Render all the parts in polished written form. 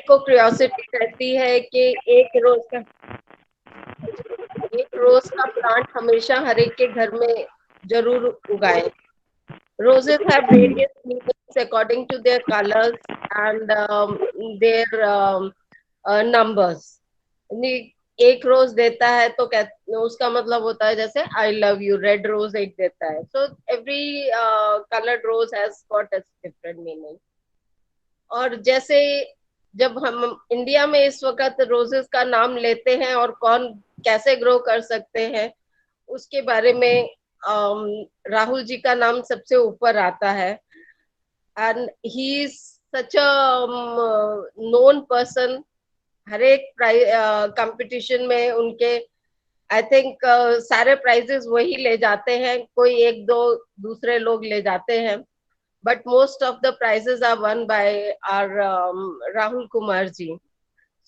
को क्यूरियोसिटी रहती है कि एक रोज का प्लांट हमेशा हर एक के घर में जरूर उगाए। Roses have various meanings according to their colors and their numbers. एक रोज देता है तो उसका मतलब होता है जैसे I love you, red rose एक देता है। So every coloured rose has got a different meaning. और जैसे जब हम इंडिया में इस वक्त रोजेस का नाम लेते हैं और कौन कैसे ग्रो कर सकते हैं उसके बारे में राहुल जी का नाम सबसे ऊपर आता है। And he is such a known person. हर एक कंपटीशन में उनके आई थिंक सारे प्राइजेस वही ले जाते हैं, कोई एक दो दूसरे लोग ले जाते हैं, but most of the prizes are won by our Rahul Kumar ji.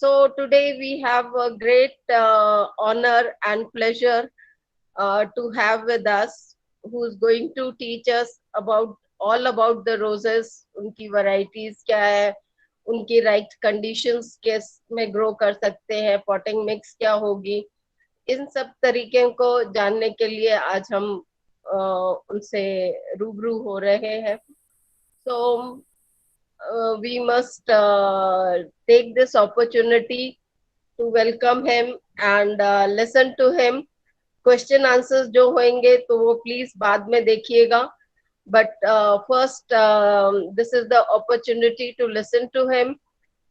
So today we have a great honor and pleasure to have with us, who is going to teach us about all about the roses, उनकी varieties क्या है, उनकी right conditions किस में grow कर सकते हैं, potting mix क्या होगी, इन सब तरीके को जानने के लिए आज हम उनसे रूबरू हो रहे हैं। So we must take this opportunity to welcome him and listen to him. Question answers जो होंगे तो वो प्लीज बाद में देखिएगा, but first this is the opportunity to listen to him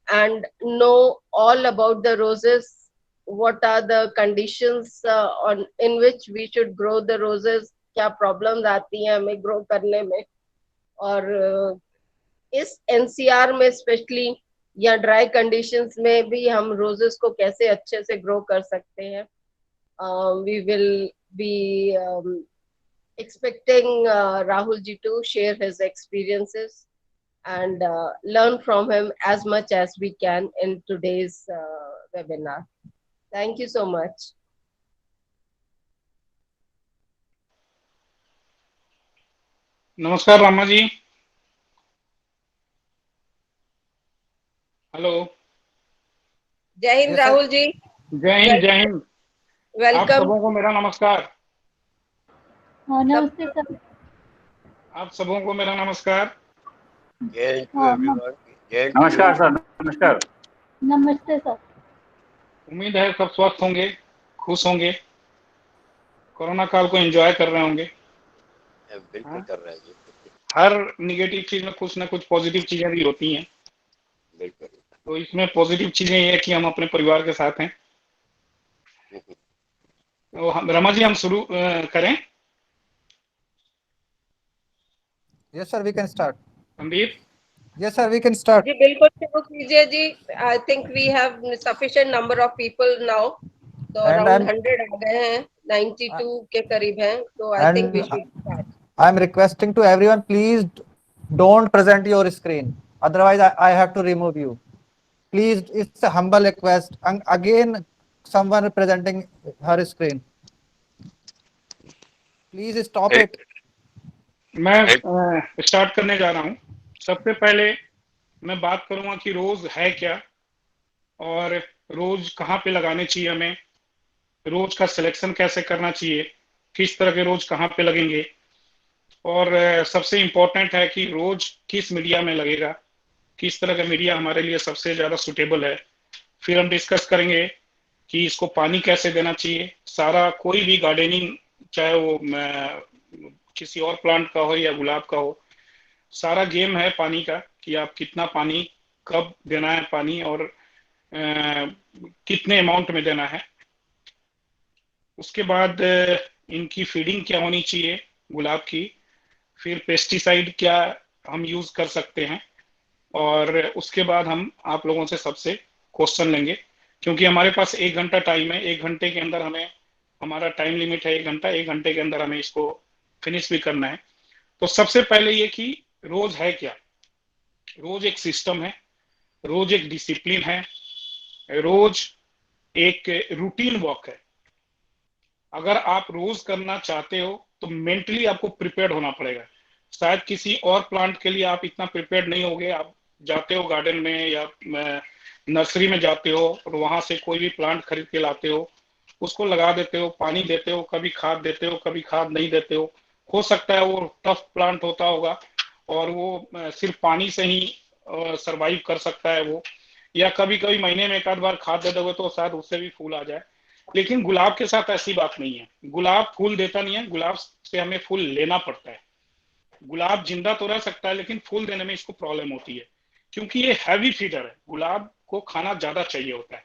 and know all about the roses, what are the conditions on in which we should grow the roses, क्या problems आती हैं हमें ग्रो करने में, और इस एनसीआर में specially या ड्राई कंडीशंस में भी हम रोजेस को कैसे अच्छे से ग्रो कर सकते हैं। We will be expecting Rahul ji to share his experiences and learn from him as much as we can in today's webinar. Thank you so much. नमस्कार रामा जी। हेलो। जय हिंद राहुल जी। जय हिंद, जय हिंद। आप वेलकम। सबों को मेरा नमस्कार। नमस्ते सर। आप सबों को मेरा नमस्कार। नमस्कार सर। नमस्कार। नमस्ते सर। उम्मीद है सब स्वस्थ होंगे, खुश होंगे, कोरोना काल को एंजॉय कर रहे होंगे। बिल्कुल कर रहे हैं। हर निगेटिव चीज में कुछ ना कुछ पॉजिटिव चीजें भी होती हैं। बिल्कुल। तो इसमें पॉजिटिव चीजें ये है कि हम अपने परिवार के साथ हैं। तो रमा जी हम शुरू करें। Yes sir, we can start. Sandeep. Yes sir, we can start. जी बिल्कुल शुरू कीजिए जी। I think we have sufficient number of people now, तो अराउंड 100 आ गए हैं, 92 के करीब हैं, तो I think we should start. I am requesting to everyone, please don't present your screen, otherwise I have to remove you. Please, it's a humble request. And again, someone presenting her screen. Please stop it. मैं start करने जा रहा हूं। सबसे पहले मैं बात करूंगा कि रोज है क्या और रोज कहाँ पे लगाने चाहिए, हमें रोज का सिलेक्शन कैसे करना चाहिए, किस तरह के रोज कहाँ पे लगेंगे, और सबसे इम्पोर्टेंट है कि रोज किस मीडिया में लगेगा, किस तरह का मीडिया हमारे लिए सबसे ज्यादा सुटेबल है। फिर हम डिस्कस करेंगे कि इसको पानी कैसे देना चाहिए। सारा कोई भी गार्डनिंग, चाहे वो किसी और प्लांट का हो या गुलाब का हो, सारा गेम है पानी का कि आप कितना पानी कब देना है पानी और कितने अमाउंट में देना है। उसके बाद इनकी फीडिंग क्या होनी चाहिए गुलाब की। फिर पेस्टिसाइड क्या हम यूज कर सकते हैं, और उसके बाद हम आप लोगों से सबसे क्वेश्चन लेंगे, क्योंकि हमारे पास 1 घंटा टाइम है। 1 घंटे के अंदर हमें, हमारा टाइम लिमिट है 1 घंटा, 1 घंटे के अंदर हमें इसको फिनिश भी करना है। तो सबसे पहले ये कि रोज है क्या। रोज एक सिस्टम है, रोज एक डिसिप्लिन है, रोज एक रूटीन वर्क है। अगर आप रोज करना चाहते हो तो मेंटली आपको प्रिपेयर्ड होना पड़ेगा। शायद किसी और प्लांट के लिए आप इतना प्रिपेयर्ड नहीं होगे, आप जाते हो गार्डन में या नर्सरी में जाते हो और वहां से कोई भी प्लांट खरीद के लाते हो, उसको लगा देते हो, पानी देते हो, कभी खाद देते हो, कभी खाद नहीं देते हो सकता है वो टफ प्लांट होता होगा और वो सिर्फ पानी से ही सरवाइव कर सकता है वो, या कभी कभी महीने में एक आध बार खाद दे दोगे तो शायद उससे भी फूल आ जाए। लेकिन गुलाब के साथ ऐसी बात नहीं है। गुलाब फूल देता नहीं है, गुलाब से हमें फूल लेना पड़ता है। गुलाब जिंदा तो रह सकता है लेकिन फूल देने में इसको प्रॉब्लम होती है, क्योंकि ये हैवी फीडर है। गुलाब को खाना ज्यादा चाहिए होता है।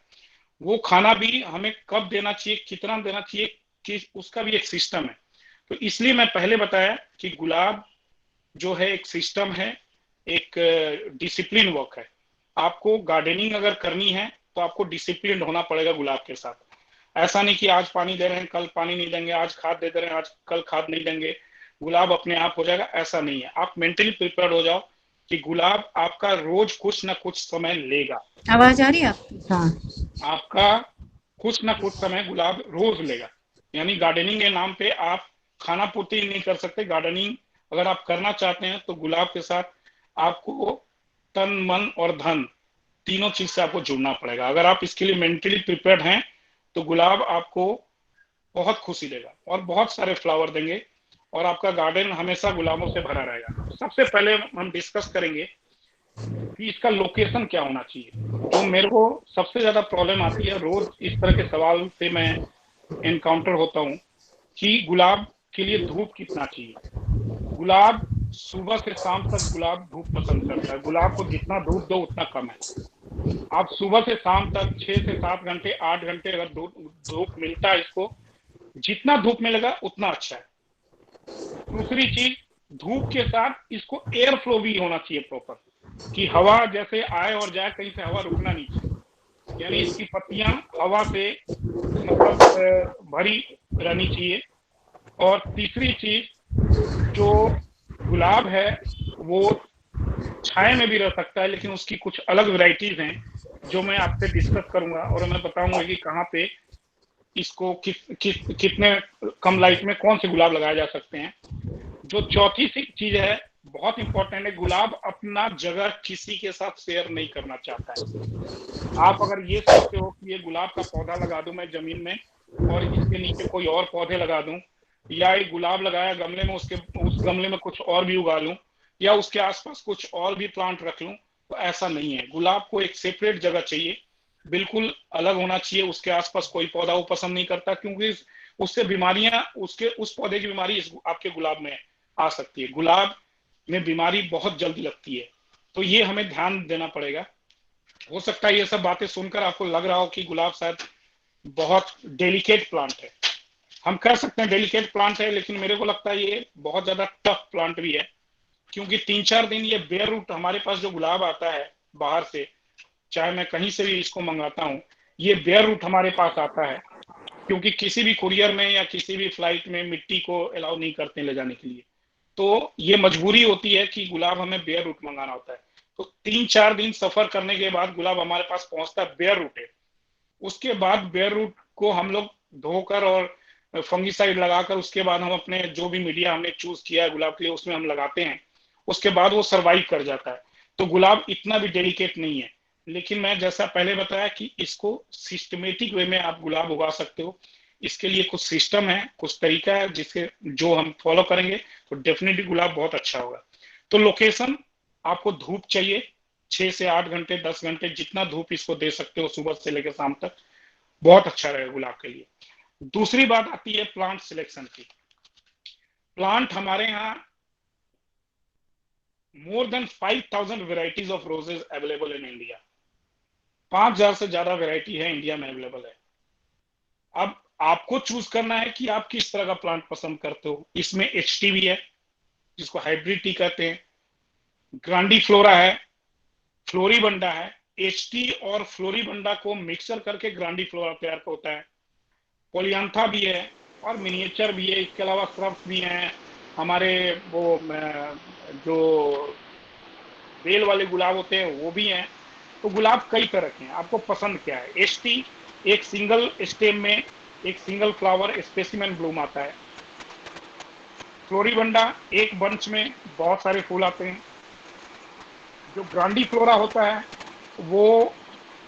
वो खाना भी हमें कब देना चाहिए, कितना देना चाहिए, कि उसका भी एक सिस्टम है। तो इसलिए मैं पहले बताया कि गुलाब जो है एक सिस्टम है, एक डिसिप्लिन वर्क है। आपको गार्डनिंग अगर करनी है तो आपको डिसिप्लिन होना पड़ेगा गुलाब के साथ। ऐसा नहीं कि आज पानी दे रहे हैं कल पानी नहीं देंगे, आज खाद दे रहे हैं आज कल खाद नहीं देंगे, गुलाब अपने आप हो जाएगा, ऐसा नहीं है। आप मेंटली प्रिपेयर हो जाओ कि गुलाब आपका रोज कुछ ना कुछ समय लेगा। आवाज आ रही है आपकी? हाँ, आपका कुछ ना कुछ समय गुलाब रोज लेगा। यानी गार्डनिंग के नाम पे आप खाना पूर्ति नहीं कर सकते। गार्डनिंग अगर आप करना चाहते हैं तो गुलाब के साथ आपको तन मन और धन तीनों चीज से आपको जुड़ना पड़ेगा। अगर आप इसके लिए मेंटली प्रिपेयर्ड हैं तो गुलाब आपको बहुत खुशी देगा और बहुत सारे फ्लावर देंगे और आपका गार्डन हमेशा गुलाबों से भरा रहेगा। सबसे पहले हम डिस्कस करेंगे कि इसका लोकेशन क्या होना चाहिए। जो मेरे को सबसे ज्यादा प्रॉब्लम आती है, रोज इस तरह के सवाल से मैं एनकाउंटर होता हूँ कि गुलाब के लिए धूप कितना चाहिए। गुलाब सुबह से शाम तक गुलाब धूप पसंद करता है। गुलाब को जितना धूप दो उतना कम है। आप सुबह से शाम तक 6 से 7 घंटे 8 घंटे अगर धूप मिलता है, इसको जितना धूप मिलेगा उतना अच्छा है। दूसरी चीज, धूप के साथ इसको एयर फ्लो भी होना चाहिए प्रॉपर, कि हवा जैसे आए और जाए, कहीं से हवा रुकना नहीं चाहिए। यानी इसकी पत्तियां हवा से मतलब भरी रहनी चाहिए। और तीसरी चीज, जो गुलाब है वो छाए में भी रह सकता है, लेकिन उसकी कुछ अलग वैरायटीज हैं जो मैं आपसे डिस्कस करूंगा और मैं बताऊंगा कि कहाँ पे इसको कितने कम लाइट में कौन से गुलाब लगाए जा सकते हैं। जो चौथी चीज है, बहुत इंपॉर्टेंट है, गुलाब अपना जगह किसी के साथ शेयर नहीं करना चाहता है। आप अगर ये सोचते हो कि ये गुलाब का पौधा लगा दूं मैं जमीन में और इसके नीचे कोई और पौधे लगा दूं, या एक गुलाब लगाया गमले में, उस गमले में कुछ और भी उगा लूं, या उसके आसपास कुछ और भी प्लांट रख लूं, तो ऐसा नहीं है। गुलाब को एक सेपरेट जगह चाहिए, बिल्कुल अलग होना चाहिए। उसके आसपास कोई पौधा वो पसंद नहीं करता, क्योंकि उससे बीमारियां, उसके उस पौधे की बीमारी आपके गुलाब में आ सकती है। गुलाब में बीमारी बहुत जल्दी लगती है, तो ये हमें ध्यान देना पड़ेगा। हो सकता है ये सब बातें सुनकर आपको लग रहा हो कि गुलाब शायद बहुत डेलिकेट प्लांट है। हम कह सकते हैं डेलिकेट प्लांट है, लेकिन मेरे को लगता है ये बहुत ज्यादा टफ प्लांट भी है, क्योंकि 3-4 दिन ये बेयर रूट, हमारे पास जो गुलाब आता है बाहर से, चाहे मैं कहीं से भी इसको मंगाता हूँ, ये बेयर रूट हमारे पास आता है, क्योंकि किसी भी कुरियर में या किसी भी फ्लाइट में मिट्टी को अलाउ नहीं करते ले जाने के लिए। तो ये मजबूरी होती है कि गुलाब हमें बेयर रूट मंगाना होता है। तो 3-4 दिन सफर करने के बाद गुलाब हमारे पास पहुंचता है बेयर रूट है। उसके बाद बेयर रूट को हम लोग धोकर और फंगिसाइड लगाकर, उसके बाद हम अपने जो भी मीडिया हमने चूज किया है गुलाब के लिए उसमें हम लगाते हैं। उसके बाद वो सरवाइव कर जाता है। तो गुलाब इतना भी डेलिकेट नहीं है, लेकिन मैं जैसा पहले बताया कि इसको सिस्टमेटिक वे में आप गुलाब उगा सकते हो। इसके लिए कुछ सिस्टम है, कुछ तरीका है, जिसके जो हम फॉलो करेंगे तो डेफिनेटली गुलाब बहुत अच्छा होगा। तो लोकेशन, आपको धूप चाहिए 6 से 8 घंटे 10 घंटे, जितना धूप इसको दे सकते हो सुबह से लेकर शाम तक, बहुत अच्छा रहेगा गुलाब के लिए। दूसरी बात आती है प्लांट सिलेक्शन की। प्लांट हमारे यहाँ more than 5000 varieties of roses available in India. 5000 से ज्यादा वेराइटी है इंडिया में अवेलेबल है। अब आपको चूज करना है कि आप किस तरह का प्लांट पसंद करते हो। इसमें HT भी है, जिसको हाइब्रिड टी कहते हैं, ग्रांडीफ्लोरा है, फ्लोरीबंडा है। HT और फ्लोरीबंडा को मिक्सर करके ग्रांडीफ्लोरा तैयार होता है। पोलियांथा भी है और मिनिएचर भी है। इसके अलावा श्रब्स भी हैं हमारे, वो जो बेल वाले गुलाब होते हैं वो भी हैं। तो गुलाब कई तरह के हैं, आपको पसंद क्या है। HT एक सिंगल स्टेम में एक सिंगल फ्लावर स्पेसिमेन ब्लूम आता है। फ्लोरीबंडा एक बंच में बहुत सारे फूल आते हैं। जो ग्रांडीफ्लोरा होता है वो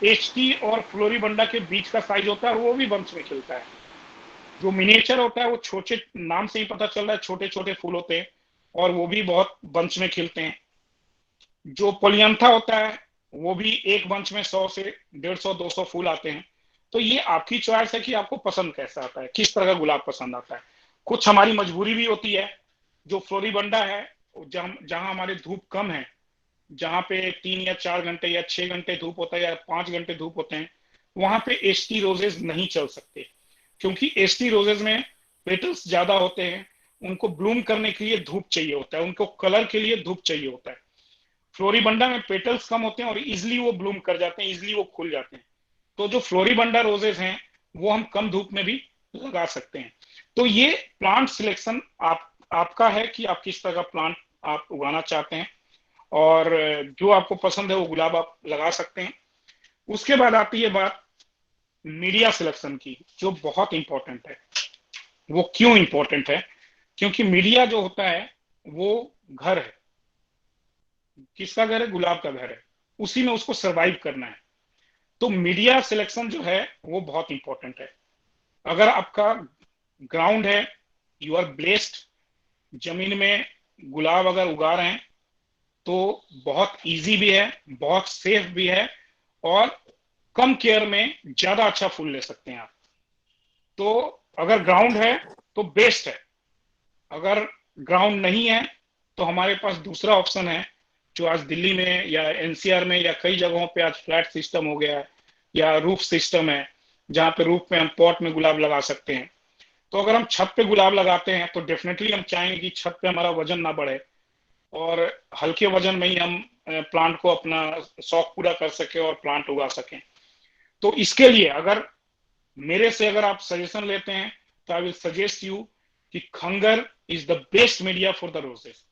एचटी और फ्लोरीबंडा के बीच का साइज होता है और वो भी बंच में खिलता है। जो मिनिएचर होता है वो छोटे, नाम से ही पता चल रहा है छोटे छोटे फूल होते हैं और वो भी बहुत बंच में खिलते हैं। जो पोलियंथा होता है वो भी एक बंच में 100 से 150 200 फूल आते हैं। तो ये आपकी चॉइस है कि आपको पसंद कैसा आता है, किस तरह का गुलाब पसंद आता है। कुछ हमारी मजबूरी भी होती है। जो फ्लोरीबंडा है जहां हमारे धूप कम है, जहां पे 3 या 4 घंटे या 6 घंटे धूप होता है या 5 घंटे धूप होते हैं, वहां पे एचटी रोजेस नहीं चल सकते, क्योंकि एचटी रोजेस में पेटल्स ज्यादा होते हैं। उनको ब्लूम करने के लिए धूप चाहिए होता है, उनको कलर के लिए धूप चाहिए होता है। फ्लोरीबंडा में पेटल्स कम होते हैं और इजिली वो ब्लूम कर जाते हैं, इजिली वो खुल जाते हैं। तो जो फ्लोरीबंडा रोजेस हैं वो हम कम धूप में भी लगा सकते हैं। तो ये प्लांट सिलेक्शन आपका है कि आप किस तरह का प्लांट आप उगाना चाहते हैं, और जो आपको पसंद है वो गुलाब आप लगा सकते हैं। उसके बाद आती है बात मीडिया सिलेक्शन की, जो बहुत इंपॉर्टेंट है। वो क्यों इंपॉर्टेंट है? क्योंकि मीडिया जो होता है वो घर है। किसका घर है? गुलाब का घर है। उसी में उसको सरवाइव करना है। तो मीडिया सिलेक्शन जो है वो बहुत इंपॉर्टेंट है। अगर आपका ग्राउंड है, यू आर ब्लेस्ड, जमीन में गुलाब अगर उगा रहे हैं तो बहुत इजी भी है, बहुत सेफ भी है, और कम केयर में ज्यादा अच्छा फूल ले सकते हैं आप। तो अगर ग्राउंड है तो बेस्ट है। अगर ग्राउंड नहीं है तो हमारे पास दूसरा ऑप्शन है, जो आज दिल्ली में या एनसीआर में या कई जगहों पे आज फ्लैट सिस्टम हो गया है या रूफ सिस्टम है, जहां पे रूफ में हम पॉट में गुलाब लगा सकते हैं। तो अगर हम छत पे गुलाब लगाते हैं तो डेफिनेटली हम चाहेंगे कि छत पे हमारा वजन ना बढ़े और हल्के वजन में ही हम प्लांट को अपना शौक पूरा कर सके और प्लांट उगा सकें। तो इसके लिए अगर मेरे से अगर आप सजेशन लेते हैं तो आई विल सजेस्ट यू कि खंगर is the best media for the roses.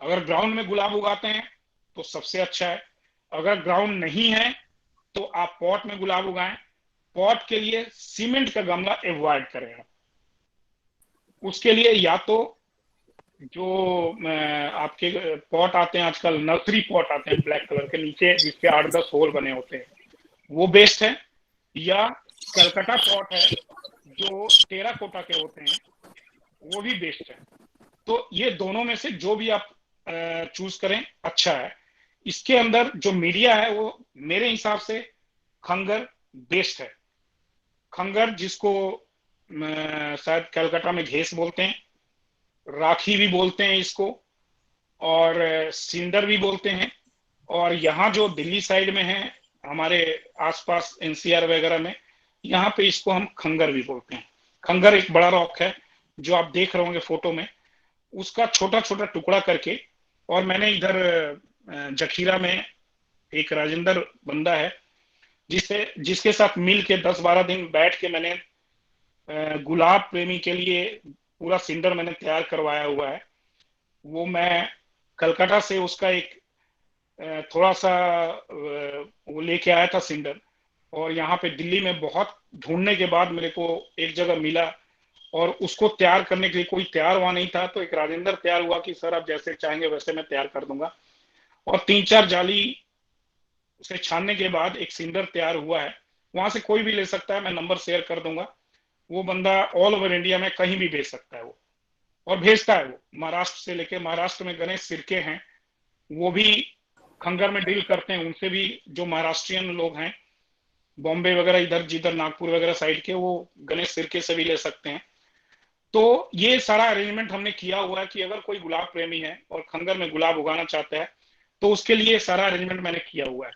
अगर ग्राउंड में गुलाब उगाते हैं तो सबसे अच्छा है। अगर ग्राउंड नहीं है तो आप पॉट में गुलाब उगाएं। पॉट के लिए सीमेंट का गमला अवॉइड करें। उसके लिए या तो जो आपके पॉट आते हैं आजकल, नर्सरी पॉट आते हैं ब्लैक कलर के नीचे जिसके 8-10 होल बने होते हैं, वो बेस्ट है। या कलकत्ता पॉट है जो टेराकोटा के होते हैं, वो भी बेस्ट है। तो ये दोनों में से जो भी आप चूज करें अच्छा है। इसके अंदर जो मीडिया है वो मेरे हिसाब से खंगर बेस्ट है। खंगर जिसको शायद कलकत्ता में घेस बोलते हैं, राखी भी बोलते हैं इसको, और सिंदर भी बोलते हैं, और यहाँ जो दिल्ली साइड में है हमारे आसपास एनसीआर वगैरह में, यहाँ पे इसको हम खंगर भी बोलते हैं। खंगर एक बड़ा रॉक है जो आप देख रहे होंगे फोटो में, उसका छोटा छोटा टुकड़ा करके, और मैंने इधर जखीरा में एक राजेंद्र बंदा है जिसके साथ मिल के 10-12 दिन बैठ के मैंने गुलाब प्रेमी के लिए पूरा सिंडर मैंने तैयार करवाया हुआ है। वो मैं कलकत्ता से उसका एक थोड़ा सा वो लेके आया था सिंडर, और यहाँ पे दिल्ली में बहुत ढूंढने के बाद मेरे को एक जगह मिला, और उसको तैयार करने के लिए कोई तैयार वहां नहीं था, तो एक राजेंद्र तैयार हुआ कि सर आप जैसे चाहेंगे वैसे मैं तैयार कर दूंगा। और 3-4 जाली उसे छानने के बाद एक सिंडर तैयार हुआ है। वहां से कोई भी ले सकता है, मैं नंबर शेयर कर दूंगा। वो बंदा ऑल ओवर इंडिया में कहीं भी भेज सकता है वो, और भेजता है। वो महाराष्ट्र से लेके, महाराष्ट्र में गणेश सिरके हैं, वो भी खंगर में डील करते हैं। उनसे भी जो महाराष्ट्रियन लोग हैं बॉम्बे वगैरह इधर जिधर नागपुर वगैरह साइड के, वो गणेश सिरके से भी ले सकते हैं। तो ये सारा अरेंजमेंट हमने किया हुआ है कि अगर कोई गुलाब प्रेमी है और खंगर में गुलाब उगाना चाहता है तो उसके लिए सारा अरेंजमेंट मैंने किया हुआ है।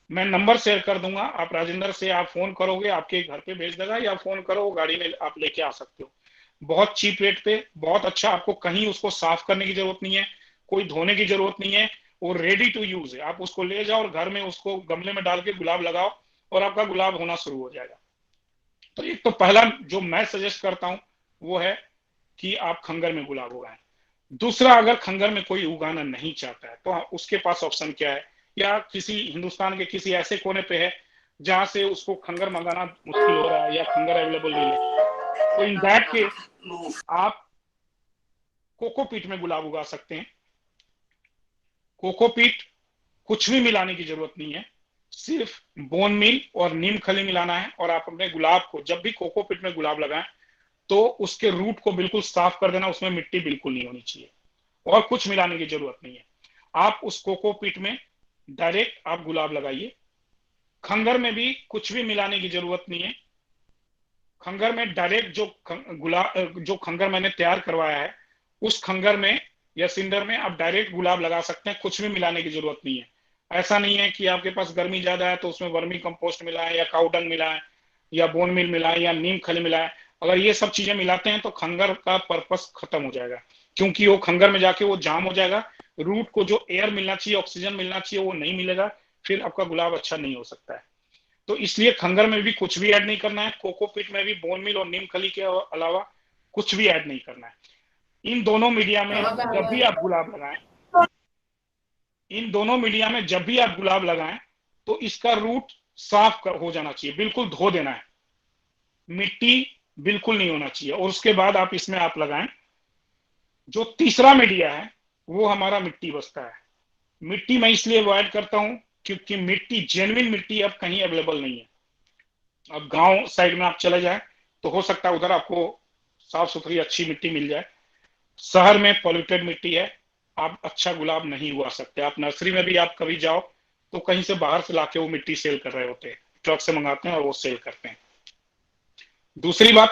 मैं नंबर शेयर कर दूंगा, आप राजेंद्र से आप फोन करोगे आपके घर पे भेज देगा, या फोन करो गाड़ी में आप लेके आ सकते हो। बहुत चीप रेट पे, बहुत अच्छा। आपको कहीं उसको साफ करने की जरूरत नहीं है, कोई धोने की जरूरत नहीं है, वो रेडी टू यूज है। आप उसको ले जाओ और घर में उसको गमले में डाल के गुलाब लगाओ और आपका गुलाब होना शुरू हो जाएगा। तो एक तो पहला जो मैं सजेस्ट करता हूं वो है कि आप खंगर में गुलाब उगाएं। दूसरा, अगर खंगर में कोई उगाना नहीं चाहता है तो उसके पास ऑप्शन क्या है, या किसी हिंदुस्तान के किसी ऐसे कोने पे है जहां से उसको खंगर मंगाना मुश्किल हो रहा है या खंगर अवेलेबल नहीं है, तो इन दैट केस आप कोकोपीट में गुलाब उगा सकते हैं। कोकोपीट कुछ भी मिलाने की जरूरत नहीं है, सिर्फ बोन मील और नीम खली मिलाना है। और आप अपने गुलाब को जब भी कोकोपीट में गुलाब लगाएं तो उसके रूट को बिल्कुल साफ कर देना, उसमें मिट्टी बिल्कुल नहीं होनी चाहिए और कुछ मिलाने की जरूरत नहीं है। आप उस कोकोपीट में डायरेक्ट आप गुलाब लगाइए। खंगर में भी कुछ भी मिलाने की जरूरत नहीं है। खंगर में डायरेक्ट जो खंगर मैंने तैयार करवाया है उस खंगर में या सिंडर में आप डायरेक्ट गुलाब लगा सकते हैं, कुछ भी मिलाने की जरूरत नहीं है। ऐसा नहीं है कि आपके पास गर्मी ज्यादा है तो उसमें वर्मी कंपोस्ट मिलाएं या काउडंग मिलाएं या बोन मिल मिलाएं या नीम खली मिलाएं। अगर ये सब चीजें मिलाते हैं तो खंगर का पर्पस खत्म हो जाएगा, क्योंकि वो खंगर में जाके वो जाम हो जाएगा। रूट को जो एयर मिलना चाहिए, ऑक्सीजन मिलना चाहिए, वो नहीं मिलेगा, फिर आपका गुलाब अच्छा नहीं हो सकता है। तो इसलिए खंगर में भी कुछ भी ऐड नहीं करना है, कोकोपीट में भी बोन मिल और नीम खली के अलावा कुछ भी ऐड नहीं करना है। इन दोनों मीडिया में जब भी आप गुलाब लगाएं तो इसका रूट साफ हो जाना चाहिए, बिल्कुल धो देना है, मिट्टी बिल्कुल नहीं होना चाहिए। और उसके बाद आप इसमें आप लगाएं। जो तीसरा मीडिया है वो हमारा मिट्टी बसता है। मिट्टी मैं इसलिए अवॉइड करता हूं क्योंकि मिट्टी, जेन्युइन मिट्टी अब कहीं अवेलेबल नहीं है। अब गांव साइड में आप चले जाए तो हो सकता है उधर आपको साफ सुथरी अच्छी मिट्टी मिल जाए। शहर में पॉल्यूटेड मिट्टी है, आप अच्छा गुलाब नहीं उगा सकते। आप नर्सरी में भी आप कभी जाओ तो कहीं से बाहर से लाके वो मिट्टी सेल कर रहे होते हैं, ट्रक से मंगाते हैं और वो सेल करते हैं। दूसरी बात,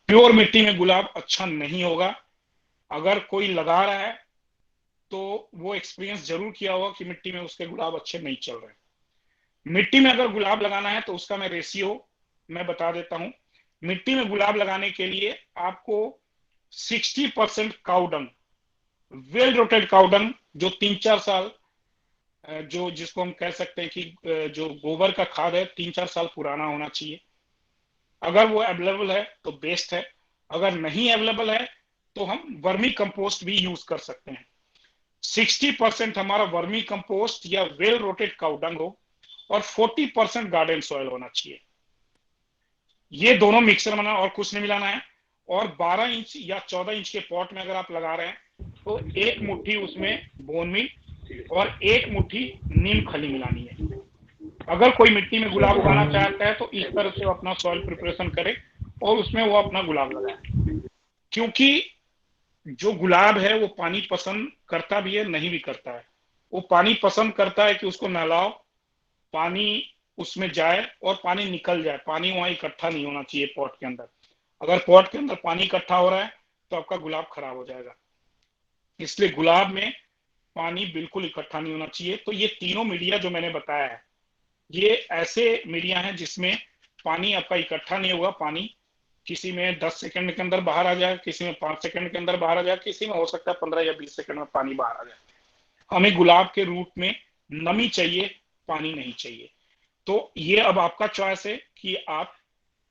प्योर मिट्टी में गुलाब अच्छा नहीं होगा। अगर कोई लगा रहा है तो वो एक्सपीरियंस जरूर किया होगा कि मिट्टी में उसके गुलाब अच्छे नहीं चल रहे। मिट्टी में अगर गुलाब लगाना है तो उसका मैं रेशियो मैं बता देता हूं। मिट्टी में गुलाब लगाने के लिए आपको 60% काउडंग, वेल रोटेड काउडंग, जो 3-4 साल, जो जिसको हम कह सकते हैं कि जो गोबर का खाद है 3-4 साल पुराना होना चाहिए। अगर वो अवेलेबल है तो बेस्ट है, अगर नहीं अवेलेबल है तो हम वर्मी कंपोस्ट भी यूज कर सकते हैं। 60% हमारा वर्मी कंपोस्ट या वेल रोटेड काउडंग हो और 40% गार्डन सॉइल होना चाहिए। ये दोनों मिक्सर बनाना और कुछ नहीं मिलाना है। और 12 इंच या 14 इंच के पॉट में अगर आप लगा रहे हैं तो एक मुट्ठी उसमें बोन मील और एक मुट्ठी नीम खली मिलानी है। अगर कोई मिट्टी में गुलाब उगाना चाहता है तो इस तरह से अपना सॉइल प्रिपरेशन करे और उसमें वो अपना गुलाब लगाए। क्योंकि जो गुलाब है वो पानी पसंद करता भी है, नहीं भी करता है। वो पानी पसंद करता है कि उसको नहलाओ, पानी उसमें जाए और पानी निकल जाए, पानी वहां इकट्ठा नहीं होना चाहिए पॉट के अंदर। अगर पॉट के अंदर पानी इकट्ठा हो रहा है तो आपका गुलाब खराब हो जाएगा। इसलिए गुलाब में पानी बिल्कुल इकट्ठा नहीं होना चाहिए। तो ये तीनों मीडिया जो मैंने बताया है ये ऐसे मीडिया हैं जिसमें पानी आपका इकट्ठा नहीं होगा। पानी किसी में 10 सेकंड के अंदर बाहर आ जाए, किसी में 5 सेकंड के अंदर बाहर आ जाए, किसी में हो सकता है 15 या 20 सेकंड में पानी बाहर आ जाए। हमें गुलाब के रूट में नमी चाहिए, पानी नहीं चाहिए। तो ये अब आपका चॉइस है कि आप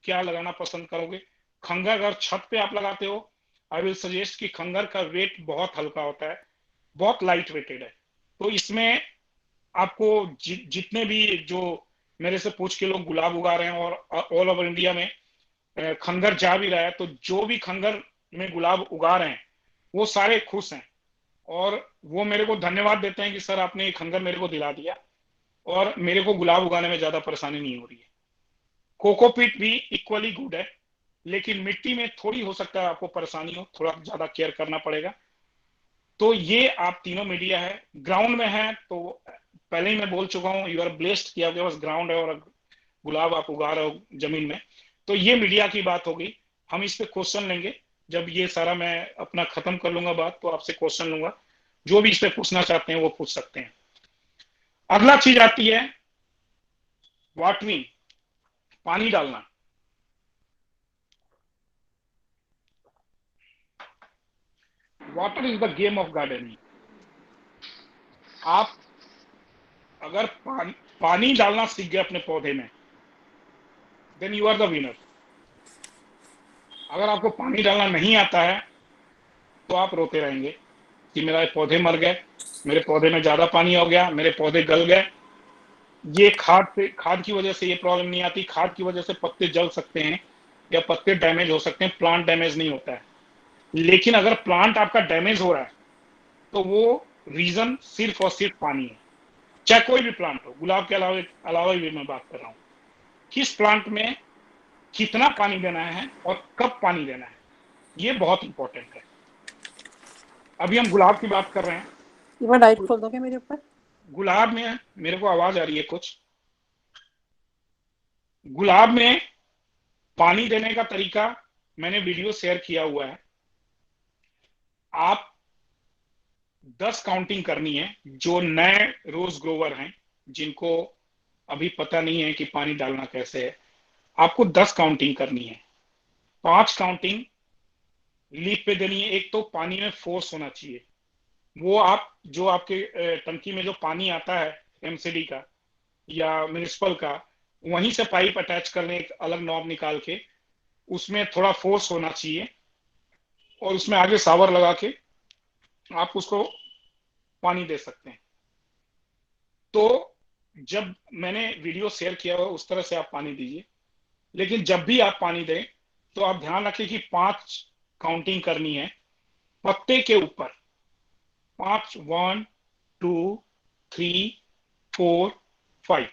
क्या लगाना पसंद करोगे। खंगर अगर छत पे आप लगाते हो, आई विल सजेस्ट कि खंगर का वेट बहुत हल्का होता है, बहुत लाइट वेटेड है। तो इसमें आपको जितने भी जो मेरे से पूछ के लोग गुलाब उगा रहे हैं और ऑल ओवर इंडिया में खंगर जा भी रहा है, तो जो भी खंगर में गुलाब उगा रहे हैं वो सारे खुश हैं और वो मेरे को धन्यवाद देते हैं कि सर आपने ये खंगर मेरे को दिला दिया और मेरे को गुलाब उगाने में ज्यादा परेशानी नहीं हो रही है। कोकोपीट भी इक्वली गुड है, लेकिन मिट्टी में थोड़ी हो सकता है आपको परेशानी हो, थोड़ा ज्यादा केयर करना पड़ेगा। तो ये आप तीनों मीडिया है। ग्राउंड में है तो पहले ही मैं बोल चुका हूँ, यू आर ब्लेस्ड कि आपके पास ग्राउंड है और गुलाब आप उगा रहे हो जमीन में। तो ये मीडिया की बात हो गई। हम इस पे क्वेश्चन लेंगे जब ये सारा मैं अपना खत्म कर लूंगा बात, तो आपसे क्वेश्चन लूंगा। जो भी इस पे पूछना चाहते हैं वो पूछ सकते हैं। अगला चीज आती है वाटरिंग, पानी डालना। Water is the game of gardening. आप अगर पानी डालना सीख गए अपने पौधे में, then you are the winner. अगर आपको पानी डालना नहीं आता है तो आप रोते रहेंगे कि मेरा पौधे मर गए, मेरे पौधे में ज्यादा पानी हो गया, मेरे पौधे गल गए। ये खाद की वजह से ये प्रॉब्लम नहीं आती। खाद की वजह से पत्ते जल सकते हैं या पत्ते डैमेज हो सकते हैं, प्लांट डैमेज नहीं होता है। लेकिन अगर प्लांट आपका डैमेज हो रहा है तो वो रीजन सिर्फ और सिर्फ पानी है। चाहे कोई भी प्लांट हो, गुलाब के अलावा भी मैं बात कर रहा हूँ, किस प्लांट में कितना पानी देना है और कब पानी देना है, ये बहुत इंपॉर्टेंट है। अभी हम गुलाब की बात कर रहे हैं। एक बार लाइट खोल दोगे मेरे ऊपर? गुलाब में मेरे को आवाज आ रही है कुछ। गुलाब में पानी देने का तरीका मैंने वीडियो शेयर किया हुआ है। आप 10 काउंटिंग करनी है। जो नए रोज ग्रोवर हैं, जिनको अभी पता नहीं है कि पानी डालना कैसे है, आपको 10 काउंटिंग करनी है। 5 काउंटिंग लीफ पे देनी है। एक तो पानी में फोर्स होना चाहिए। वो आप जो आपके टंकी में जो पानी आता है एमसीडी का या म्युनिसिपल का, वहीं से पाइप अटैच करने, एक अलग नॉब निकाल के उसमें थोड़ा फोर्स होना चाहिए और उसमें आगे शावर लगा के आप उसको पानी दे सकते हैं। तो जब मैंने वीडियो शेयर किया हुआ उस तरह से आप पानी दीजिए। लेकिन जब भी आप पानी दें तो आप ध्यान रखें कि 5 काउंटिंग करनी है पत्ते के ऊपर। 5, 1, 2, 3, 4, 5,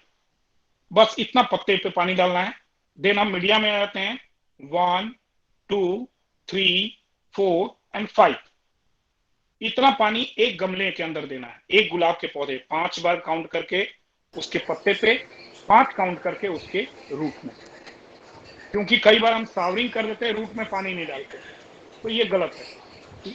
बस इतना पत्ते पे पानी डालना है। देन हम मीडिया में आते हैं। 1, 2, 3, 4 एंड 5। इतना पानी एक गमले के अंदर देना है। एक गुलाब के पौधे 5 बार काउंट करके उसके पत्ते पे, 5 काउंट करके उसके रूट में। क्योंकि कई बार हम सावरिंग कर देते हैं, रूट में पानी नहीं डालते, तो ये गलत है।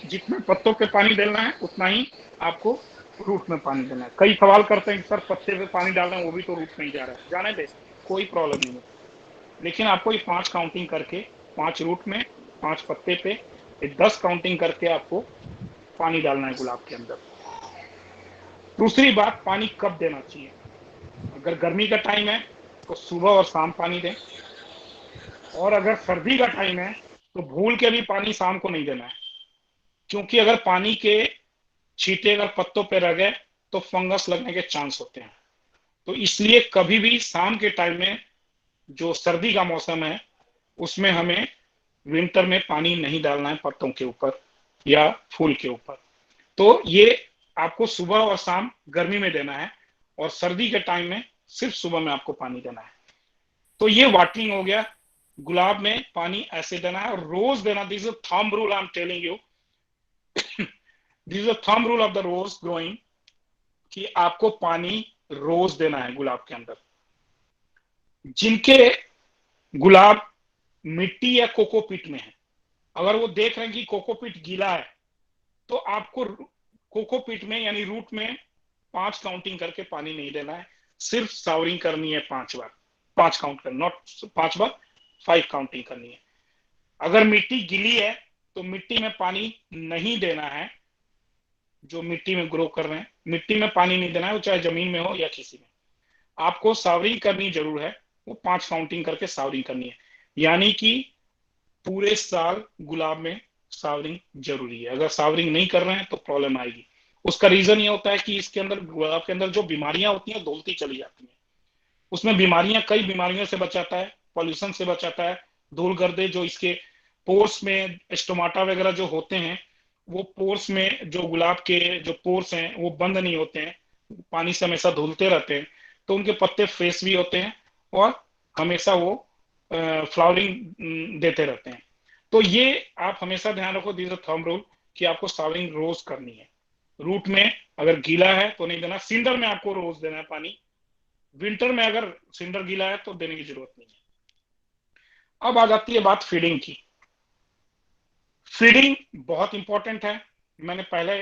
जितने पत्तों पे पानी डालना है उतना ही आपको रूट में पानी देना है। कई सवाल करते हैं कि सर पत्ते पे पानी डाल रहे हैं वो भी तो रूट नहीं जा रहा है। जाने दे, कोई प्रॉब्लम नहीं है। लेकिन आपको ये 5 काउंटिंग करके, 5 रूट में, 5 पत्ते पे, 10 काउंटिंग करके आपको पानी डालना है गुलाब के अंदर। दूसरी बात, पानी कब देना चाहिए। अगर गर्मी का टाइम है तो सुबह और शाम पानी दें, और अगर सर्दी का टाइम है तो भूल के भी पानी शाम को नहीं देना है। क्योंकि अगर पानी के छींटे अगर पत्तों पे रह गए तो फंगस लगने के चांस होते हैं। तो इसलिए कभी भी शाम के टाइम में, जो सर्दी का मौसम है, उसमें हमें विंटर में पानी नहीं डालना है पत्तों के ऊपर या फूल के ऊपर। तो ये आपको सुबह और शाम गर्मी में देना है, और सर्दी के टाइम में सिर्फ सुबह में आपको पानी देना है। तो ये वाटरिंग हो गया। गुलाब में पानी ऐसे देना है, और रोज देना। This is thumb rule I am telling you. This is thumb rule of the rose growing, कि आपको पानी रोज देना है गुलाब के अंदर। जिनके गुलाब मिट्टी या कोकोपीट में है, अगर वो देख रहे हैं कि कोकोपीट गीला है, तो आपको कोकोपीट में यानी रूट में 5 काउंटिंग करके पानी नहीं देना है। सिर्फ सावरिंग करनी है 5 बार। 5 काउंट करना, नॉट 5 बार, 5 काउंटिंग करनी है। अगर मिट्टी गीली है तो मिट्टी में पानी नहीं देना है। जो मिट्टी में ग्रो कर रहे हैं, मिट्टी में पानी नहीं देना है, वो चाहे जमीन में हो या किसी में। आपको सावरिंग करनी जरूर है। वो 5 काउंटिंग करके सावरिंग करनी है। यानी कि पूरे साल गुलाब में सावरिंग जरूरी है। अगर सावरिंग नहीं कर रहे हैं तो प्रॉब्लम आएगी। उसका रीजन ये होता है कि इसके अंदर, गुलाब के अंदर जो बीमारियां होती हैं धुलती चली जाती हैं। उसमें बीमारियां, कई बीमारियों से बचाता है, पॉल्यूशन से बचाता है। धूल गर्दे जो इसके पोर्स में, स्टोमाटा वगैरह जो होते हैं, वो पोर्स में, जो गुलाब के जो पोर्स हैं वो बंद नहीं होते हैं, पानी से हमेशा धुलते रहते हैं। तो उनके पत्ते फ्रेश भी होते हैं और हमेशा वो फ्लावरिंग देते रहते हैं। तो ये आप हमेशा ध्यान रखो, दिस इज थंब रूल, कि आपको फ्लावरिंग रोज करनी है। रूट में अगर गीला है तो नहीं देना। सिंडर में आपको रोज देना है पानी। विंटर में अगर सिंडर गीला है तो देने की जरूरत नहीं है। अब आ जाती है बात फीडिंग की। फीडिंग बहुत इंपॉर्टेंट है। मैंने पहले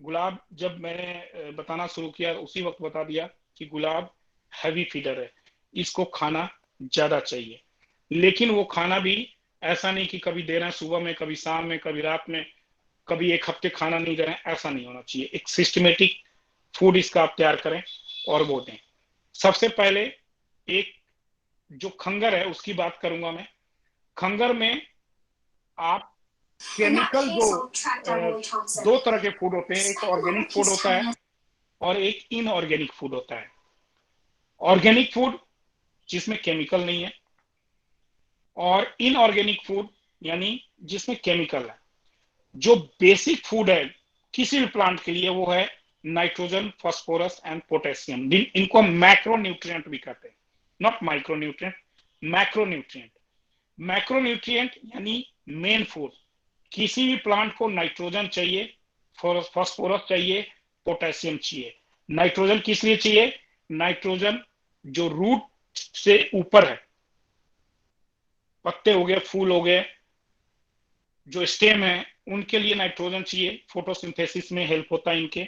गुलाब जब मैंने बताना शुरू किया उसी वक्त बता दिया कि गुलाब हैवी फीडर है, इसको खाना ज्यादा चाहिए। लेकिन वो खाना भी ऐसा नहीं कि कभी दे रहे हैं सुबह में, कभी शाम में, कभी रात में, कभी एक हफ्ते खाना नहीं दे रहे हैं, ऐसा नहीं होना चाहिए। एक सिस्टमेटिक फूड इसका आप तैयार करें और वो दें। सबसे पहले एक जो खंगर है उसकी बात करूंगा मैं। खंगर में आप केमिकल, जो 2 तरह के फूड होते हैं, एक ऑर्गेनिक फूड होता है और एक इनऑर्गेनिक फूड होता है। ऑर्गेनिक फूड जिसमें केमिकल नहीं है, और इनऑर्गेनिक फूड यानी जिसमें केमिकल है। जो बेसिक फूड है किसी भी प्लांट के लिए वो है नाइट्रोजन, फास्फोरस एंड पोटेशियम। इनको हम मैक्रो न्यूट्रिएंट भी कहते हैं, not micro nutrient, macro nutrient. Macro nutrient यानी मेन फूड। किसी भी प्लांट को नाइट्रोजन चाहिए, फास्फोरस चाहिए, पोटेशियम चाहिए। नाइट्रोजन किस लिए चाहिए? नाइट्रोजन जो रूट से ऊपर है, पत्ते हो गए, फूल हो गए, जो स्टेम है, उनके लिए नाइट्रोजन चाहिए, फोटोसिंथेसिस में हेल्प होता है इनके।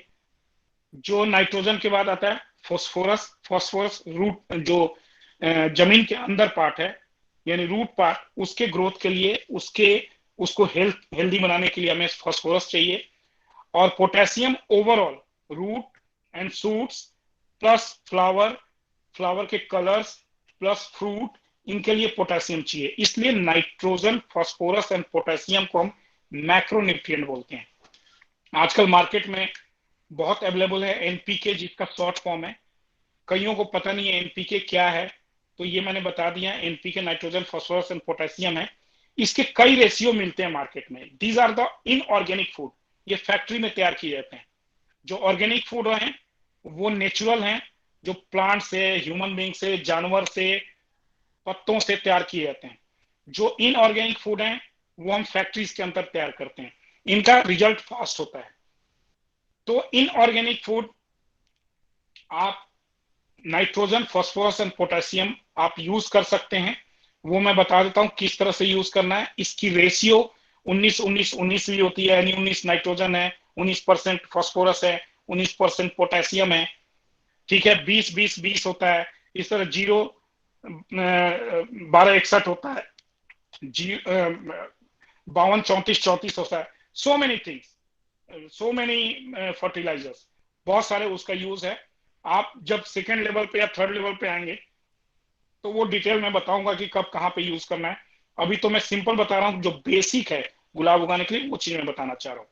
जो नाइट्रोजन के बाद आता है फास्फोरस। फास्फोरस रूट जो जमीन के अंदर पार्ट है, यानी रूट पार्ट, उसके ग्रोथ के लिए, उसको हेल्दी बनाने के लिए हमें फास्फोरस चाहिए। और potassium overall root and shoots plus flower के कलर्स प्लस फ्रूट, इनके लिए पोटेशियम चाहिए। इसलिए नाइट्रोजन, फास्फोरस एंड पोटेशियम को हम मैक्रोन्यूट्रिएंट बोलते हैं। आजकल मार्केट में बहुत अवेलेबल है एनपीके, जिसका शॉर्ट फॉर्म है। कईयों को पता नहीं है एनपीके क्या है, तो ये मैंने बता दिया। NPK nitrogen, phosphorus and potassium है। इसके कई रेशियो मिलते हैं मार्केट में। These are the inorganic food, ये फैक्ट्री में तैयार किए जाते हैं। जो ऑर्गेनिक फूड हैं वो नेचुरल हैं, जो प्लांट से, ह्यूमन बीइंग से, जानवर से, पत्तों से तैयार किए जाते हैं। जो इनऑर्गेनिक फूड हैं वो हम फैक्ट्रीज के अंदर तैयार करते हैं, इनका रिजल्ट फास्ट होता है। तो इनऑर्गेनिक फूड आप नाइट्रोजन, फास्फोरस एंड पोटेशियम आप यूज कर सकते हैं। वो मैं बता देता हूं किस तरह से यूज करना है। इसकी रेशियो 19-19-19 भी होती है, यानी 19 नाइट्रोजन है, 19% फास्फोरस है, 19% पोटेशियम है, ठीक है। 20-20-20 होता है। इस तरह 0-12-61 होता है, 52-34-34 होता है। So many things, so many fertilisers, बहुत सारे उसका यूज है। आप जब सेकेंड लेवल पे या थर्ड लेवल पे आएंगे तो वो डिटेल में बताऊंगा कि कब कहाँ पे यूज करना है। अभी तो मैं सिंपल बता रहा हूँ, जो बेसिक है गुलाब उगाने के लिए, वो चीज मैं बताना चाह रहा हूँ।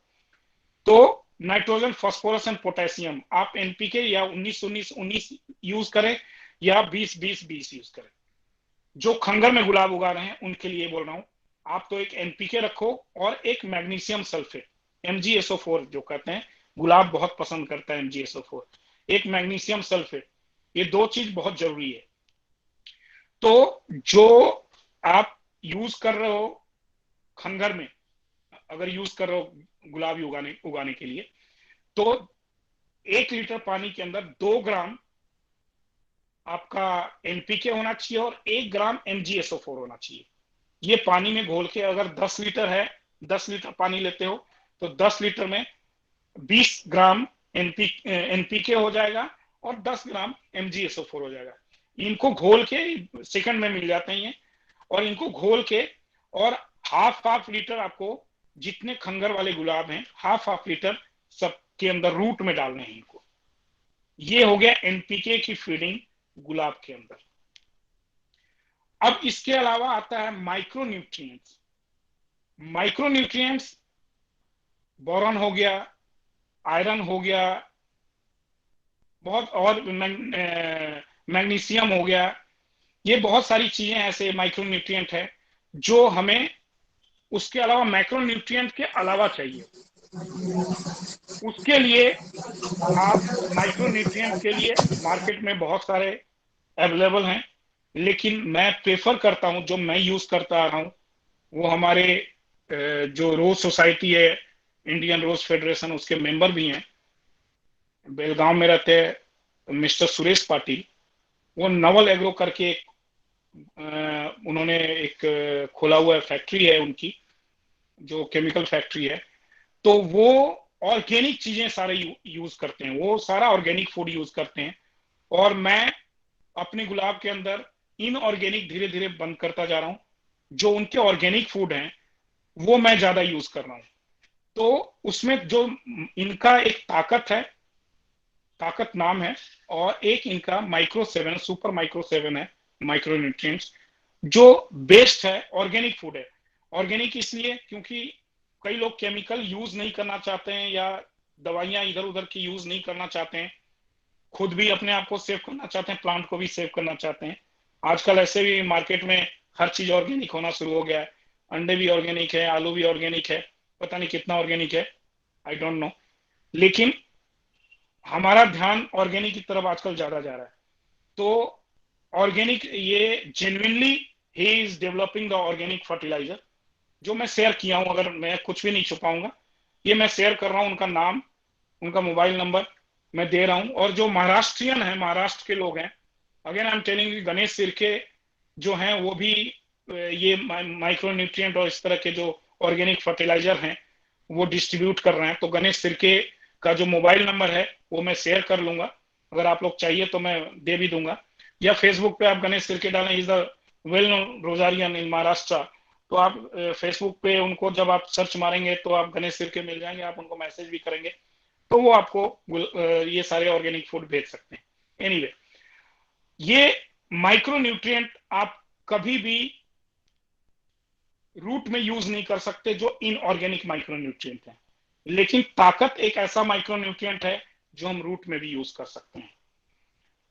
तो नाइट्रोजन, फास्फोरस एंड पोटेशियम आप एनपीके या 19-19-19 यूज करें या 20-20-20 यूज करें। जो खंगर में गुलाब उगा रहे हैं उनके लिए बोल रहा हूं, आप तो एक एनपीके रखो और एक मैग्नीशियम सल्फेट, MgSO4 जो कहते हैं, गुलाब बहुत पसंद करता है MgSO4, एक मैग्नीशियम सल्फेट, ये दो चीज बहुत जरूरी है। तो जो आप यूज कर रहे हो खंगर में, अगर यूज कर रहे हो गुलाब उगाने के लिए, तो 1 लीटर पानी के अंदर 2 ग्राम आपका एनपीके होना चाहिए और 1 ग्राम MgSO4 होना चाहिए। ये पानी में घोल के, अगर 10 लीटर है, 10 लीटर पानी लेते हो तो 10 लीटर में 20 ग्राम एनपीके हो जाएगा और 10 ग्राम MgSO4 हो जाएगा। इनको घोल के, सेकंड में मिल जाते हैं ये, और इनको घोल के और हाफ लीटर आपको, जितने खंगर वाले गुलाब हैं, हाफ लीटर सबके अंदर रूट में डालने हैं इनको। ये हो गया एनपीके की फीडिंग गुलाब के अंदर। अब इसके अलावा आता है माइक्रोन्यूट्रिएंट्स। माइक्रोन्यूट्रिएंट्स बोरॉन हो गया, आयरन हो गया, बहुत, और मैग्नीशियम हो गया। ये बहुत सारी चीजें ऐसे माइक्रोन्यूट्रिएंट है जो हमें उसके अलावा, मैक्रोन्यूट्रिएंट के अलावा चाहिए। उसके लिए आप माइक्रोन्यूट्रिएंट के लिए मार्केट में बहुत सारे अवेलेबल हैं, लेकिन मैं प्रेफर करता हूं, जो मैं यूज करता आ रहा हूं, वो हमारे जो रोज सोसाइटी है, इंडियन रोज फेडरेशन, उसके मेंबर भी हैं, बेलगांव में रहते हैं मिस्टर सुरेश पाटिल। वो नवल एग्रो करके उन्होंने एक खोला हुआ फैक्ट्री है उनकी, जो केमिकल फैक्ट्री है। तो वो ऑर्गेनिक चीजें सारे यूज करते हैं, वो सारा ऑर्गेनिक फूड यूज करते हैं। और मैं अपने गुलाब के अंदर इनऑर्गेनिक धीरे धीरे बंद करता जा रहा हूं। जो उनके ऑर्गेनिक फूड हैं वो मैं ज्यादा यूज कर रहा हूं। तो उसमें जो इनका एक ताकत नाम है, और एक इनका माइक्रो 7, सुपर माइक्रो 7 है, माइक्रोन्यूट्रिएंट्स, जो बेस्ट है, ऑर्गेनिक फूड है। ऑर्गेनिक इसलिए क्योंकि कई लोग केमिकल यूज नहीं करना चाहते हैं या दवाइयां इधर उधर की यूज नहीं करना चाहते हैं, खुद भी अपने आप को सेव करना चाहते हैं, प्लांट को भी सेव करना चाहते हैं। आजकल ऐसे भी मार्केट में हर चीज ऑर्गेनिक होना शुरू हो गया है। अंडे भी ऑर्गेनिक है, आलू भी ऑर्गेनिक है, पता नहीं कितना ऑर्गेनिक है, आई डोंट नो। लेकिन हमारा ध्यान ऑर्गेनिक की तरफ आजकल ज्यादा जा रहा है। तो ऑर्गेनिक, ये जेन्युइनली ही is developing the organic fertiliser, जो मैं शेयर किया हूं, अगर मैं कुछ भी नहीं छुपाऊंगा, ये मैं शेयर कर रहा हूं। उनका नाम, उनका मोबाइल नंबर मैं दे रहा हूं। और जो महाराष्ट्रियन है, महाराष्ट्र के लोग हैं, again I am telling you, Ganesh सिरके जो हैं वो भी ये माइक्रो न्यूट्रिएंट और इस तरह के जो ऑर्गेनिक फर्टिलाइजर हैं वो डिस्ट्रीब्यूट कर रहे हैं। तो गणेश सिरके का जो मोबाइल नंबर है वो मैं शेयर कर लूंगा, अगर आप लोग चाहिए तो मैं दे भी दूंगा। या फेसबुक पे आप गणेश सिरके डालें, इज द वेल नोन रोजारियन इन महाराष्ट्र, तो आप फेसबुक पे उनको जब आप सर्च मारेंगे तो आप गणेश सिरके मिल जाएंगे, आप उनको मैसेज भी करेंगे तो वो आपको ये सारे ऑर्गेनिक फूड भेज सकते हैं। एनीवे, ये माइक्रो न्यूट्रिएंट आप कभी भी रूट में यूज नहीं कर सकते जो इनऑर्गेनिक माइक्रो न्यूट्रिएंट है, लेकिन ताकत एक ऐसा माइक्रो न्यूट्रिएंट है जो हम रूट में भी यूज कर सकते हैं।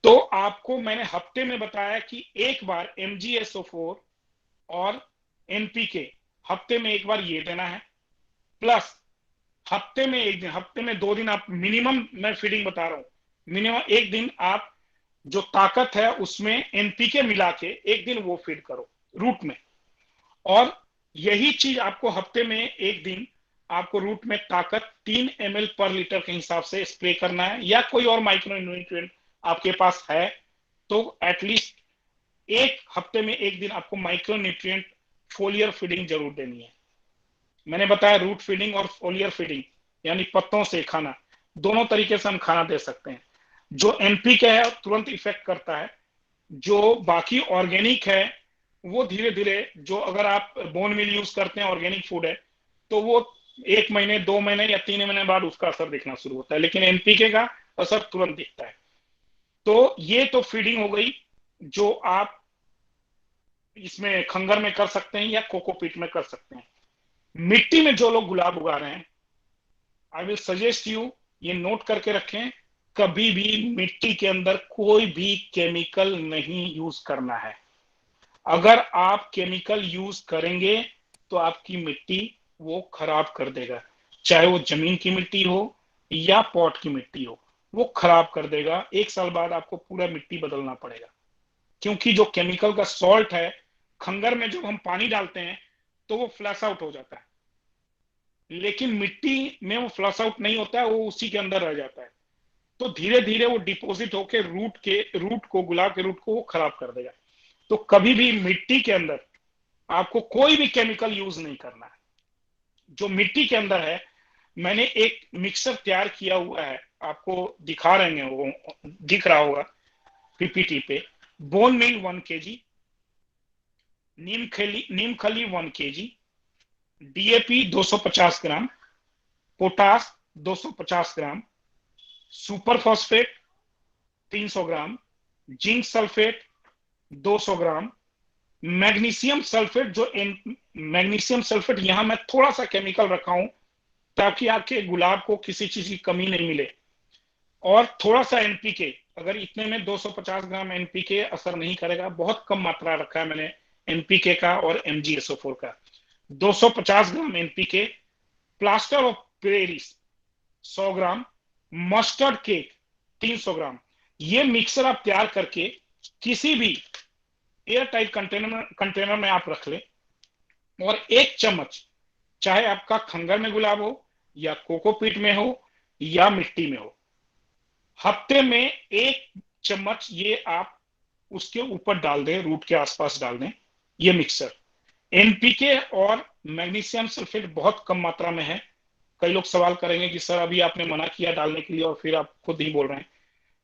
तो आपको मैंने हफ्ते में बताया कि एक बार MgSO4 और NPK हफ्ते में एक बार ये देना है, प्लस हफ्ते में एक दिन, हफ्ते में 2 दिन आप मिनिमम, मैं फीडिंग बता रहा हूं, मिनिमम एक दिन आप जो ताकत है उसमें NPK मिला के एक दिन वो फीड करो रूट में। और यही चीज आपको हफ्ते में एक दिन आपको रूट में ताकत 3 ml पर लीटर के हिसाब से स्प्रे करना है, या कोई और माइक्रो न्यूट्रिएंट आपके पास है तो एटलीस्ट एक हफ्ते में एक दिन आपको माइक्रो न्यूट्रिएंट फोलियर फीडिंग जरूर देनी है। मैंने बताया रूट फीडिंग और फोलियर फीडिंग, यानी पत्तों से खाना, दोनों तरीके से हम खाना दे सकते हैं। जो NPK है तुरंत इफेक्ट करता है, जो बाकी ऑर्गेनिक है वो धीरे धीरे, जो अगर आप बोन मिल यूज करते हैं ऑर्गेनिक फूड है तो वो 1 महीने 2 महीने या 3 महीने बाद उसका असर दिखना शुरू होता है, लेकिन NPK का असर तुरंत दिखता है। तो ये तो फीडिंग हो गई जो आप इसमें खंगर में कर सकते हैं या कोकोपीट में कर सकते हैं। मिट्टी में जो लोग गुलाब उगा रहे हैं, आई विल सजेस्ट यू, ये नोट करके रखें, कभी भी मिट्टी के अंदर कोई भी केमिकल नहीं यूज करना है। अगर आप केमिकल यूज करेंगे तो आपकी मिट्टी वो खराब कर देगा, चाहे वो जमीन की मिट्टी हो या पॉट की मिट्टी हो, वो खराब कर देगा। 1 साल बाद आपको पूरा मिट्टी बदलना पड़ेगा, क्योंकि जो केमिकल का सॉल्ट है, खंगर में जब हम पानी डालते हैं तो वो फ्लैश आउट हो जाता है, लेकिन मिट्टी में वो फ्लश आउट नहीं होता है, वो उसी के अंदर रह जाता है। तो धीरे धीरे वो डिपॉजिट होके रूट को, गुलाब के रूट को वो खराब कर देगा। तो कभी भी मिट्टी के अंदर आपको कोई भी केमिकल यूज नहीं करना है। जो मिट्टी के अंदर है, मैंने एक मिक्सर तैयार किया हुआ है, आपको दिखा रहे हैं, वो दिख रहा होगा PPT पे। बोन मील 1 kg, नीम खली 1 kg, DAP 250 ग्राम, पोटास 250 ग्राम, सुपर फॉस्फेट 300 ग्राम, जिंक सल्फेट 200 ग्राम, मैग्नीशियम सल्फेट, जो मैग्नीशियम सल्फेट यहां मैं थोड़ा सा केमिकल रखा हूं ताकि आपके गुलाब को किसी चीज की कमी नहीं मिले, और थोड़ा सा NPK। अगर इतने में 250 ग्राम NPK असर नहीं करेगा, बहुत कम मात्रा रखा है मैंने NPK का और MgSO4 का। 250 ग्राम NPK, plaster of Paris 100 gram, mustard cake 300 ग्राम। ये मिक्सर आप तैयार करके किसी भी एयर टाइट कंटेनर में आप रख लें, और 1 चम्मच, चाहे आपका खंगर में गुलाब हो या कोकोपीट में हो या मिट्टी में हो, हफ्ते में 1 चम्मच ये आप उसके ऊपर डाल दें, रूट के आसपास डाल दें। ये मिक्सर NPK और मैग्नीशियम सल्फेट बहुत कम मात्रा में है। कई लोग सवाल करेंगे कि सर अभी आपने मना किया डालने के लिए और फिर आप खुद ही बोल रहे हैं।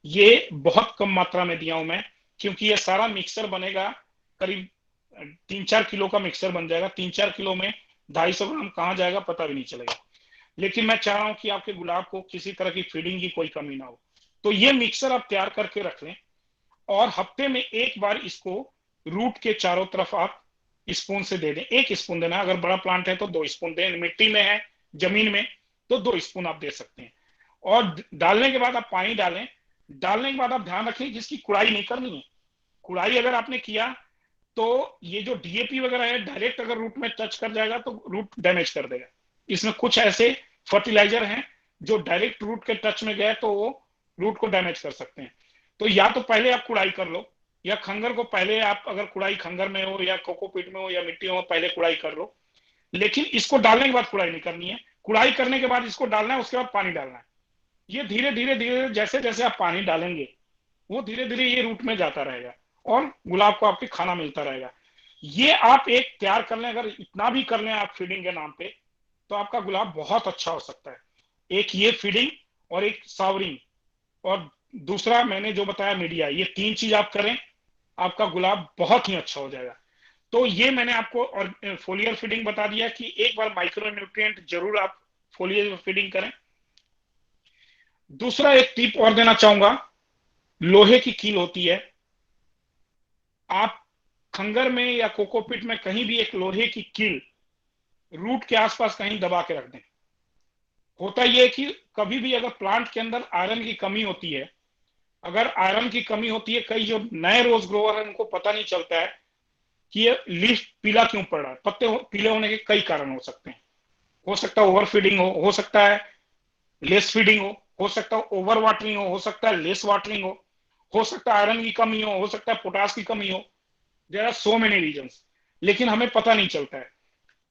ये बहुत कम मात्रा में दिया हूं मैं, क्योंकि ये सारा मिक्सर बनेगा, करीब 3-4 किलो का मिक्सर बन जाएगा। 3-4 किलो में 250 ग्राम कहाँ जाएगा पता भी नहीं चलेगा। लेकिन मैं चाह रहा हूं कि आपके गुलाब को किसी तरह की फीडिंग की कोई कमी ना हो। तो ये मिक्सर आप तैयार करके रख लें, और हफ्ते में एक बार इसको रूट के चारों तरफ आप स्पून से दे दें। 1 स्पून देना, अगर बड़ा प्लांट है तो 2 स्पून दें, मिट्टी में है, जमीन में, तो 2 स्पून आप दे सकते हैं। और डालने के बाद आप पानी डालें। डालने के बाद आप ध्यान रखें जिसकी कुड़ाई नहीं करनी है। कुड़ाई अगर आपने किया तो ये जो DAP वगैरह है, डायरेक्ट अगर रूट में टच कर जाएगा तो रूट डैमेज कर देगा। इसमें कुछ ऐसे फर्टिलाइजर हैं जो डायरेक्ट रूट के टच में गए तो वो रूट को डैमेज कर सकते हैं। तो या तो पहले आप कुड़ाई कर लो, या खंगर को पहले आप, अगर कुड़ाई खंगर में हो या कोकोपीट में हो या मिट्टी में, पहले कुड़ाई कर लो। लेकिन इसको डालने के बाद कुड़ाई नहीं करनी है, कुड़ाई करने के बाद इसको डालना है, उसके बाद पानी डालना है। ये धीरे धीरे धीरे जैसे जैसे आप पानी डालेंगे वो धीरे धीरे ये रूट में जाता रहेगा और गुलाब को आपके खाना मिलता रहेगा। ये आप एक तैयार कर लें, अगर इतना भी कर लें आप फीडिंग के नाम पे, तो आपका गुलाब बहुत अच्छा हो सकता है। एक ये फीडिंग और एक सावरिंग और दूसरा मैंने जो बताया मीडिया, ये 3 चीज आप करें, आपका गुलाब बहुत ही अच्छा हो जाएगा। तो ये मैंने आपको और फोलियर फीडिंग बता दिया कि एक बार माइक्रो न्यूट्रिएंट जरूर आप फोलियर फीडिंग करें। दूसरा एक टिप और देना चाहूंगा, लोहे की कील होती है, आप खंगर में या कोकोपीट में कहीं भी एक लोहे की कील रूट के आसपास कहीं दबा के रख दें। होता यह है कि कभी भी अगर प्लांट के अंदर आयरन की कमी होती है, अगर आयरन की कमी होती है, कई जो नए रोज ग्रोवर है उनको पता नहीं चलता है कि ये लीफ पीला क्यों पड़ रहा है। पत्ते पीले होने के कई कारण हो सकते हैं। हो सकता है ओवर फीडिंग हो सकता है लेस फीडिंग हो सकता है ओवर वाटरिंग हो सकता है लेस वाटरिंग हो सकता है आयरन की कमी हो सकता है पोटास की कमी हो। There are so many reasons, लेकिन हमें पता नहीं चलता है।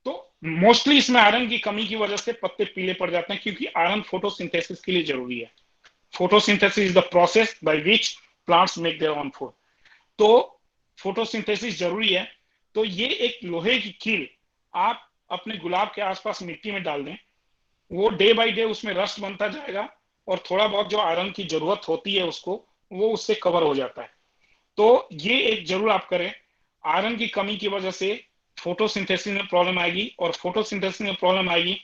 तो मोस्टली इसमें आयरन की कमी की वजह से पत्ते पीले पड़ जाते हैं, क्योंकि आयरन फोटोसिंथेसिस के लिए जरूरी है। Photosynthesis is the process by which plants make their own food. तो फोटोसिंथेसिस जरूरी है। तो ये एक लोहे की कील आप अपने गुलाब के आसपास मिट्टी में डाल दें, वो डे बाय डे उसमें रस्ट बनता जाएगा और थोड़ा बहुत जो आयरन की जरूरत होती है उसको, वो उससे कवर हो जाता है। तो ये एक जरूर आप करें। आयरन की कमी की वजह से फोटोसिंथेसिस में प्रॉब्लम आएगी, और फोटोसिंथेसिस में प्रॉब्लम आएगी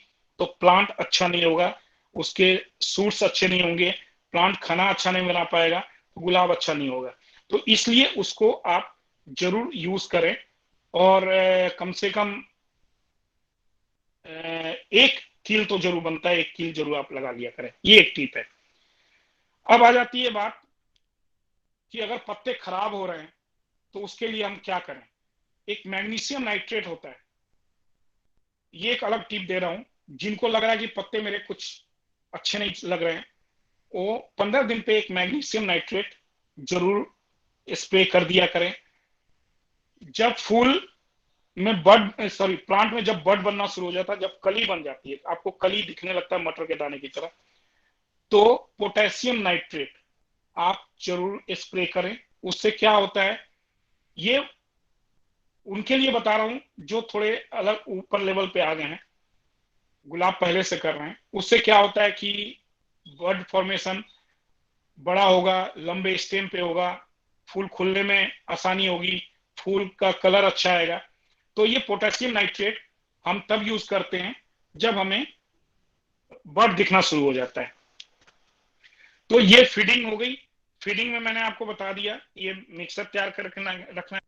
तो प्लांट अच्छा नहीं होगा, उसके सूट्स अच्छे नहीं होंगे, प्लांट खाना अच्छा नहीं बना पाएगा, तो गुलाब अच्छा नहीं होगा। तो इसलिए उसको आप जरूर यूज करें, और कम से कम एक कील तो जरूर बनता है, एक कील जरूर आप लगा लिया करें। ये एक टिप है। अब आ जाती है बात कि अगर पत्ते खराब हो रहे हैं तो उसके लिए हम क्या करें। एक मैग्नीशियम नाइट्रेट होता है, ये एक अलग टिप दे रहा हूं। जिनको लग रहा है कि पत्ते मेरे कुछ अच्छे नहीं लग रहे हैं, वो 15 दिन पे एक मैग्नीशियम नाइट्रेट जरूर स्प्रे कर दिया करें। जब फूल में प्लांट में जब बड बनना शुरू हो जाता है, जब कली बन जाती है, आपको कली दिखने लगता है मटर के दाने की तरह, तो पोटेशियम नाइट्रेट आप जरूर स्प्रे करें। उससे क्या होता है, ये उनके लिए बता रहा हूं जो थोड़े अलग ऊपर लेवल पे आ गए हैं, गुलाब पहले से कर रहे हैं। उससे क्या होता है कि बड फॉर्मेशन बड़ा होगा, लंबे स्टेम पे होगा, फूल खुलने में आसानी होगी, फूल का कलर अच्छा आएगा। तो ये पोटेशियम नाइट्रेट हम तब यूज करते हैं जब हमें बड दिखना शुरू हो जाता है। तो ये फीडिंग हो गई। फीडिंग में मैंने आपको बता दिया, ये मिक्सर तैयार करके रखना।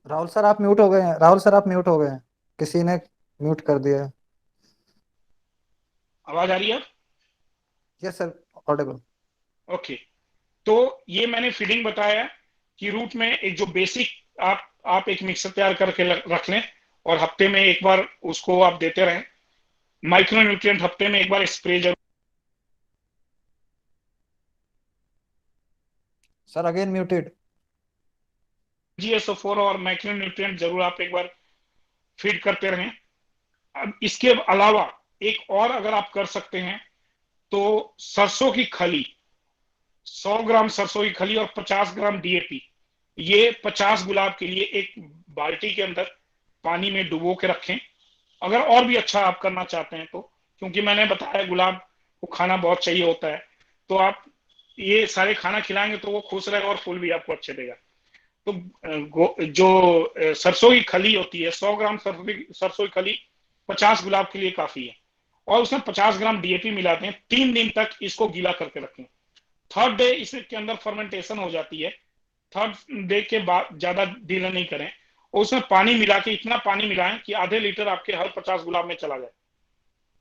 राहुल सर आप म्यूट हो गए हैं। राहुल सर आप म्यूट हो गए हैं, किसी ने म्यूट कर दिया है। आवाज आ रही है? Yes sir, Audible. ओके। तो ये मैंने फीडिंग बताया कि रूट में एक जो बेसिक आप एक मिक्सर तैयार करके रख लें, और हफ्ते में एक बार उसको आप देते रहें। माइक्रो न्यूट्रिएंट हफ्ते में एक बार स्प्रे जरूर। Sir again muted. GSO4 और माइक्रो न्यूट्रिएंट जरूर आप एक बार फीड करते रहें। अब इसके अलावा एक और अगर आप कर सकते हैं तो सरसों की खली, 100 ग्राम सरसों की खली और 50 ग्राम DAP, ये 50 गुलाब के लिए एक बाल्टी के अंदर पानी में डुबो के रखें। अगर और भी अच्छा आप करना चाहते हैं तो, क्योंकि मैंने बताया गुलाब को खाना बहुत चाहिए होता है, तो आप ये सारे खाना खिलाएंगे तो वो खुश रहेगा और फूल भी आपको अच्छे देगा। तो जो सरसों की खली होती है, 100 ग्राम सरसों की खली 50 गुलाब के लिए काफी है, और उसमें 50 ग्राम DAP मिलाते हैं। 3 दिन तक इसको गीला करके रखें। थर्ड डे इसके अंदर फर्मेंटेशन हो जाती है। थर्ड डे के बाद ज्यादा गीला नहीं करें, और उसमें पानी मिला के, इतना पानी मिलाएं कि आधे लीटर आपके हर 50 गुलाब में चला जाए।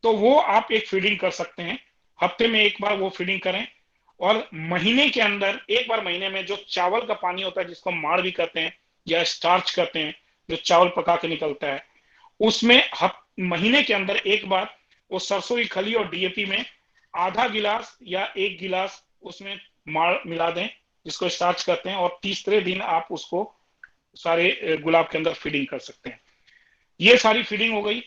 तो वो आप एक फीडिंग कर सकते हैं। हफ्ते में एक बार वो फीडिंग करें, और महीने के अंदर एक बार महीने में जो चावल का पानी होता है, जिसको माड़ भी कहते हैं या स्टार्च कहते हैं, जो चावल पका के निकलता है, उसमें महीने के अंदर एक बार वो सरसों की खली और डीएपी में आधा गिलास या 1 गिलास उसमें मिला दें, जिसको स्टार्च करते हैं, और तीसरे दिन आप उसको सारे गुलाब के अंदर फीडिंग कर सकते हैं। ये सारी फीडिंग हो गई।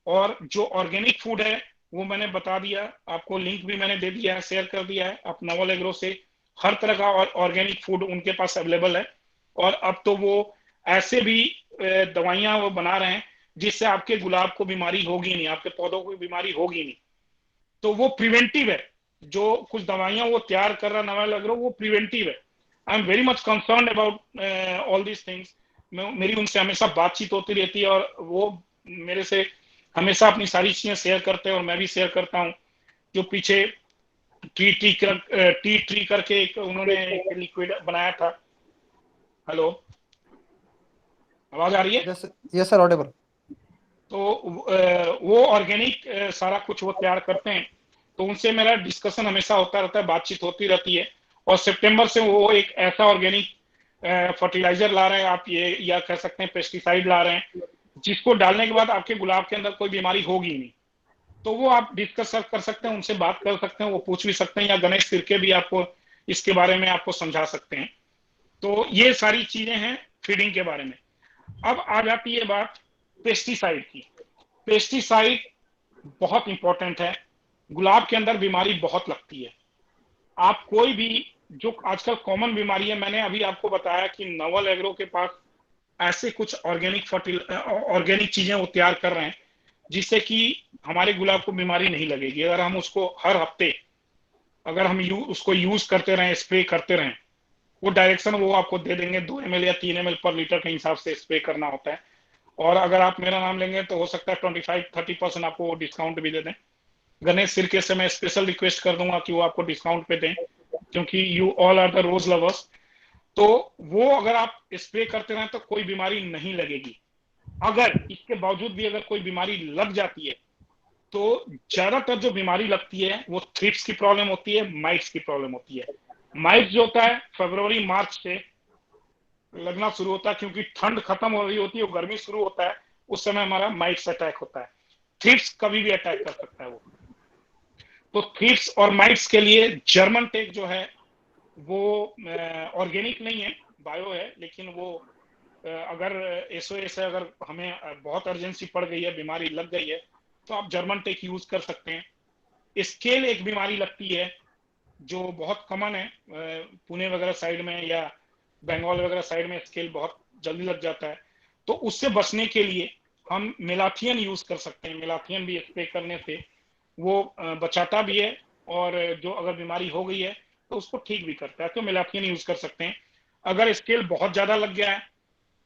और जो ऑर्गेनिक फूड है वो मैंने बता दिया आपको, लिंक भी मैंने दे दिया है, शेयर कर दिया है। आप नवल एग्रो से हर तरह का ऑर्गेनिक फूड उनके पास अवेलेबल है। और अब तो वो ऐसे भी दवाइयां वो बना रहे हैं जिससे आपके गुलाब को बीमारी होगी नहीं, आपके पौधों को बीमारी होगी नहीं। तो वो प्रिवेंटिव है। जो कुछ दवाइयां वो तैयार कर रहा नवल एग्रो, वो प्रिवेंटिव है। I am very much concern about all these things. मेरी उनसे हमेशा बातचीत होती रहती है और वो मेरे से हमेशा अपनी सारी चीजें शेयर करते हैं और मैं भी शेयर करता हूँ। जो पीछे टी ट्री करके एक उन्होंने एक लिक्विड बनाया था। हेलो, आवाज आ रही है? Yes sir, Audible. तो वो ऑर्गेनिक सारा कुछ वो तैयार करते हैं, तो उनसे मेरा डिस्कशन हमेशा होता रहता है, बातचीत होती रहती है। और सितंबर से वो एक ऐसा ऑर्गेनिक फर्टिलाइजर ला रहे हैं, आप ये या कह सकते हैं पेस्टिसाइड ला रहे हैं, जिसको डालने के बाद आपके गुलाब के अंदर कोई बीमारी होगी नहीं। तो वो आप डिस्कस कर सकते हैं, उनसे बात कर सकते हैं, वो पूछ भी सकते हैं, या गणेश तिर्के भी आपको इसके बारे में आपको समझा सकते हैं। तो ये सारी चीजें हैं फीडिंग के बारे में। अब आ जाती है बात पेस्टिसाइड की। पेस्टिसाइड बहुत इंपॉर्टेंट है। गुलाब के अंदर बीमारी बहुत लगती है। आप कोई भी जो आजकल कॉमन बीमारी है, मैंने अभी आपको बताया कि नवल एग्रो के पास ऐसे कुछ ऑर्गेनिक चीजें वो तैयार कर रहे हैं जिससे कि हमारे गुलाब को बीमारी नहीं लगेगी। अगर हम उसको हर हफ्ते अगर हम उसको यूज करते रहें, स्प्रे करते रहें, वो डायरेक्शन वो आपको दे देंगे। 2 ml या 3 ml पर लीटर के हिसाब से स्प्रे करना होता है। और अगर आप मेरा नाम लेंगे तो हो सकता है 25-30% आपको डिस्काउंट भी दे दें। गणेश सिरके से मैं स्पेशल रिक्वेस्ट कर दूंगा कि वो आपको डिस्काउंट पे दें, क्योंकि you all are the rose lovers. तो वो अगर आप स्प्रे करते रहें तो कोई बीमारी नहीं लगेगी। अगर इसके बावजूद भी अगर कोई बीमारी लग जाती है तो ज्यादातर जो बीमारी लगती है वो थ्रिप्स की प्रॉब्लम होती है, माइट्स की प्रॉब्लम होती है। माइट्स जो होता है फरवरी मार्च से लगना शुरू होता है, क्योंकि ठंड खत्म हो रही होती है, गर्मी शुरू होता है, उस समय हमारा माइट्स अटैक होता है। थ्रिप्स कभी भी अटैक कर सकता है वो। तो थ्रिप्स और माइट्स के लिए जर्मन टेक जो है वो ऑर्गेनिक नहीं है, बायो है, लेकिन वो अगर एसओएस है, अगर हमें बहुत अर्जेंसी पड़ गई है, बीमारी लग गई है, तो आप जर्मन टेक यूज कर सकते हैं। स्केल एक बीमारी लगती है जो बहुत कॉमन है, पुणे वगैरह साइड में या बंगाल वगैरह साइड में स्केल बहुत जल्दी लग जाता है। तो उससे बचने के लिए हम मेलाथियन यूज कर सकते हैं। मेलाथियन भी स्प्रे करने से वो बचाता भी है, और जो अगर बीमारी हो गई है तो उसको ठीक भी करता है। तो मेलाथियन यूज कर सकते हैं। अगर स्केल बहुत ज्यादा लग गया है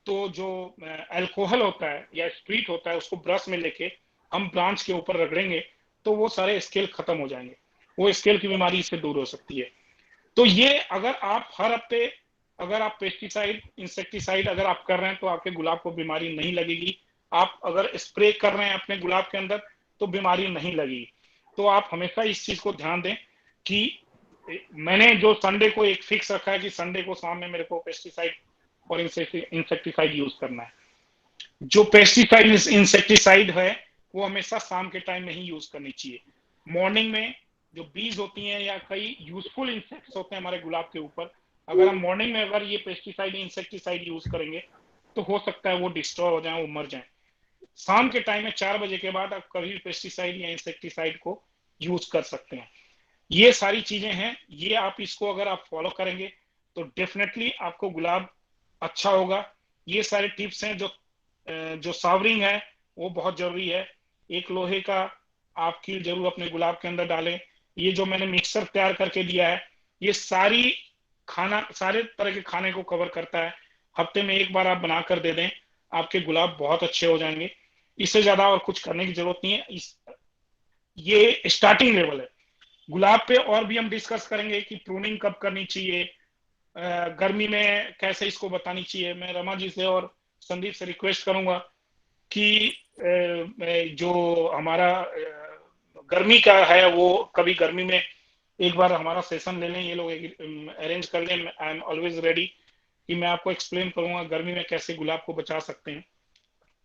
तो जो अल्कोहल होता है या स्प्रीट होता है, उसको ब्रश में लेके हम ब्रांच के ऊपर रगड़ेंगे तो वो सारे स्केल खत्म हो जाएंगे। वो स्केल की बीमारी इससे दूर हो सकती है। तो ये अगर आप हर हफ्ते अगर आप पेस्टिसाइड इंसेक्टिसाइड अगर आप कर रहे हैं तो आपके गुलाब को बीमारी नहीं लगेगी। आप अगर स्प्रे कर रहे हैं अपने गुलाब के अंदर तो बीमारी नहीं लगेगी। तो आप हमेशा इस चीज को ध्यान दें कि मैंने जो संडे को एक फिक्स रखा है कि संडे को शाम में मेरे को पेस्टिसाइड और इंसेक्टिसाइड यूज करना है। जो पेस्टिसाइड इंसेक्टिसाइड है वो हमेशा शाम के टाइम में ही यूज करनी चाहिए। मॉर्निंग में जो बीज होती हैं या कई यूजफुल इंसेक्ट्स होते हैं हमारे गुलाब के ऊपर, अगर हम मॉर्निंग में अगर ये पेस्टिसाइड इंसेक्टिसाइड यूज करेंगे तो हो सकता है वो डिस्ट्रॉय हो जाए, वो मर जाए। शाम के टाइम में 4 बजे के बाद आप कभी पेस्टिसाइड या इंसेक्टिसाइड को यूज कर सकते हैं। ये सारी चीजें हैं, ये आप इसको अगर आप फॉलो करेंगे तो डेफिनेटली आपको गुलाब अच्छा होगा। ये सारे टिप्स हैं। जो सावरिंग है वो बहुत जरूरी है। एक लोहे का आप कील जरूर अपने गुलाब के अंदर डालें। ये जो मैंने मिक्सर तैयार करके दिया है ये सारे तरह के खाने को कवर करता है। हफ्ते में एक बार आप बना कर दे दें, आपके गुलाब बहुत अच्छे हो जाएंगे। इससे ज्यादा और कुछ करने की जरूरत नहीं है। ये स्टार्टिंग लेवल है। गुलाब पे और भी हम डिस्कस करेंगे कि प्रूनिंग कब करनी चाहिए, गर्मी में कैसे इसको बतानी चाहिए। मैं रमा जी से और संदीप से रिक्वेस्ट करूंगा कि जो हमारा गर्मी का है वो कभी गर्मी में एक बार हमारा सेशन ले लें, ये लोग अरेंज कर लें। आई एम ऑलवेज रेडी कि मैं आपको एक्सप्लेन करूंगा गर्मी में कैसे गुलाब को बचा सकते हैं।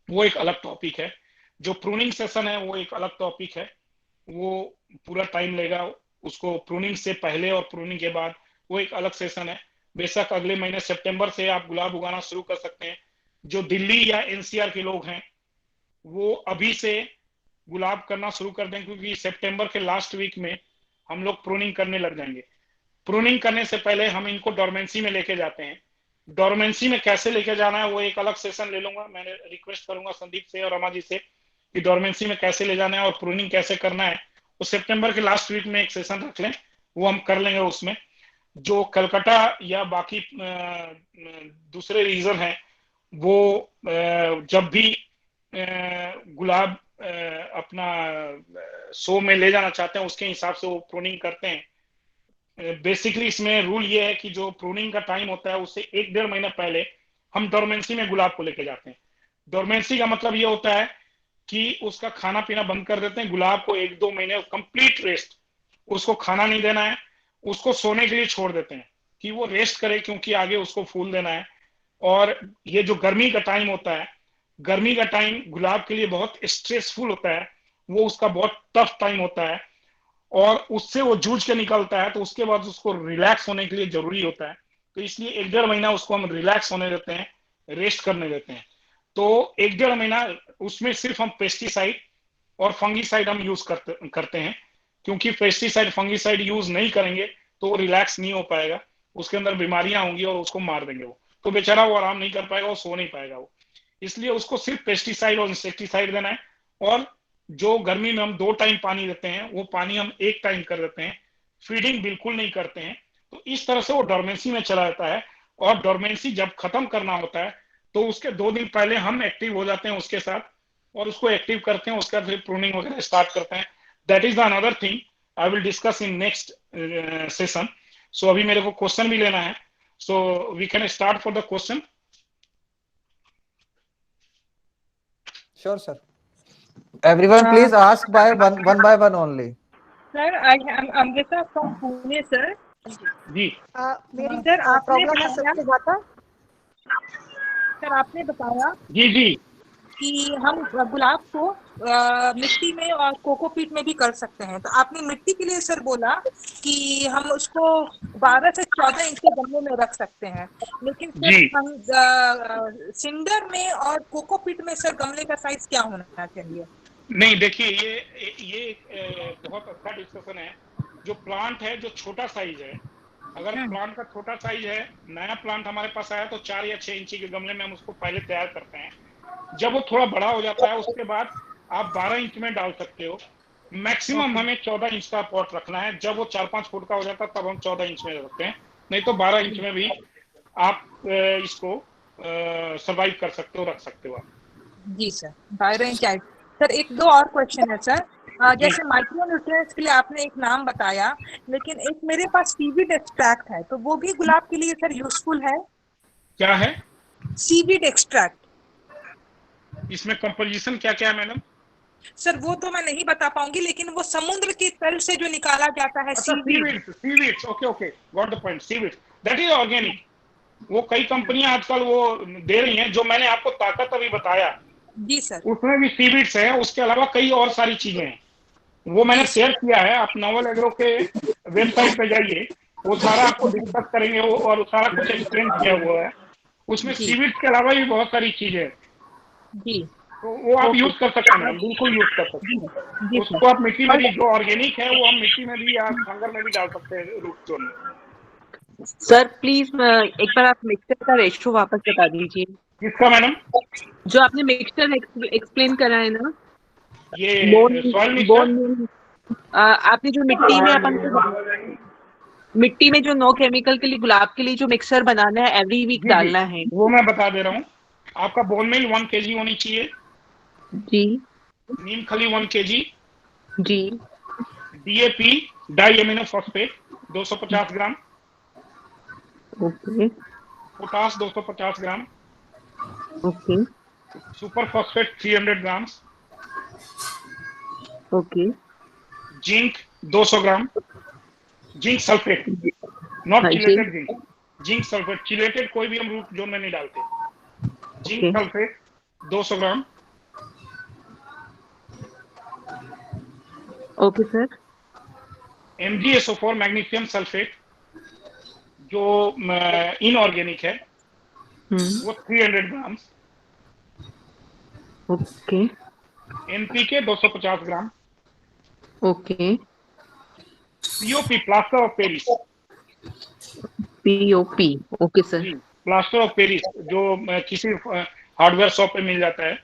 वो एक अलग टॉपिक है। जो प्रूनिंग सेशन है वो एक अलग टॉपिक है, वो पूरा टाइम लेगा। उसको प्रूनिंग से पहले और प्रूनिंग के बाद वो एक अलग सेशन है। बेशक अगले महीने सितंबर से आप गुलाब उगाना शुरू कर सकते हैं। जो दिल्ली या एनसीआर के लोग हैं वो अभी से गुलाब करना शुरू कर दें, क्योंकि सितंबर के लास्ट वीक में हम लोग प्रूनिंग करने लग जाएंगे। प्रूनिंग करने से पहले हम इनको डोरमेंसी में लेके जाते हैं। डोरमेंसी में कैसे लेके जाना है वो एक अलग सेशन ले लूंगा। मैंने रिक्वेस्ट करूंगा संदीप से और रमा जी से कि डोरमेंसी में कैसे ले जाना है और प्रूनिंग कैसे करना है, वो सितंबर के लास्ट वीक में एक सेशन रख लें, वो हम कर लेंगे। उसमें जो कलकत्ता या बाकी दूसरे रीजन हैं वो जब भी गुलाब अपना शो में ले जाना चाहते हैं उसके हिसाब से वो प्रूनिंग करते हैं। बेसिकली इसमें रूल ये है कि जो प्रूनिंग का टाइम होता है उससे 1-1.5 महीना पहले हम डोरमेंसी में गुलाब को लेके जाते हैं। डोरमेंसी का मतलब ये होता है कि उसका खाना पीना बंद कर देते हैं। गुलाब को 1-2 महीने कंप्लीट रेस्ट, उसको खाना नहीं देना है, उसको सोने के लिए छोड़ देते हैं कि वो रेस्ट करे, क्योंकि आगे उसको फूल देना है। और ये जो गर्मी का टाइम होता है, गर्मी का टाइम गुलाब के लिए बहुत स्ट्रेसफुल होता है, वो उसका बहुत टफ टाइम होता है और उससे वो जूझ के निकलता है, तो उसके बाद उसको रिलैक्स होने के लिए जरूरी होता है। तो इसलिए 1-1.5 महीना उसको हम रिलैक्स होने देते हैं, रेस्ट करने देते हैं। तो 1-1.5 महीना उसमें सिर्फ हम पेस्टिसाइड और फंगीसाइड हम यूज करते हैं, क्योंकि पेस्टिसाइड फंगीसाइड यूज नहीं करेंगे तो वो रिलैक्स नहीं हो पाएगा, उसके अंदर बीमारियां होंगी और उसको मार देंगे वो, तो बेचारा वो आराम नहीं कर पाएगा, वो सो नहीं पाएगा वो। इसलिए उसको सिर्फ पेस्टिसाइड और इंसेक्टिसाइड देना है। और जो गर्मी में हम 2 टाइम पानी देते हैं वो पानी हम 1 टाइम कर देते हैं, फीडिंग बिल्कुल नहीं करते हैं। तो इस तरह से वो डोरमेंसी में चला जाता है। और डोरमेंसी जब खत्म करना होता है तो उसके 2 दिन पहले हम एक्टिव हो जाते हैं उसके साथ और उसको एक्टिव करते हैं, उसके बाद फिर प्रूनिंग वगैरह स्टार्ट करते हैं। That is the another thing I will discuss in next session. So अभी मेरे को क्वेश्चन भी लेना है, so we can start for the question. Sure, sir. Everyone, please ask by one by one only. Sir, I am Amrita from Pune, sir. जी मेरी sir आपने बताया, sir आपने बताया जी जी कि हम गुलाब को मिट्टी में और कोकोपीट में भी कर सकते हैं। तो आपने मिट्टी के लिए सर बोला कि हम उसको 12 से 14 इंच के गमले में रख सकते हैं, लेकिन सर हम सिंडर में और कोकोपीट में सर गमले का साइज क्या होना चाहिए? नहीं, देखिए ये बहुत अच्छा डिस्कशन है। जो प्लांट है, जो छोटा साइज है, अगर प्लांट का छोटा साइज है, नया प्लांट हमारे पास आया तो 4 या 6 इंची के गमले में हम उसको पहले तैयार करते हैं। जब वो थोड़ा बड़ा हो जाता है उसके बाद आप 12 इंच में डाल सकते हो। मैक्सिमम हमें 14 इंच का पॉट रखना है। जब वो 4-5 फुट का हो जाता है तब हम 14 इंच में रखते हैं, नहीं तो 12 इंच में भी आप इसको सर्वाइव कर सकते हो, रख सकते हो आप। जी सर, 12 इंच। सर एक दो और क्वेश्चन है सर। जैसे माइक्रो न्यूट्रिएंट्स के लिए आपने एक नाम बताया, लेकिन एक मेरे पास सीवीड एक्सट्रैक्ट है, तो वो भी गुलाब के लिए सर यूजफुल है? क्या है सीवीड एक्सट्रैक्ट? इसमें कंपोजिशन क्या क्या है मैडम? सर वो तो मैं नहीं बता पाऊंगी, लेकिन वो समुद्र की तल से जो निकाला जाता है seaweeds. Okay, got the point. Seaweeds that is organic. वो कई कंपनियां आजकल वो दे रही हैं। जो मैंने आपको ताकत अभी बताया जी सर, उसमें भी सीवीड्स है। उसके अलावा कई और सारी चीजें हैं, वो मैंने शेयर किया है। आप नोवेल एग्रो के वेबसाइट पे जाइए, वो सारा आपको डिस्कस करेंगे वो, और सारा कुछ एक्सप्लेन किया हुआ है उसमें। सीवीड्स के अलावा भी बहुत सारी चीजें हैं जी, तो वो आप यूज कर सकते हैं, बिल्कुल यूज कर सकते हैं उसको। आप मिट्टी में भी, जो ऑर्गेनिक है वो हम मिट्टी में भी या खंगर में भी डाल सकते हैं, रूट जोन में। सर प्लीज एक बार आप मिक्सचर का रेशो वापस बता दीजिए। किसका मैडम? जो आपने मिक्सचर एक्सप्लेन करा है ना, ये सॉइल मिक्सचर। आपने जो मिट्टी में अपन मिट्टी में जो नो केमिकल के लिए गुलाब के लिए जो मिक्सर बनाना है, एवरी वीक डालना है, वो मैं बता दे रहा हूँ। आपका बोन मिल 1 kg होनी चाहिए जी। नीम खली 1 kg जी। DAP di amino phosphate 250 gram. Okay. Potash 250 gram. Okay. Super phosphate 300 gram. Okay. Zinc 200 gram. Zinc sulphate, not chelated zinc, zinc sulphate. Chelated कोई भी हम रूट जोन में नहीं डालते। Zinc sulphate 200 gram. Okay sir. MgSO4 magnesium sulphate जो inorganic है वो 300 gram. Okay. NPK 250 gram. Okay. POP plaster of Paris. POP। Okay sir. जी, प्लास्टर ऑफ पेरिस जो किसी हार्डवेयर शॉप पे मिल जाता है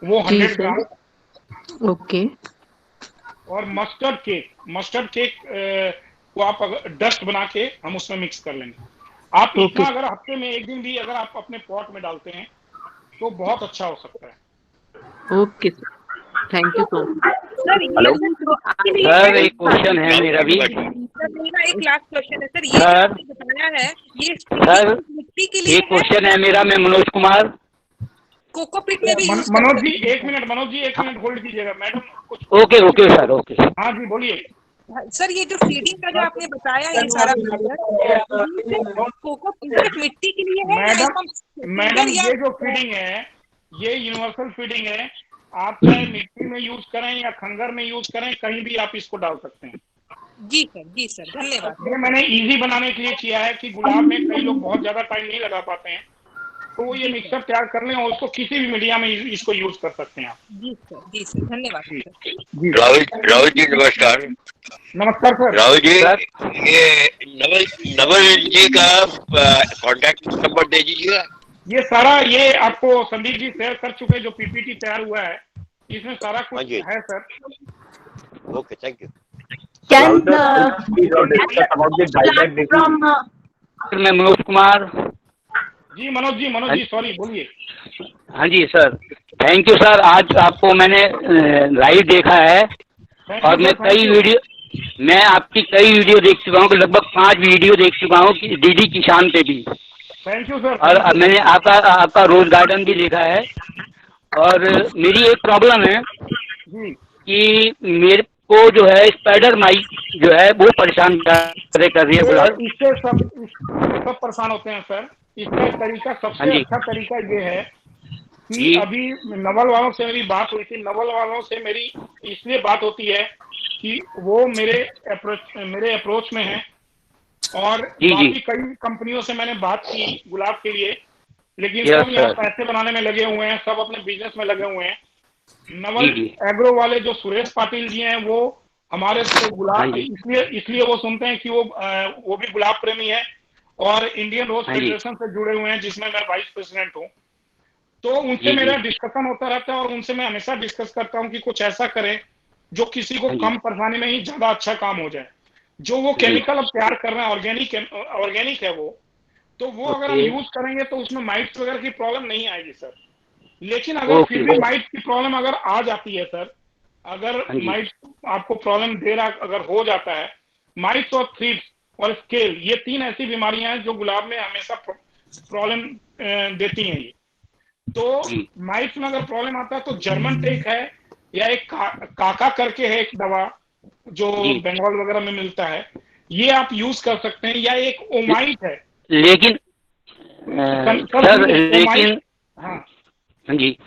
वो जी 100 सर। ग्राम। ओके। और मस्टर्ड केक को आप अगर डस्ट बना के हम उसमें मिक्स कर लेंगे। आप ओके। इतना अगर हफ्ते में एक दिन भी अगर आप अपने पॉट में डालते हैं तो बहुत अच्छा हो सकता है। Okay sir, thank you so much. Sir hello ये तो आपके लिए सर, एक क्वेश्चन है मेरा भी। सर मेरा एक लास्ट क्वेश्चन है सर, ये जो सर आपने बताया है ये सर, मिट्टी के लिए एक क्वेश्चन है मेरा, मैं मनोज कुमार। कोकोपीट में भी यूज कर मनोज सकते जी हैं एक मिनट, मनोज जी एक मिनट होल्ड कीजिएगा। मैडम कुछ ओके ओके सर, ओके। हाँ जी बोलिए। सर ये जो फीडिंग का जो आपने बताया ये सारा प्रोडक्ट कोको सिर्फ मिट्टी के लिए है या मैडम इसका मैडम या ये जो फीडिंग है ये यूनिवर्सल फीडिंग है। आप चाहे मिट्टी में यूज करें या खंगर में यूज करें, कहीं भी आप इसको डाल सकते हैं। जी सर धन्यवाद। ये मैंने इजी बनाने के लिए किया है कि गुलाब में कई लोग बहुत ज्यादा टाइम नहीं लगा पाते हैं, तो वो ये मिक्सर तैयार कर लें और उसको किसी भी मीडिया में इसको यूज कर सकते हैं आप। जी सर धन्यवाद जी सर। जी राहुल जी नमस्कार। नमस्कार सर। राहुल जी सर। ये नवल जी का कांटेक्ट नंबर दे दीजिएगा। ये सारा ये आपको संदीप जी शेयर कर चुके जो PPT तैयार हुआ है, इसमें सारा हाँ कुछ जी। है sir. Okay thank you. Can मैं मनोज कुमार। जी मनोज जी सॉरी बोलिए। हाँ जी सर, थैंक यू सर। आज आपको मैंने लाइव देखा है और मैं आपकी कई वीडियो देख चुका हूँ, लगभग 5 वीडियो देख चुका हूँ DD किसान पे भी। Thank you sir. और अब मैंने आपका रोज गार्डन भी देखा है। और मेरी एक प्रॉब्लम है जी कि मेरे को जो है स्पाइडर माइट जो है वो परेशान कर रही है गुलाब। इससे सब परेशान होते हैं सर। इसका तरीका हाँ सबसे जी। अच्छा तरीका ये है कि जी। अभी नवल वालों से मेरी बात हुई थी। नवल वालों से मेरी इसलिए बात होती है कि वो मेरे अप्रोच में है और जी बाकी कई कंपनियों से मैंने बात की गुलाब के लिए, लेकिन यस सब यहाँ सर। पैसे बनाने में लगे हुए हैं, सब अपने बिजनेस में लगे हुए हैं। जी नवल जी। एग्रो वाले जो सुरेश पाटिल जी हैं वो हमारे से हाँ गुलाब जी। इसलिए वो सुनते हैं कि वो भी गुलाब प्रेमी है और इंडियन रोज हाँ जी। फेडरेशन से जुड़े हुए हैं जिसमें मैं वाइस प्रेसिडेंट हूँ। तो उनसे जी मेरा जी। डिस्कशन होता रहता है और उनसे मैं हमेशा डिस्कस करता हूँ कि कुछ ऐसा करें जो किसी को हाँ जी। कम परेशानी में ही ज्यादा अच्छा काम हो जाए। जो वो जी। केमिकल अब तैयार कर रहे हैं ऑर्गेनिक है वो, तो वो अगर हम ओके। यूज करेंगे तो उसमें माइट्स वगैरह की प्रॉब्लम नहीं आएगी सर। लेकिन अगर ओके। फिर भी माइट की प्रॉब्लम अगर आ जाती है सर, अगर हाँ जी। माइट आपको प्रॉब्लम दे रहा अगर हो जाता है, माइट्स और थ्रिप्स और स्केल ये 3 ऐसी बीमारियां हैं जो गुलाब में हमेशा प्रॉब्लम देती हैं। ये तो जी। माइट्स में अगर प्रॉब्लम आता है तो जर्मन टेक है या एक काका करके है एक दवा जो जी। बंगाल वगैरह में मिलता है, ये आप यूज कर सकते हैं। या एक ओमाइट है। लेकिन सर लेकिन हाँ हाँ जी,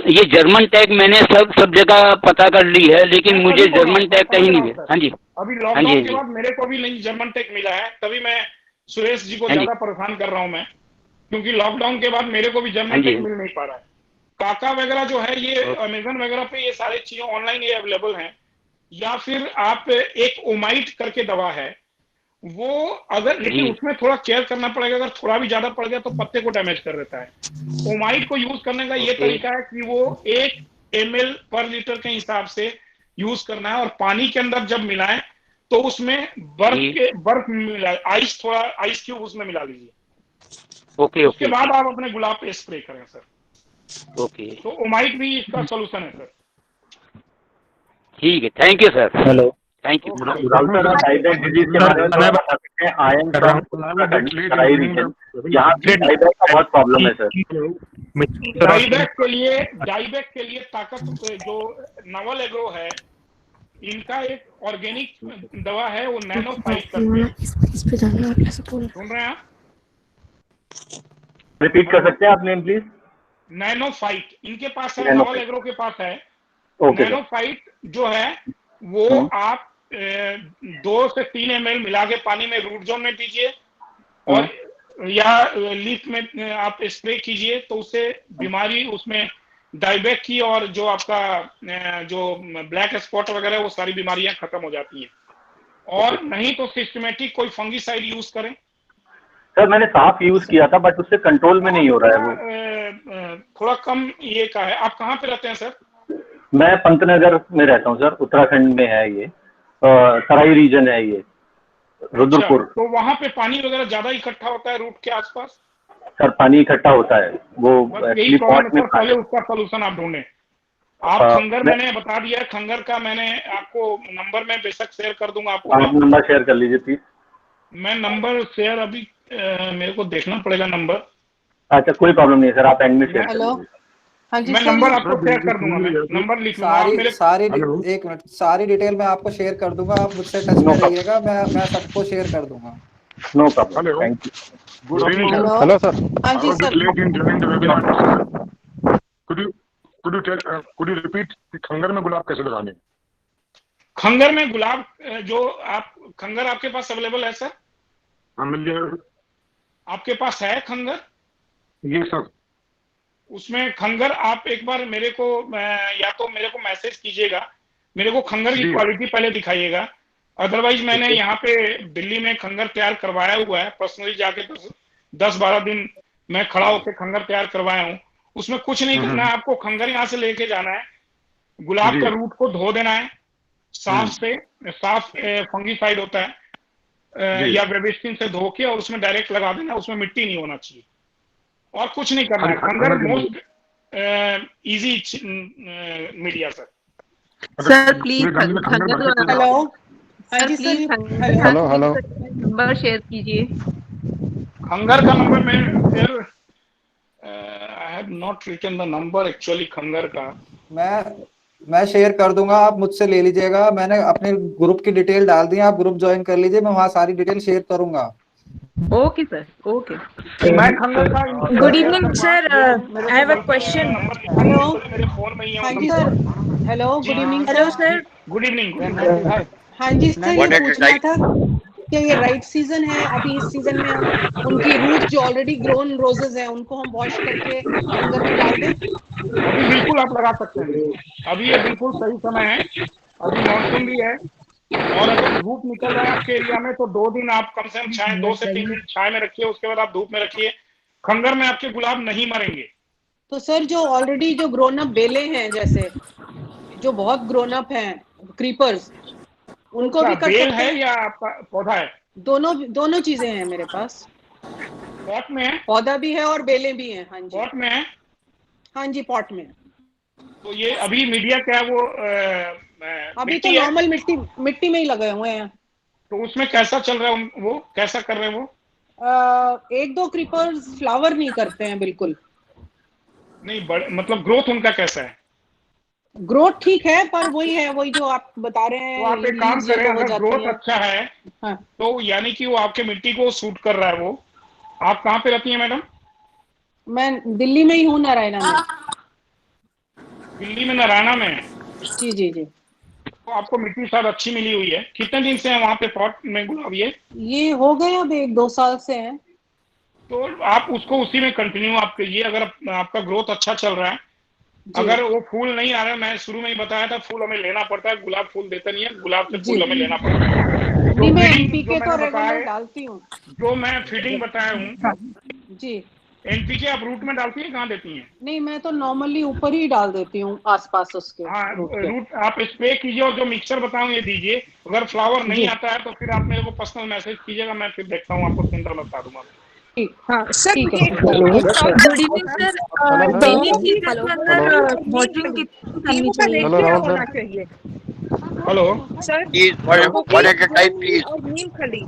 ये जर्मन टैग मैंने सब जगह पता कर ली है, लेकिन मैं मुझे तभी बोल रहा हूँ, जर्मन मैं टैग समझ कहीं रहा नहीं हूँ मिला। सर। हाँ जी। अभी हाँ जी। लॉकडाउन हाँ के जी। बाद मेरे को भी नहीं जर्मन टेक मिला है, तभी मैं सुरेश जी को हाँ जी। ज्यादा परेशान कर रहा हूँ मैं, क्योंकि लॉकडाउन के बाद मेरे को भी हाँ जर्मन जी। टेक मिल नहीं पा रहा है। काका वगैरह जो है ये अमेजन वगैरह पे ये सारी चीजें ऑनलाइन ये अवेलेबल हैं। या फिर आप एक ओमाइट करके दवा है वो, अगर लेकिन जी। उसमें थोड़ा केयर करना पड़ेगा, अगर थोड़ा भी ज्यादा पड़ गया तो पत्ते को डैमेज कर देता है। ओमाइट को यूज करने का ये ओके। तरीका है कि वो 1 ml पर लीटर के हिसाब से यूज करना है और पानी के अंदर जब मिलाएं तो उसमें जी। बर्फ मिला थोड़ा आइस क्यूब उसमें मिला लीजिए। ओके उसके ओके बाद आप अपने गुलाब पे स्प्रे करें सर। ओके। तो ओमाइट भी इसका सोल्यूशन है सर। ठीक है, thank you sir. Hello thank you. Rahul sir, आप डाइबैक डिजीज के बारे में थोड़ा बता सकते हैं? आयन तराई रीजन, यहाँ पे डाइबैक का बहुत प्रॉब्लम है सर। डाइबैक के लिए ताकत जो नवल एग्रो है इनका एक ऑर्गेनिक दवा है वो नैनो फाइट करके, सुन रहे हैं आप? रिपीट कर सकते हैं आप नेम प्लीज? नैनो फाइट इनके पास है, नवल एग्रो के पास है। ओके नैनो फाइट जो है वो आप 2 से 3 ml मिला के पानी में रूट जोन में दीजिए और या लीफ में आप स्प्रे कीजिए, तो उससे बीमारी उसमें डाइबैक की और जो आपका जो ब्लैक स्पॉट वगैरह वो सारी बीमारियां खत्म हो जाती हैं। और नहीं तो सिस्टमेटिक कोई फंगिसाइड यूज करें। सर मैंने साफ यूज किया था बट उससे कंट्रोल में नहीं हो रहा है वो। थोड़ा कम ये का है। आप कहाँ पे रहते हैं सर? मैं पंतनगर में रहता हूँ सर, उत्तराखंड में है ये, तराई रीजन है ये, रुद्रपुर। तो वहाँ पे पानी वगैरह ज्यादा इकट्ठा होता है रूट के आसपास? सर पानी इकट्ठा होता है वो यही प्रॉब्लम है, पहले उसका सोल्यूशन आप ढूंढें। आप खंगर मैंने बता दिया, खंगर का मैंने आपको नंबर में बेशक शेयर कर दूंगा आपको। आप नंबर शेयर कर लीजिए प्लीज। मैं नंबर शेयर अभी मेरे को देखना पड़ेगा नंबर। अच्छा कोई प्रॉब्लम नहीं है सर, आप एंड में शेयर कर लीजिए। हाँ जी मैं नंबर आपको शेयर कर दूंगा, मैं नंबर लिख लूंगा। सारी एक मिनट, सारी डिटेल मैं आपको शेयर कर दूंगा, आप मुझसे टच में रहिएगा, मैं सबको शेयर कर दूंगा। No problem, thank you. Good evening. Hello sir. हाँ जी सर। Could you repeat खंगर में गुलाब कैसे लगाने? खंगर में गुलाब जो आप खंगर आपके पास अवेलेबल है सर? हाँ मिल जाएगा। आपके पास है खंगर? ये सर। उसमें खंगर आप एक बार मेरे को या तो मेरे को मैसेज कीजिएगा, मेरे को खंगर की क्वालिटी पहले दिखाइएगा। अदरवाइज मैंने यहाँ पे दिल्ली में खंगर तैयार करवाया हुआ है, पर्सनली जाके 10-12 दिन मैं खड़ा होकर खंगर तैयार करवाया हूँ। उसमें कुछ नहीं करना है, आपको खंगर यहाँ से लेके जाना है, गुलाब का रूट को धो देना है साफ से, साफ फंगिसाइड होता है या वेबिस्टिन से धो के, और उसमें डायरेक्ट लगा देना, उसमें मिट्टी नहीं होना चाहिए और कुछ नहीं करना है। खंगर most easy media sir. Sir please खंगर हेलो हाँ जी sir, hello hello number share कीजिए। खंगर का नंबर मैं I have not written the number actually खंगर का। मैं शेयर कर दूंगा, आप मुझसे ले लीजिएगा। मैंने अपने ग्रुप की डिटेल डाल दी है, आप ग्रुप ज्वाइन कर लीजिए, मैं वहाँ सारी डिटेल शेयर करूंगा। Okay sir, okay. मैं खंगर का good evening sir, I have a question. Hello हाँ जी sir, hello good evening. Hello sir, good evening. हाँ जी सर, ये पूछना था कि ये राइट सीजन है, अभी इस सीजन में हम उनकी रूट जो ऑलरेडी ग्रोन रोजेस हैं उनको हम वॉश करके खंगर में डाल दें? अभी बिल्कुल आप लगा सकते हैं, अभी ये बिल्कुल सही समय है, अभी मॉनसून भी है। और अगर धूप निकल रहा है आपके एरिया में तो 2 दिन आप कम से कम छाए, 2 से 3 दिन छाए में रखिए, उसके बाद आप धूप में रखिए। खंगर में आपके गुलाब नहीं मरेंगे। तो सर जो ऑलरेडी जो ग्रोन अप बेले हैं, जैसे जो बहुत ग्रोन अप हैं क्रीपर्स, उनको भी कर सकते है या आपका पौधा है? दोनों चीजें हैं मेरे पास। पॉट में है? पौधा भी है और बेलें भी हैं। हाँ जी पॉट में है? हाँ जी पॉट में। तो ये अभी मीडिया क्या है वो अभी तो नॉर्मल मिट्टी में ही लगे हुए हैं। तो उसमें कैसा चल रहा है वो, कैसा कर रहे हैं वो? 1-2 क्रीपर्स फ्लावर नहीं करते हैं बिल्कुल। नहीं मतलब ग्रोथ उनका कैसा है? ग्रोथ ठीक है, पर वही जो आप बता रहे हैं। तो आप एक काम करें, अगर ग्रोथ अच्छा है हाँ। तो यानी कि वो आपके मिट्टी को सूट कर रहा है वो। आप कहाँ पे रहती हैं मैडम? मैं दिल्ली में ही हूँ, नारायणा में। दिल्ली में नारायणा में? जी जी जी। तो आपको मिट्टी शायद अच्छी मिली हुई है। कितने दिन से है वहाँ पे पॉट में गुलाब? ये हो गए अब 1-2 साल से हैं। तो आप उसको उसी में कंटिन्यू आप कीजिए, अगर आपका ग्रोथ अच्छा चल रहा है। अगर वो फूल नहीं आ रहा है, मैं शुरू में ही बताया था, फूल हमें लेना पड़ता है, गुलाब फूल देता नहीं है, गुलाब से फूल हमें लेना पड़ता है। तो मैं एनपीके तो रेगुलर डालती हूँ, जो मैं फीडिंग बताया हूँ जी। एनपीके आप रूट में डालती हैं, कहाँ देती हैं? नहीं, मैं तो नॉर्मली ऊपर ही डाल देती हूँ आसपास उसके। हाँ, रूट आप स्प्रे कीजिए और जो मिक्सचर बताऊँ ये दीजिए। अगर फ्लावर नहीं आता है तो फिर आप मेरे को पर्सनल मैसेज कीजिएगा, मैं फिर देखता हूँ, आपको सेंटर बता दूंगा। हाँ sir, good evening sir, rainy season के अंदर वॉटरिंग कितनी करनी चाहिए? Hello sir, one at a time please. और नीम खली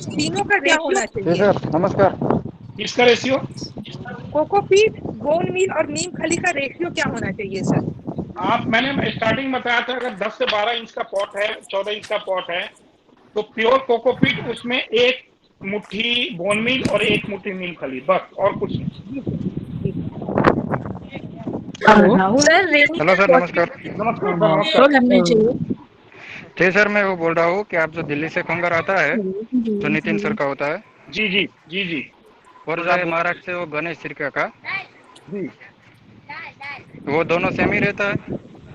तीनों का क्या होना चाहिए? सर नमस्कार। किसका रेशियो? कोकोपीट, बोन मील और नीम खली का रेशियो क्या होना चाहिए सर? मैंने स्टार्टिंग बताया था, अगर 10 से 12 इंच का पॉट है, 14 इंच का पॉट है, तो प्योर कोकोपीट, उसमें 1 मुट्ठी बोन मील और 1 मुट्ठी नीम खली, बस, और कुछ नहीं। सर हेलो सर, नमस्कार। नमस्कार। जी सर, मैं वो बोल रहा हूँ कि आप जो दिल्ली से खंगर आता है जो नितिन सर का होता है, जी जी जी जी, और जो है महाराष्ट्र से वो गणेश सिरका का, जी वो दोनों सेम ही रहता है?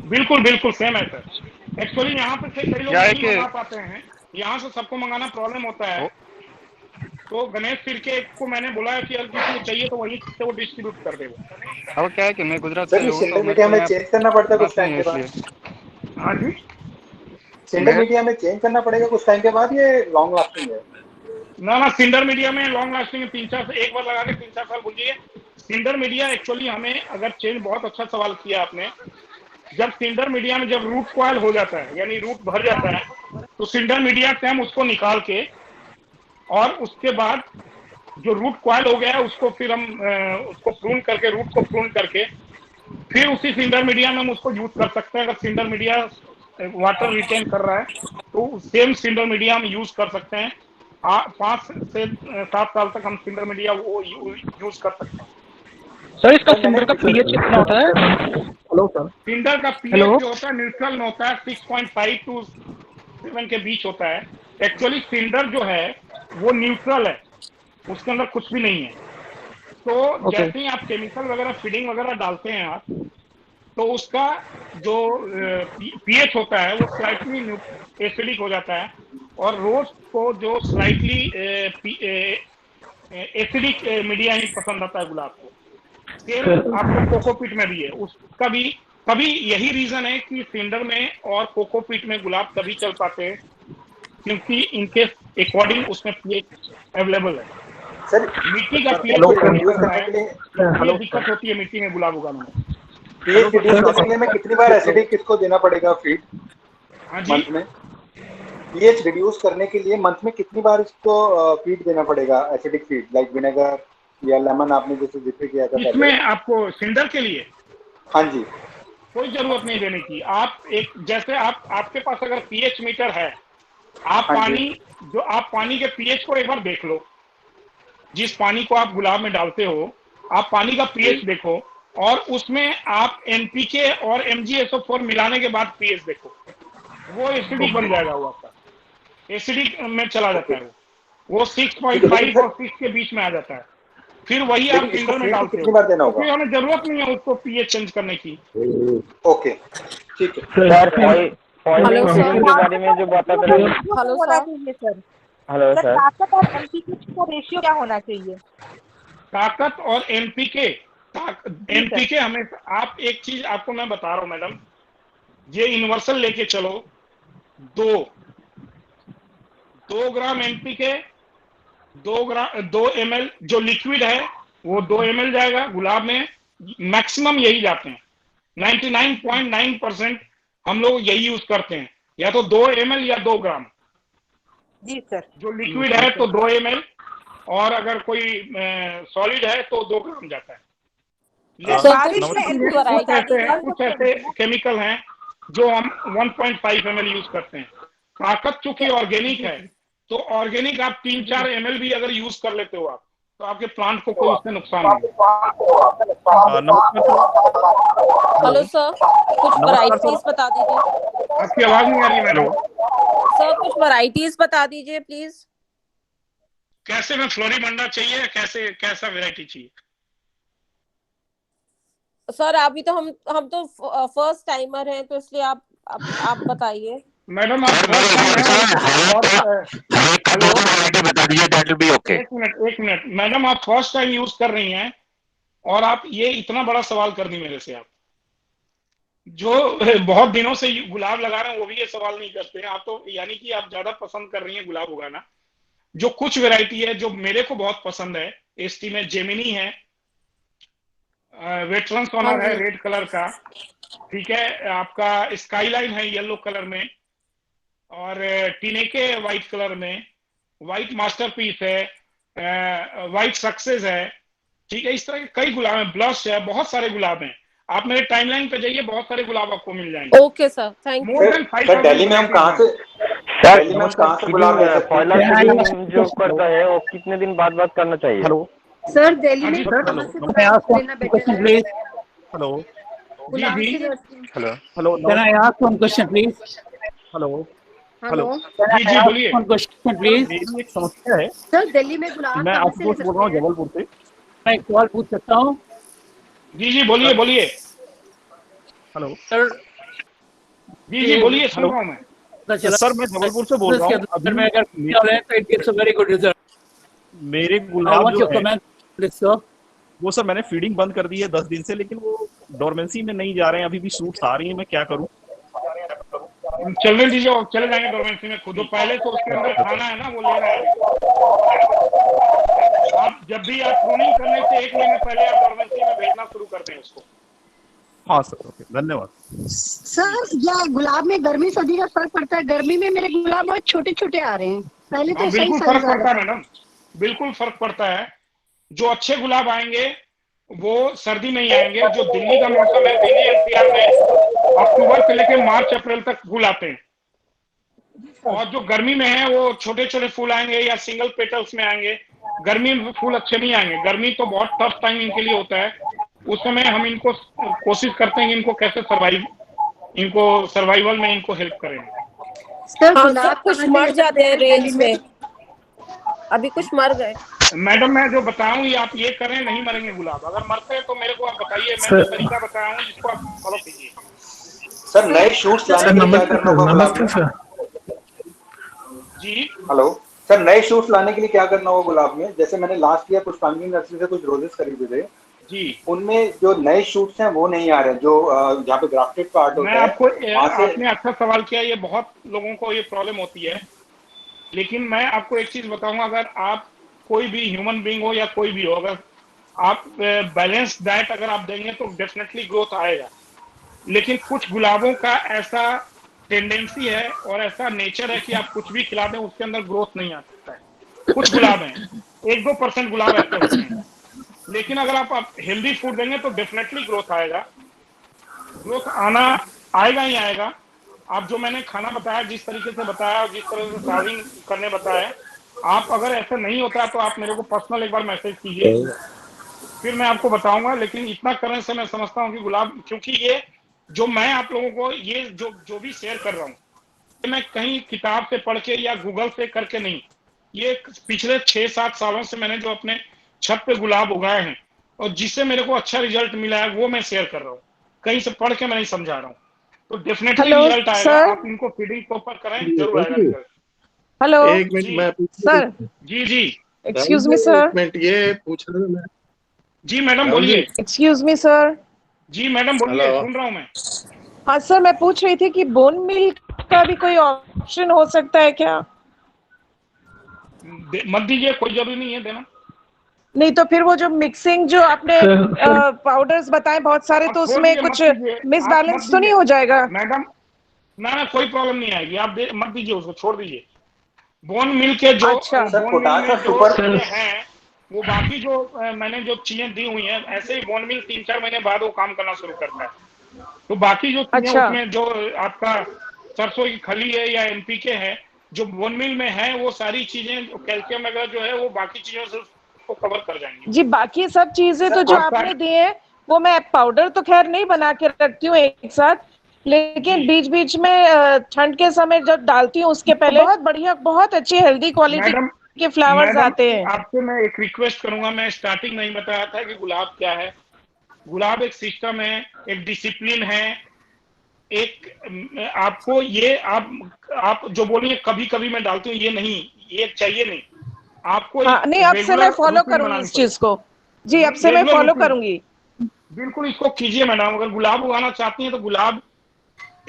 बिल्कुल बिल्कुल सेम है सर। एक्चुअली यहाँ पे से कई लोग क्या है नहीं कि मंगा पाते हैं, यहाँ से सबको मंगाना प्रॉब्लम होता है। तो गणेश सिरके को मैंने बोला है कि अगर किसी को चाहिए तो वहीं से वो डिस्ट्रीब्यूट कर देगा। अब क्या है कि मैं गुजरात सर से ये हूँ, सेंटर तो मीडिया मेरे में को चेंज करना पड़ता है कुछ पास टाइम नहीं के है, बाद। इसलिए हाँ जी, सेंटर मीडिया में चेंज करना पड़ेगा कुछ टाइम के बाद, ये लॉन्ग लास्टिंग है? ना सिंडर मीडिया में लॉन्ग लास्टिंग 3-4 एक बार लगा के 3-4 साल बोलिए। सिंडर मीडिया एक्चुअली हमें अगर चेंज, बहुत अच्छा सवाल किया आपने। जब सिंडर मीडिया में जब रूट कॉयल हो जाता है यानी रूट भर जाता है, तो सिंडर मीडिया से हम उसको निकाल के और उसके बाद जो रूट कॉयल हो गया है उसको फिर हम उसको प्रून करके, रूट को प्रून करके फिर उसी सिंडर मीडिया में हम उसको यूज कर सकते हैं। अगर सिंडर मीडिया वाटर रिटेन कर रहा है तो सेम सिंडर मीडिया हम यूज कर सकते हैं। 5 से 7 साल तक हम सिंडर मीडिया वो यूज कर सकते हैं। सर इसका सिंडर का पीएच कितना होता है? Hello sir. सिंडर का पीएच जो होता है न्यूट्रल में होता है, 6.5 to 7 के बीच होता है। एक्चुअली सिंडर जो है वो न्यूट्रल है, उसके अंदर कुछ भी नहीं है। तो जैसे ही आप केमिकल वगैरह फीडिंग वगैरह डालते हैं आप, तो उसका जो पीएच होता है वो स्लाइटली एसिडिक हो जाता है। और रोज को जो स्लाइटली एसिडिक मीडिया ही पसंद आता है गुलाब को। सेम आपको कोकोपीट में भी है, उसका भी कभी यही रीजन है कि सिंडर में और कोकोपीट में गुलाब तभी चल पाते हैं क्योंकि इनके अकॉर्डिंग उसमें पीएच अवेलेबल है। सर मिट्टी का पीएच दिक्कत होती है मिट्टी में गुलाब उगाने में। पीएच रिड्यूस करने के लिए मैं कितनी बार एसिडिक किसको देना पड़ेगा फीड? हाँ जी, मंथ में पीएच रिड्यूस करने के लिए मंथ में कितनी बार इसको फीड देना पड़ेगा, एसिडिक फीड लाइक विनेगर या लेमन, आपने जैसे जिक्र किया था इसमें आपको सिंडर के लिए हाँ जी कोई जरूरत नहीं देने की। आप एक जैसे आपके पास अगर पीएच मीटर है, आप पानी के पीएच को एक बार देख लो। जिस पानी को आप गुलाब में डालते हो, आप पानी का पीएच देखो और उसमें आप एनपीके और MgSO4 मिलाने के बाद पीएच देखो, वो एसिडिक बन जाएगा। वो आपका एसिडिक में चला जाता है, वो 6.5 और 6 के बीच में आ जाता है। फिर वही आप सिंडर में डालते हो, तो फिर हमें जरूरत नहीं है उसको पीएच चेंज करने की। ओके ठीक है सर। फॉइलिंग के बारे में जो बात कर रहे हैं, हेलो सर, ताकत और एनपीके का रेशियो क्या होना चाहिए? ताकत और एनपीके हमें, आप एक चीज आपको मैं बता रहा हूं मैडम, ये यूनिवर्सल लेके चलो। 2 ग्राम एनपीके, 2 ml जो लिक्विड है वो 2 ml जाएगा। गुलाब में मैक्सिमम यही जाते हैं, 99.9% हम लोग यही यूज करते हैं, या तो 2 ml या 2 ग्राम। जी सर। जो लिक्विड है तो 2 ml, और अगर कोई सॉलिड है तो 2 ग्राम जाता है। कुछ ऐसे केमिकल हैं जो हम 1.5 ml यूज करते हैं। ताकत चूंकि ऑर्गेनिक है, तो ऑर्गेनिक आप 3-4 ml भी अगर यूज कर लेते हो आप, तो आपके प्लांट को कोई उससे नुकसान नहीं। हेलो सर, कुछ वैरायटीज बता दीजिए। आपकी आवाज नहीं आ रही मैडम। सर कुछ वैरायटीज बता दीजिए प्लीज। कैसे में फ्लोरीमंडा चाहिए, कैसा वैरायटी चाहिए? सर अभी तो हम तो फर्स्ट टाइमर हैं, तो इसलिए आप बताइए। मैडम आप फर्स्ट टाइम बता दीजिए, दैट विल बी ओके। एक मिनट मैडम, आप फर्स्ट टाइम यूज कर रही हैं और आप ये इतना बड़ा सवाल कर दी मेरे से। आप जो बहुत दिनों से गुलाब लगा रहे हैं वो भी ये सवाल नहीं करते हैं। आप तो यानी कि आप ज्यादा पसंद कर रही हैं गुलाब उगाना। जो कुछ वैरायटी है जो मेरे को बहुत पसंद है, एसटी में जेमिनी है, वेटरन सोनर है रेड कलर का, ठीक है, आपका स्काईलाइन है येलो कलर में, और टिनेके व्हाइट कलर में, व्हाइट मास्टरपीस है, व्हाइट सक्सेस है, ठीक है। इस तरह के कई गुलाब हैं, ब्लश है, बहुत सारे गुलाब हैं। आप मेरे टाइमलाइन पे जाइए, बहुत सारे गुलाब आपको मिल जाएंगे। Okay sir, thank you. Sir Delhi में हम कहाँ से गुलाब जो करता है वो कितने दिन बाद करना चाहिए? हेलो सर, दिल्ली में कहाँ से लेना बेटर है? Hello Can I ask one question, please? Hello hello जी जी बोलिए। Question please. मेरी एक समस्या है सर, दिल्ली में गुलाब मैं कहाँ से ले आशुतोष बोल रहा हूँ सकते हैं? जबलपुर से। मैं एक सवाल पूछ सकता हूँ? जी जी बोलिए बोलिए। Hello sir. जी जी बोलिए, सुन रहा हूँ मैं। सर मैं जबलपुर से बोल रहा हूँ। अभी मैं अगर मेरे गुलाब जो है वो सर मैंने फीडिंग बंद कर दी है 10 दिन से, लेकिन वो डोरमेंसी में नहीं जा रहे हैं, अभी भी शूट्स आ रही हैं, मैं क्या करूँ? चलने दीजिए और चले जाएंगे डोरमेंसी में खुद। पहले तो उसके अंदर खाना है ना, वो लेना है। आप जब भी आप प्रूनिंग करने से 1 महीने पहले आप डोरमेंसी में भेजना शुरू करते हैं उसको। हाँ सर, ओके, धन्यवाद। सर, या गुलाब में गर्मी सर्दी का फर्क पड़ता है? गर्मी में मेरे गुलाब बहुत छोटे छोटे आ रहे हैं, पहले तो सही बिल्कुल साइज फर्क आ पड़ता रहा है मैडम, बिल्कुल फर्क पड़ता है। जो अच्छे गुलाब आएंगे वो सर्दी में ही आएंगे। जो दिल्ली का मौसम है, दिल्ली एनसीआर में अक्टूबर से लेकर मार्च अप्रैल तक फूल आते हैं, और जो गर्मी में है वो छोटे छोटे फूल आएंगे या सिंगल पेटल्स में आएंगे। गर्मी में फूल अच्छे नहीं आएंगे। गर्मी तो बहुत टफ टाइम इनके लिए होता है। उस समय हम इनको कोशिश करते हैं कि इनको कैसे सर्वाइवल में इनको हेल्प करें। सर, हाँ, गुलाब सब कुछ कहाँ से मर ले जाते सकते हैं हैं रेंज दिल्ली में, अभी कुछ मर गए। मैडम मैं जो बताऊं ये आप ये करें, नहीं मरेंगे गुलाब। अगर मरते हैं तो मेरे को आप बताइए, मैं जो तरीका बताया हूँ इसको आप फॉलो कीजिए। सर, नए शूट्स लाने के लिए क्या करना होगा गुलाब में? जी हेलो सर, नए शूट्स लाने के लिए क्या करना होगा गुलाब में? जैसे मैंने लास्ट ईयर पुष्पांजलि नर्सरी से कुछ रोजेस खरीदे थे जी, उनमें जो नए शूट्स हैं वो नहीं आ रहे, जो जहाँ पे ग्राफ्टेड पार्ट मैं होता है आपको वहाँ से। आपने अच्छा सवाल किया। ये बहुत लोगों को ये प्रॉब्लम होती है, लेकिन मैं आपको एक चीज बताऊंगा। अगर आप कोई भी ह्यूमन बीइंग हो या कोई भी हो, अगर आप बैलेंस डाइट अगर आप देंगे तो डेफिनेटली ग्रोथ आएगा। लेकिन कुछ गुलाबों का ऐसा टेंडेंसी है और ऐसा नेचर है कि आप कुछ भी खिला दें उसके अंदर ग्रोथ नहीं आ सकता है। कुछ गुलाब हैं, 1-2% गुलाब ऐसे होते हैं, लेकिन अगर आप हेल्दी फूड देंगे तो डेफिनेटली ग्रोथ आएगा। ग्रोथ आएगा ही आएगा। आप जो मैंने खाना बताया, जिस तरीके से बताया, जिस तरह से सर्विंग करने बताया, आप अगर ऐसा नहीं होता तो आप मेरे को पर्सनल एक बार मैसेज कीजिए, फिर मैं आपको बताऊंगा। लेकिन इतना करने से मैं समझता हूँ कि गुलाब, क्योंकि ये जो मैं आप लोगों को ये जो भी शेयर कर रहा हूँ, मैं कहीं किताब से पढ़ के या गूगल से करके नहीं, ये पिछले 6-7 सालों से मैंने जो अपने छत पे गुलाब उगाए हैं और जिससे मेरे को अच्छा रिजल्ट मिला है वो मैं शेयर कर रहा हूँ। कहीं से पढ़ के मैं नहीं समझा रहा हूँ। तो डेफिनेटली रिजल्ट आएगा। आप इनको फीडिंग प्रॉपर करें, जरूर आएगा रिजल्ट। हेलो एक मिनट मैं सर। जी जी एक्सक्यूज मी सर। एक मिनट, ये पूछ रहा हूँ मैं। जी मैडम बोलिए। Excuse me sir. जी मैडम बोलिए, सुन रहा हूँ मैं। हाँ सर, मैं पूछ रही थी कि बोन मिल्क का भी कोई ऑप्शन हो सकता है क्या? मत दीजिए, कोई जरूरी नहीं है देना। नहीं तो फिर वो जो मिक्सिंग जो आपने पाउडर्स बताए बहुत सारे, तो उसमें कुछ मिसबैलेंस तो नहीं हो जाएगा? मैडम ना कोई प्रॉब्लम नहीं आएगी। आप मत दीजिए उसको, छोड़ दीजिए। बोन मिल्क के जो हैं वो बाकी जो मैंने जो चीजें दी हुई हैं, ऐसे ही बोन मिल्क 3-4 महीने बाद वो काम करना शुरू करता है। तो बाकी जो चीजें उसमें जो आपका सरसों की खली है या एनपीके है, जो बोन मिल में है, वो सारी चीजें कैल्शियम वगैरह जो है वो बाकी चीजों से उसको कवर कर जाएंगी। जी, बाकी सब चीजें तो जो आपने दी है वो मैं पाउडर तो खैर नहीं बना के रखती हूँ एक साथ, लेकिन बीच बीच में ठंड के समय जब डालती हूँ उसके पहले बहुत बढ़िया, बहुत अच्छी हेल्दी क्वालिटी के फ्लावर्स आते हैं। आपसे मैं एक रिक्वेस्ट करूंगा, मैं स्टार्टिंग नहीं बताया था कि गुलाब क्या है। गुलाब एक सिस्टम है, एक डिसिप्लिन है, एक आपको ये आप जो बोलिए कभी कभी मैं डालती हूँ, ये नहीं, ये चाहिए नहीं आपको। नहीं, अब से मैं फॉलो करूंगी इस चीज को। जी, अब से मैं फॉलो करूंगी। बिल्कुल इसको कीजिए मैडम। अगर गुलाब उगाना चाहती हैं तो गुलाब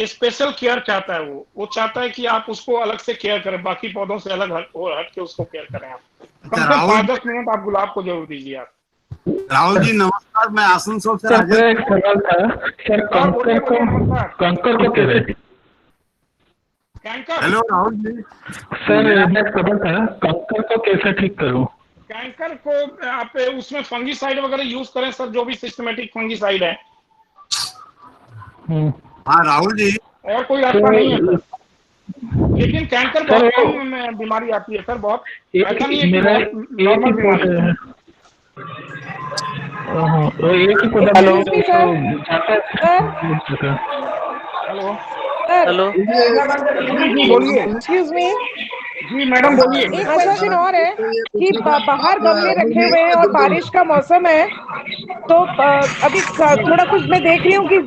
स्पेशल केयर चाहता है। वो चाहता है कि आप उसको अलग से केयर करें, बाकी पौधों से अलग हट के उसको केयर करें। आप कम से कम 5-10 मिनट आप गुलाब को जरूर दीजिए। आप राहुल जी नमस्कार, मैं आसनसोल से एक सवाल था सर, कंकर को कैसे? हेलो राहुल जी सर, एक सवाल था, कंकर को कैसे ठीक करूं? कैंकर को आप उसमें फंगीसाइड वगैरह यूज करें सर, जो भी सिस्टमेटिक फंगीसाइड है। हाँ राहुल जी, और कोई रास्ता नहीं है सर। लेकिन कैंकर बहुत कम बीमारी आती है सर, बहुत ऐसा नहीं है कि नॉर्मल बीमारी है। हेलो हेलो हेलो जी बोलिए। एक्सक्यूज मी जी मैडम बोलिए। एक क्वेश्चन और है कि बाहर गमले रखे हुए हैं और बारिश का मौसम है, तो अभी थोड़ा कुछ मैं देख रही हूँ कि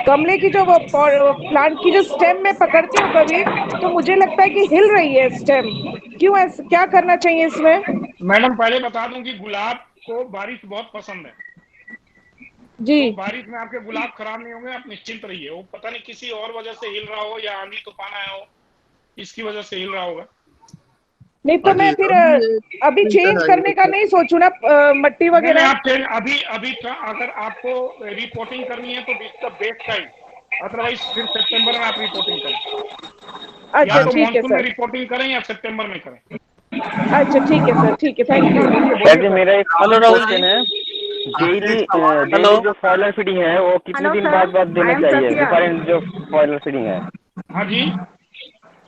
गमले की जो प्लांट की जो स्टेम में पकड़ती हूँ कभी, तो मुझे लगता है कि हिल रही है स्टेम। क्यों ऐसा, क्या करना चाहिए इसमें? मैडम पहले बता दूं कि गुलाब को बारिश बहुत पसंद है जी। तो बारिश में आपके गुलाब खराब नहीं होंगे, आप निश्चिंत रहिए। वो पता नहीं किसी और वजह से हिल रहा हो या आंधी तूफान आया हो, इसकी वजह से हिल रहा होगा। नहीं तो मैं फिर अभी चेंज करने का नहीं सोचूं ना मट्टी वगैरह? आप अभी अगर आपको रिपोर्टिंग करनी है तो बेस्ट टाइम, अदरवाइज फिर सितंबर में आप रिपोर्टिंग करें। अच्छा ठीक है मानसून में सर। रिपोर्टिंग करें या सितंबर में करें। अच्छा ठीक है सर, ठीक है, थैंक यू। सर जी मेरा एक क्वेश्चन है, डेली जो फॉइलर फीडिंग है वो कितने दिन बाद देना चाहिए? डिफरेंट जो फॉइलर फीडिंग है, हाँ जी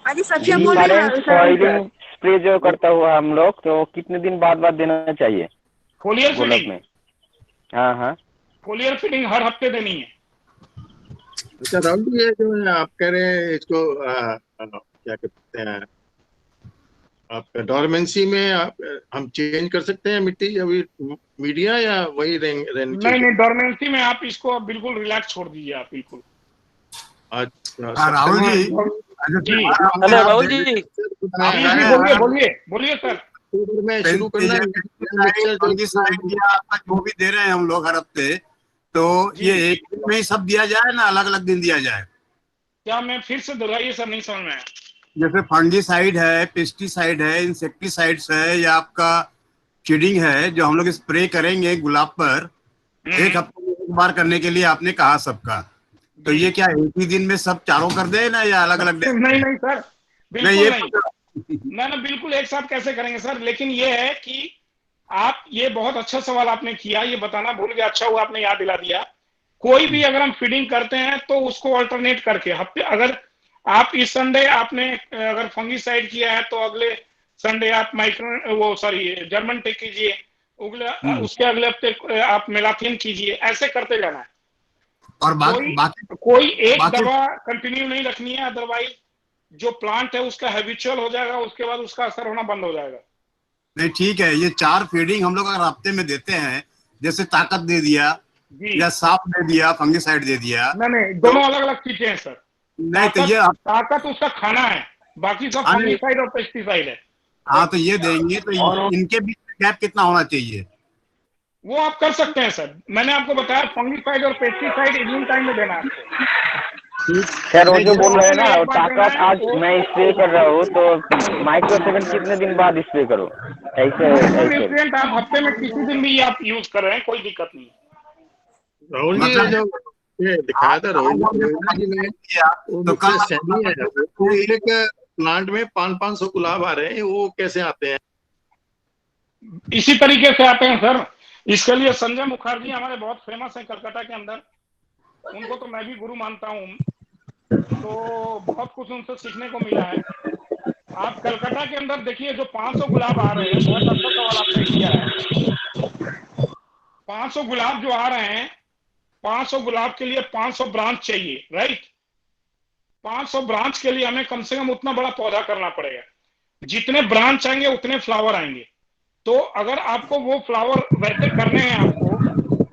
डिफरेंट फॉइलिंग स्प्रे जो करता हुआ हम लोग, तो कितने दिन बाद देना चाहिए फोलियर गुलाब फीडिंग? में? हाँ फोलियर फीडिंग हर हफ्ते देनी है। अच्छा राहुल जी, ये जो है आप कह रहे हैं इसको क्या कहते हैं, आप डोरमेंसी में हम चेंज कर सकते हैं मिट्टी अभी मीडिया, या वही रहनी चाहिए? नहीं डोरमेंसी में आप इसको बिल्कुल रिलैक्स छोड़ दीजिए आप बिल्कुल। अच्छा राहुल जी, हेलो राहुल जी, बोलिए सर। में शुरू करना जो भी दे रहे हैं हम लोग हर हफ्ते, तो ये एक दिन में ही सब दिया जाए ना अलग अलग दिन दिया जाए? क्या मैं फिर से दोहराइए सर, नहीं समझ में आया। जैसे फंगीसाइड है, पेस्टिसाइड है, इंसेक्टिसाइड्स है, या आपका चीडिंग है जो हम लोग स्प्रे करेंगे गुलाब पर एक हफ्ते में एक बार करने के लिए आपने कहा सबका, तो ये क्या एक ही दिन में सब चारों कर दे ना, या अलग अलग? नहीं सर, बिल्कुल नहीं, ना बिल्कुल एक साथ कैसे करेंगे सर। लेकिन ये है कि आप, ये बहुत अच्छा सवाल आपने किया, ये बताना भूल गया, अच्छा हुआ आपने याद दिला दिया। कोई भी अगर हम फीडिंग करते हैं तो उसको अल्टरनेट करके हफ्ते, अगर आप इस संडे आपने अगर फंगीसाइड किया है तो अगले संडे आप जर्मन टेक कीजिए, उसके अगले हफ्ते आप मेलाथिन कीजिए, ऐसे करते जाना है। और कोई एक दवा कंटिन्यू नहीं रखनी है, अदरवाइज जो प्लांट है उसका हैबिचुअल हो जाएगा, उसके बाद उसका असर होना बंद हो जाएगा। नहीं ठीक है, ये 4 फीडिंग हम लोग अगर हफ्ते में देते हैं, जैसे ताकत दे दिया या साफ दे दिया, फंगीसाइड दे दिया, नहीं दोनों अलग अलग चीजें हैं सर। नहीं तो ये ताकत उसका खाना है, बाकी सब फंगीसाइड और पेस्टिसाइड है। हाँ तो ये देंगे तो इनके बीच गैप कितना होना चाहिए? वो आप कर सकते हैं सर, मैंने आपको बताया फंगीसाइड और पेस्टिसाइड इवनिंग टाइम में देना है आपको। सर वो जो बोल रहे हैं ना ताकत, आज मैं स्प्रे कर रहा हूँ तो माइक्रो7 कितने दिन बाद स्प्रे करो? ऐसे आप हफ्ते में किसी दिन भी आप यूज कर रहे हैं, कोई दिक्कत नहीं। राहुल जी जो ये दिखाया था रोहित जी ने, तो एक प्लांट में 500 गुलाब आ रहे हैं, वो कैसे आते हैं? इसी तरीके से आते हैं सर। इसके लिए संजय मुखर्जी हमारे बहुत फेमस हैं कलकत्ता के अंदर, उनको तो मैं भी गुरु मानता हूँ, तो बहुत कुछ उनसे सीखने को मिला है। आप कलकत्ता के अंदर देखिए, जो 500 गुलाब आ रहे हैं, बहुत अच्छा सवाल आपने किया है। 500 गुलाब जो आ रहे हैं, 500 गुलाब के लिए 500 ब्रांच चाहिए, राइट? 500 ब्रांच के लिए हमें कम से कम उतना बड़ा पौधा करना पड़ेगा। जितने ब्रांच आएंगे उतने फ्लावर आएंगे। तो अगर आपको वो फ्लावर वैसे करने हैं आपको,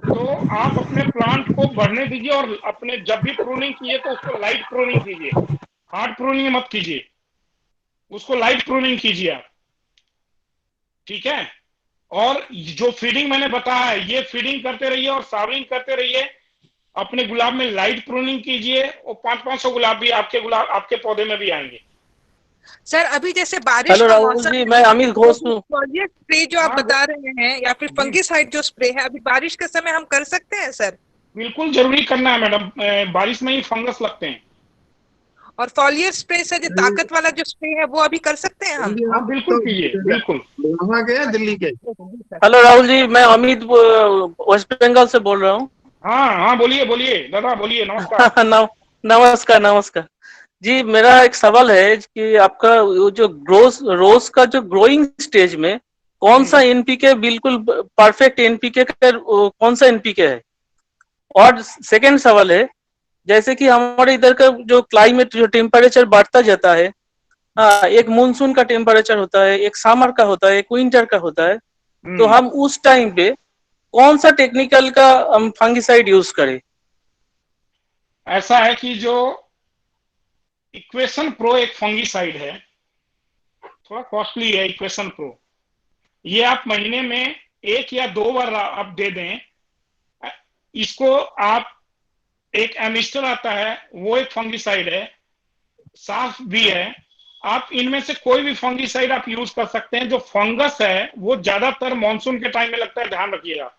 तो आप अपने प्लांट को बढ़ने दीजिए, और अपने जब भी प्रूनिंग कीजिए तो उसको लाइट प्रूनिंग कीजिए, हार्ड प्रूनिंग मत कीजिए, उसको लाइट प्रूनिंग कीजिए आप, ठीक है? और जो फीडिंग मैंने बताया है, ये फीडिंग करते रहिए और सावरिंग करते रहिए। अपने गुलाब में लाइट प्रूनिंग कीजिए, और 500 गुलाब भी आपके पौधे में भी आएंगे। सर अभी जैसे बारिश हेलो का राहुल मौसम, जी, मैं अमित घोष हूँ। फॉलियर स्प्रे जो आप बता रहे हैं या फिर फंगीसाइड जो स्प्रे है, अभी बारिश के समय हम कर सकते हैं सर? बिल्कुल जरूरी करना है मैडम, बारिश में ही फंगस लगते हैं। और फॉलियर स्प्रे से जो ताकत वाला जो स्प्रे है वो अभी कर सकते हैं हम? हाँ बिल्कुल कीजिए, बिल्कुल। वहाँ गए दिल्ली के? हेलो राहुल जी, मैं अमित वेस्ट बंगाल से बोल रहा हूँ। हाँ बोलिए दादा, बोलिए। नमस्कार। नमस्कार जी। मेरा एक सवाल है कि आपका जो रोज का जो ग्रोइंग स्टेज में कौन सा एनपीके बिल्कुल परफेक्ट एनपीके कौन सा एनपीके है? और सेकंड सवाल है जैसे कि हमारे इधर का जो क्लाइमेट, जो टेम्परेचर बढ़ता जाता है, एक मानसून का टेम्परेचर होता है, एक समर का होता है, एक विंटर का होता है, तो हम उस टाइम पे कौन सा टेक्निकल का हम फंगिसाइड यूज करें? ऐसा है कि जो इक्वेशन प्रो एक फंगिसाइड है, थोड़ा कॉस्टली है इक्वेशन प्रो, ये आप महीने में 1 या 2 बार आप दे दें। इसको आप, एक एमिस्टर आता है, वो एक फंगिसाइड है, साफ भी है। आप इनमें से कोई भी फंगिसाइड आप यूज कर सकते हैं। जो फंगस है वो ज्यादातर मानसून के टाइम में लगता है, ध्यान रखिएगा।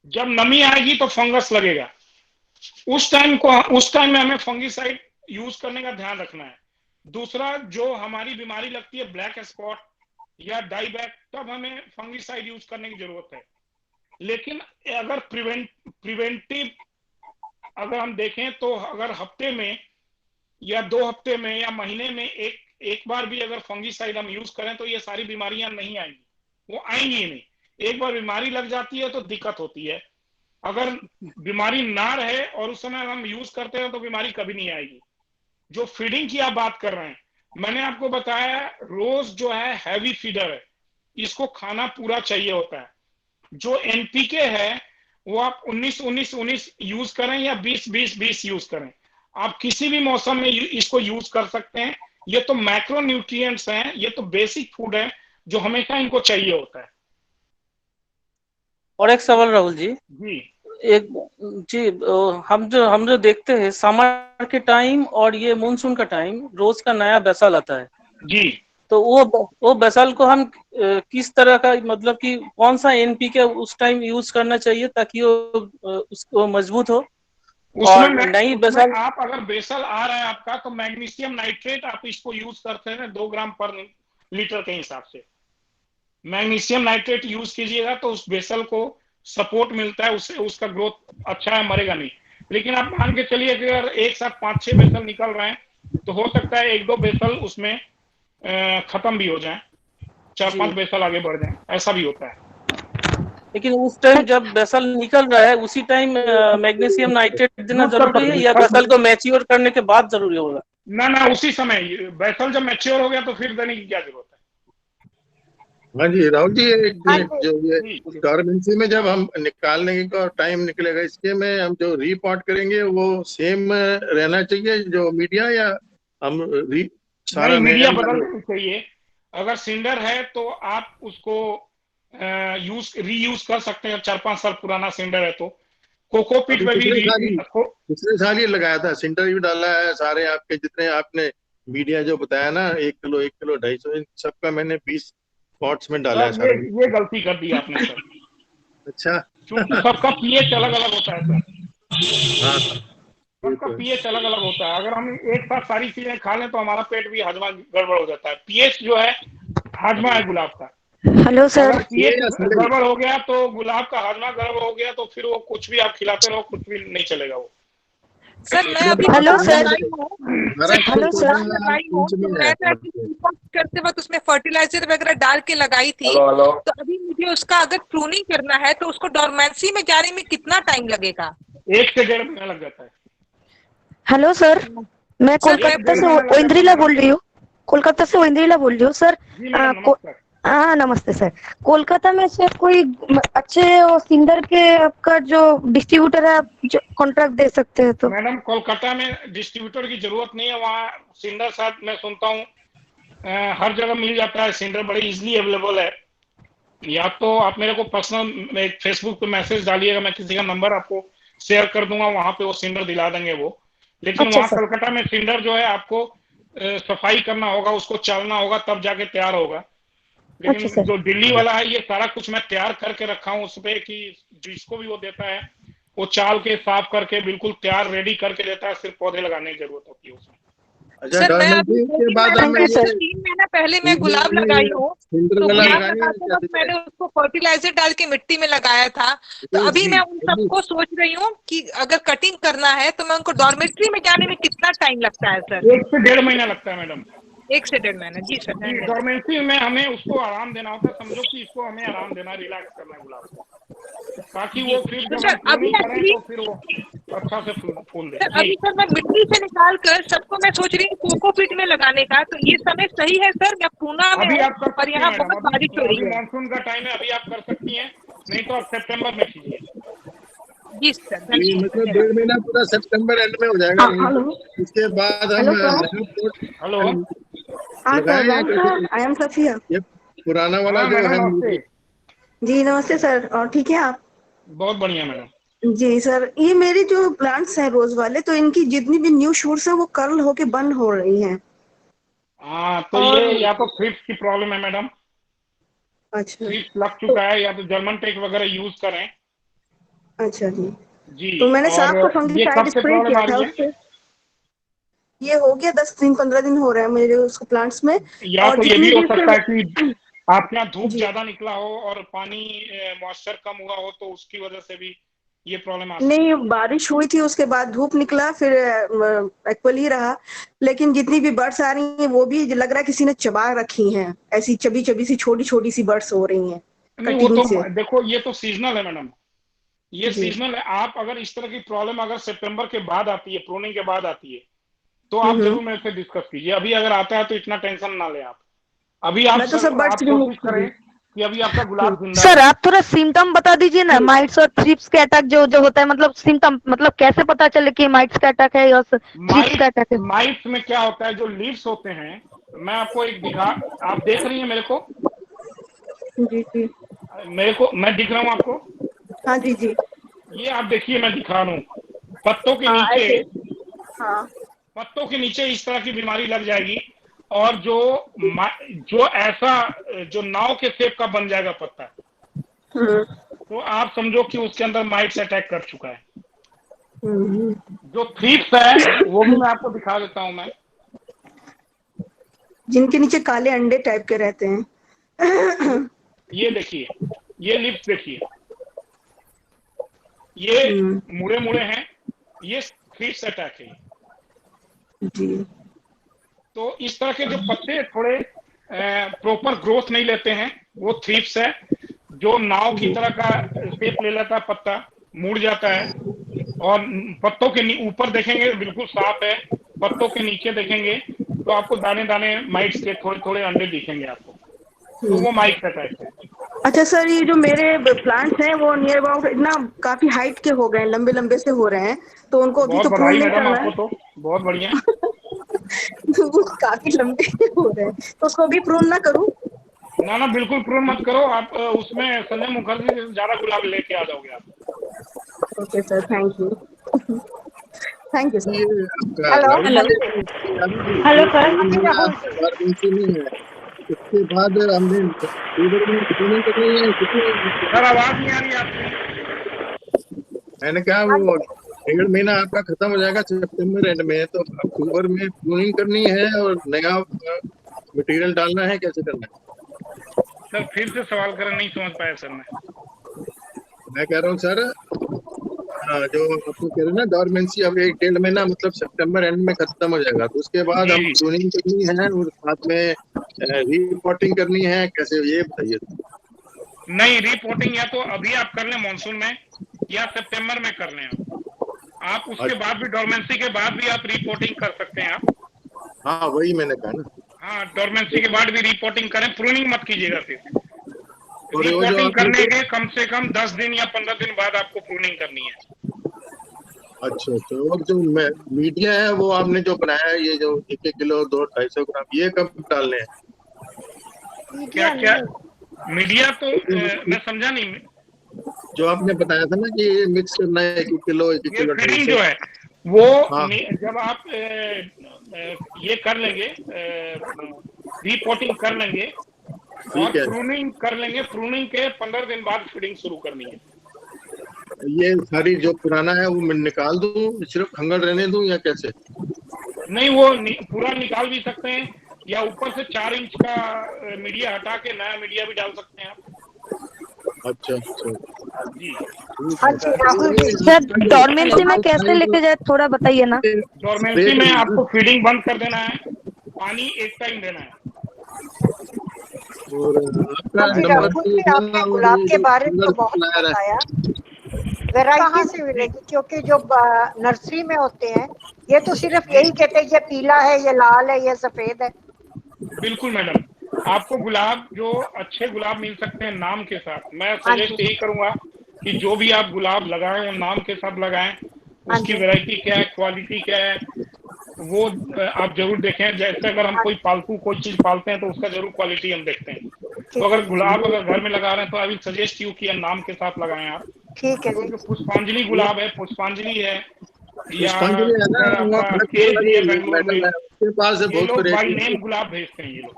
जब नमी आएगी तो फंगस लगेगा, उस टाइम में हमें फंगिसाइड यूज करने का ध्यान रखना है। दूसरा, जो हमारी बीमारी लगती है ब्लैक स्पॉट या डाईबैक, तब हमें फंगिसाइड यूज करने की जरूरत है। लेकिन अगर प्रिवेंटिव अगर हम देखें तो अगर हफ्ते में या 2 हफ्ते में या महीने में एक बार भी अगर फंगिसाइड हम यूज करें तो ये सारी बीमारियां नहीं आएंगी, वो आएंगी ही नहीं। एक बार बीमारी लग जाती है तो दिक्कत होती है। अगर बीमारी ना रहे और उस समय हम यूज करते हैं तो बीमारी कभी नहीं आएगी। जो फीडिंग की आप बात कर रहे हैं, मैंने आपको बताया रोज जो है हैवी फीडर है, इसको खाना पूरा चाहिए होता है। जो एनपीके है वो आप 19-19-19 यूज करें या 20-20-20 यूज करें, आप किसी भी मौसम में इसको यूज कर सकते हैं। ये तो मैक्रो न्यूट्रिएंट्स हैं, ये तो बेसिक फूड है जो हमेशा इनको चाहिए होता है। और एक सवाल राहुल जी, हम जो देखते हैं समर के टाइम और ये मानसून का टाइम, रोज का नया बेसल आता है जी, तो वो बेसल को हम किस तरह का, मतलब कि कौन सा एनपीके उस टाइम यूज करना चाहिए ताकि वो उसको मजबूत हो? उसमें नई बेसल, आप अगर बेसल आ रहा है आपका तो मैग्नीशियम नाइट्रेट आप इसको यूज करते हैं 2 ग्राम पर लीटर के हिसाब से। मैग्नीशियम नाइट्रेट यूज कीजिएगा तो उस बेसल को सपोर्ट मिलता है, उससे उसका ग्रोथ अच्छा है, मरेगा नहीं। लेकिन आप मान के चलिए कि अगर एक साथ 5-6 बेसल निकल रहे हैं तो हो सकता है 1-2 बेसल उसमें खत्म भी हो जाए, 4-5 बेसल आगे बढ़ जाए, ऐसा भी होता है। लेकिन उस टाइम जब बेसल निकल रहा है उसी टाइम मैग्नीशियम नाइट्रेट देना जरूरी है या बेसल को मैच्योर करने के बाद जरूरी होगा? ना, उसी समय बेसल जब मैच्योर हो गया तो फिर देने की क्या जरूरत है। हाँ जी राहुल जी, जो ये डॉर्मेंसी में जब हम निकालने का टाइम निकलेगा, इसके में हम जो रीपॉट करेंगे वो सेम रहना चाहिए जो मीडिया, या हम सारा मीडिया बदल देनी चाहिए। अगर सिंडर है तो आप उसको रीयूज कर सकते हैं। 4-5 साल पुराना सिंडर है तो कोकोपीट में भी पिछले साल ही लगाया था, सिंडर भी डाला है। सारे आपके जितने आपने मीडिया जो बताया ना, 1 किलो 250, सबका मैंने 20 पॉट्स में डाला है। ये गलती कर दी आपने सर। अच्छा, क्योंकि सबका पीएच अलग अलग होता है सर। हाँ, सबका पीएच अलग अलग होता है। अगर हम एक साथ सारी चीजें खा लें तो हमारा पेट भी हजमा गड़बड़ हो जाता है। पीएच जो है हाजमा है गुलाब का। हेलो सर, पीएच गड़बड़ हो गया तो गुलाब का हाजमा गड़बड़ हो गया तो फिर वो कुछ भी आप खिलाते रहो, कुछ भी नहीं चलेगा वो। सर मैं अभी हेलो सर, हेलो सर, मैं करते वक्त उसमें फर्टिलाइजर वगैरह डाल के लगाई थी। तो अभी मुझे उसका अगर प्रूनिंग करना है तो उसको डॉर्मेंसी में जाने में कितना टाइम लगेगा? 1 से 1.5 महीना लग जाता है। हेलो सर, मैं कोलकाता से इंद्रिला बोल रही हूँ। कोलकाता से इंद्रिला बोल रही हूँ सर। हाँ नमस्ते सर। कोलकाता में से कोई अच्छे सिंडर के आपका जो डिस्ट्रीब्यूटर है, आप जो कॉन्ट्रैक्ट दे सकते हैं तो? मैडम कोलकाता में डिस्ट्रीब्यूटर की जरूरत नहीं है। वहाँ सिंडर साथ मैं सुनता हूँ हर जगह मिल जाता है। सिंडर बड़े इजीली अवेलेबल है। या तो आप मेरे को पर्सनल फेसबुक पे मैसेज डालिएगा, मैं किसी का नंबर आपको शेयर कर दूंगा, वहां पे वो सिंडर दिला देंगे वो। लेकिन अच्छा वहाँ कोलकाता में सिंडर जो है आपको सफाई करना होगा, उसको चालना होगा, तब जाके तैयार होगा। लेकिन अच्छा जो दिल्ली वाला है ये सारा कुछ मैं तैयार करके रखा हूँ उसपे, कि जिसको भी वो देता है वो चाल के साफ करके बिल्कुल तैयार रेडी करके देता है, सिर्फ पौधे लगाने की जरूरत होती है उसमें। सर मैं अभी 3 महीना पहले मैं गुलाब लगाई हूँ, तो गुलाब लगाते वक्त मैंने उसको फर्टिलाइजर डाल के मिट्टी में लगाया था। तो अभी मैं उन सबको सोच रही हूँ कि अगर कटिंग करना है तो मैं उनको डॉर्मेट्री में जाने में कितना टाइम लगता है सर? 1 से 1.5 महीना लगता है मैडम। 1 से 1.5 महीना। जी सर। डॉर्मेंसी में हमें उसको आराम देना होता है। समझो कि इसको हमें आराम देना, रिलैक्स करना है गुलाब को, ताकि वो फिर तो सर अभी करें तो फिर वो अच्छा से फूल दे। सर अभी सर मैं मिट्टी से निकाल कर सबको मैं सोच रही हूँ कोकोपीट में लगाने का, तो ये समय सही है सर? मैं पूना में अभी हूँ आप कर और सकती हैं यहाँ मैडम, बहुत बारिश हो अभी रही है। मानसून का टाइम है, अभी आप कर सकती हैं, नहीं तो आप सितंबर में कीजिए। जी सर, ये मतलब 1.5 महीना पूरा सितंबर एंड में हो जाएगा। हेलो उसके बाद हम हेलो सर। नया पोर्ट हेलो हाँ लगाए सर, या कैसे? I am Safia. ये पुराना वाला हाँ जो मैडम है नमस्ते। जी नमस्ते सर, और ठीक है आप? बहुत बढ़िया मैडम। जी सर, ये मेरी जो प्लांट्स हैं रोज वाले, तो इनकी जितनी भी न्यू शूट्स हैं वो कर्ल होके बंद हो रही हैं। हाँ तो और ये या तो थ्रिप्स की प्रॉब्लम है मैडम, अच्छा थ्रिप्स लग चुका है, या तो जर्मन टेक वगैरह यूज करें। अच्छा जी। जी, तो मैंने और सांप का ये फंगिसाइड कब से स्प्रे प्रॉब्लम किया आ था रही है? उससे, ये हो गया 10 दिन 15 दिन हो रहे हैं मेरे उसको प्लांट्स में। या और तो ये जितनी भी हो भी सकता है उससे कि आपके यहाँ धूप जी ज्यादा निकला हो और पानी मॉइस्चर कम हुआ हो, तो उसकी वजह से भी ये प्रॉब्लम आ सकती नहीं, है। बारिश हुई थी उसके बाद धूप निकला, फिर इक्वल ही रहा। लेकिन जितनी भी बर्ड्स आ रही हैं वो भी लग रहा है किसी ने चबा रखी हैं, ऐसी चबी चबी सी छोटी छोटी सी बर्ड्स हो रही हैं नहीं वो कटिंग तो से। देखो, ये तो सीजनल है मैडम, ये जी सीजनल है। आप अगर इस तरह की प्रॉब्लम अगर सितंबर के बाद आती है, प्रूनिंग के बाद आती है, तो आप जरूर मेरे से डिस्कस कीजिए। अभी अगर आता है तो इतना टेंशन ना ले आप। अभी आप मैं तो सब आप बर्ड्स रिमूव कोशिश करें कि अभी आपका गुलाब जिंदा सर, रहे। आप थोड़ा सिम्टम बता दीजिए ना, माइट्स और थ्रिप्स के अटैक जो जो होता है, मतलब सिम्टम, मतलब कैसे पता चले कि माइट्स का अटैक है या थ्रिप्स का अटैक है? माइट्स में क्या होता है, जो लीव्स होते हैं, मैं आपको एक दिखा, आप देख रही हैं मेरे को? जी जी मैं दिख रहा हूँ आपको? हाँ जी जी ये आप देखिए, मैं दिखा रहा हूँ, पत्तों के हाँ नीचे, ऐसे हाँ पत्तों के नीचे इस तरह की बीमारी लग जाएगी, और जो ऐसा जो नाव के शेप का बन जाएगा पत्ता, तो आप समझो कि उसके अंदर माइट्स अटैक कर चुका है। जो थ्रिप्स है वो भी मैं आपको दिखा देता हूँ। मैं जिनके नीचे काले अंडे टाइप के रहते हैं। ये देखिए, ये लिप्स देखिए, ये मुड़े मुड़े हैं, ये थ्रिप्स अटैक है। जी तो इस तरह के जो पत्ते थोड़े प्रॉपर ग्रोथ नहीं लेते हैं, वो थ्रिप्स है। जो नाव की तरह का शेप ले लेता है पत्ता, मुड़ जाता है, और पत्तों के ऊपर देखेंगे बिल्कुल साफ है, पत्तों के नीचे देखेंगे तो आपको दाने दाने माइट्स के थोड़े थोड़े अंडे दिखेंगे आपको, तो वो माइट्स अटैक है। अच्छा सर, ये जो मेरे प्लांट्स हैं वो नियर अबाउट इतना काफी हाइट के हो गए हैं, लंबे लंबे से हो रहे हैं, तो उनको अभी बहुत तो प्रून बधाई नहीं मैडम करना आपको, है। तो बहुत बढ़िया। वो काफी लंबे हो रहे हैं, तो उसको अभी प्रून ना करूं? ना ना, बिल्कुल प्रून मत करो आप, उसमें संजय मुखर्जी से ज्यादा गुलाब लेके आ जाओगे आप। Okay sir, thank you. Thank you sir. Hello hello emergency में है। उसके बाद हमने फीवर में ट्रेनिंग करनी है सर आवाज नहीं आ रही आपकी। मैंने कहा वो 1.5 महीना आपका खत्म हो जाएगा सितंबर एंड में, तो अक्टूबर में प्रूनिंग करनी है और नया मटेरियल डालना है, कैसे करना है? सर फिर से सवाल करें, नहीं समझ पाया सर। मैं कह रहा हूँ सर, जो आपको कह रहे हैं ना डॉर्मेंसी, अब 1-1.5 महीना मतलब सितंबर एंड में खत्म हो जाएगा, तो उसके बाद हम प्रूनिंग करनी है और साथ में रिपोर्टिंग करनी है, कैसे ये बताइए। नहीं, रिपोर्टिंग या तो अभी आप कर लें मानसून में, या सितंबर में कर लें आप उसके बाद भी, डॉर्मेंसी के बाद भी आप रिपोर्टिंग कर सकते हैं आप। हाँ वही मैंने कहा ना। हाँ, डॉर्मेंसी के बाद भी रिपोर्टिंग करें, प्रूनिंग मत कीजिएगा सिर्फ। और रिपोर्टिंग करने के कम से कम 10 दिन या 15 दिन बाद आपको प्रूनिंग करनी है। अच्छा, तो और जो मीडिया है वो आपने जो बनाया है, ये जो 1-1 किलो 200-250 ग्राम, ये कब डालने हैं? क्या क्या मीडिया? तो मैं समझा नहीं। जो आपने बताया था ना कि ये मिक्स करना है 1-1 किलो 1-1 किलो फीडिंग जो है वो हाँ। जब आप ये कर लेंगे, रिपोर्टिंग कर लेंगे और प्रूनिंग कर लेंगे, प्रूनिंग के 15 दिन बाद फीडिंग शुरू करनी है। ये सारी जो पुराना है वो मैं निकाल दूं, सिर्फ खंगड़ रहने दूं या कैसे? नहीं, वो पूरा निकाल भी सकते हैं, या ऊपर से 4 इंच का मीडिया हटा के नया मीडिया भी डाल सकते हैं आप। अच्छा अच्छा जी। सर, डॉर्मेंसी में कैसे लेके जाए थोड़ा बताइए ना। डॉर्मेंसी में आपको फीडिंग बंद कर देना है, पानी एक टाइम देना है। और आपका आपने गुलाब के बारे में तो बहुत बताया, वैरायटी से मिलेगी, क्योंकि जो नर्सरी में होते हैं ये तो सिर्फ यही कहते हैं ये पीला है, ये लाल है, ये सफेद है। बिल्कुल मैडम, आपको गुलाब जो अच्छे गुलाब मिल सकते हैं नाम के साथ। मैं सजेस्ट यही करूंगा कि जो भी आप गुलाब लगाएं वो नाम के साथ लगाएं। उसकी वैरायटी क्या है, क्वालिटी क्या है, वो आप जरूर देखें। जैसे अगर हम कोई पालतू कोई चीज पालते हैं तो उसका जरूर क्वालिटी हम देखते हैं। तो अगर गुलाब अगर घर में लगा रहे हैं तो आई विल सजेस्ट यू कि नाम के साथ लगाएं आप। ठीक है। तो जो पुष्पांजलि गुलाब है, पुष्पांजलि है या पुष्पांजलि है ना, वो के पास है बहुत बाई नेम गुलाब भेजते हैं ये लोग।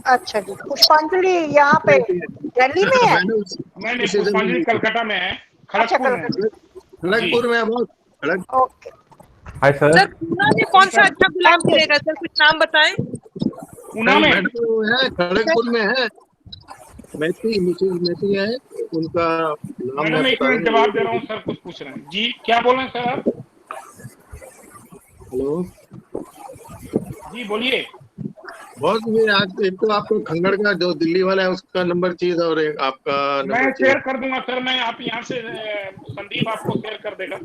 अच्छा जी, पुष्पांजलि यहाँ पे दिल्ली में है? नहीं, पुष्पांजलि कलकत्ता में है, खड़गपुर में। खड़गपुर में है बहुत। Okay. Hi sir. Sir Poona में कौन सा अच्छा गुलाब मिलेगा सर, कुछ नाम बताएं। पूना में है, खड़गपुर में है, मैथी मैथी है उनका नाम। मैडम एक मिनट जवाब दे रहा हूँ सर, कुछ पूछ रहे हैं जी, क्या बोल रहे हैं सर आप? हेलो जी बोलिए। बहुत ये आज एक तो आपको खंगड़ का जो दिल्ली वाला है उसका नंबर चाहिए था, और एक आपका मैं शेयर कर दूंगा सर। मैं आप यहाँ से संदीप आपको शेयर कर देगा,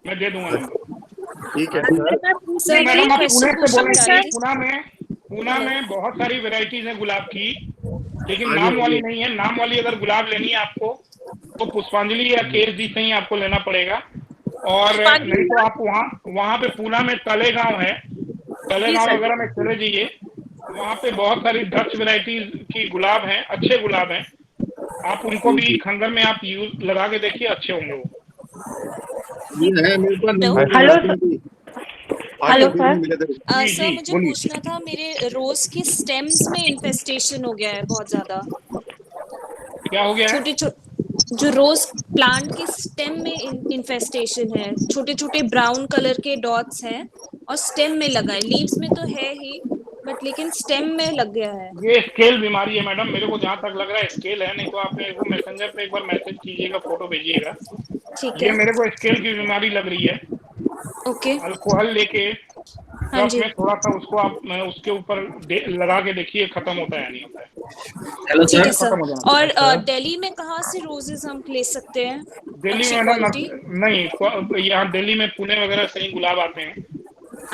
मैं दे दूंगा नंबर। ठीक है सर। मैडम आप पुणे से बोल रहे हैं। पूना में बहुत सारी वेराइटीज है गुलाब की, लेकिन नाम वाली नहीं है। नाम वाली अगर गुलाब लेनी है आपको तो पुष्पांजलि या केएसडी से ही आपको लेना पड़ेगा। और नहीं तो आप वहाँ पे पूना में तलेगांव है, तलेगांव वगैरह में चले जाइए, वहाँ पे बहुत सारी डच वेराइटीज की गुलाब हैं, अच्छे गुलाब हैं। आप उनको भी खंगर में आप यूज लगा के देखिए, अच्छे होंगे वो। Hello sir. सर मुझे पूछना था, मेरे रोज के स्टेम्स में इन्फेस्टेशन हो गया है बहुत ज्यादा। क्या हो गया है? छोटे जो रोज प्लांट के स्टेम में इन्फेस्टेशन है, छोटे छोटे ब्राउन कलर के डॉट्स हैं और स्टेम में लगा है। लीव्स में तो है ही बट लेकिन स्टेम में लग गया है। ये स्केल बीमारी है मैडम, मेरे को जहाँ तक लग रहा है स्केल है। नहीं तो आप मेरे को मैसेंजर पे एक बार मैसेज कीजिएगा, फोटो भेजिएगा। ठीक है। ये मेरे को स्केल की बीमारी लग रही है। ओके। अल्कोहल लेके हाँ जी। में थोड़ा सा उसको आप उसके ऊपर लगा के देखिए, खत्म होता है नहीं होता है। ठीक है सर। और दिल्ली में कहाँ से रोजेस हम ले सकते हैं? दिल्ली में नहीं, यहाँ दिल्ली में पुणे वगैरह से ही गुलाब आते हैं।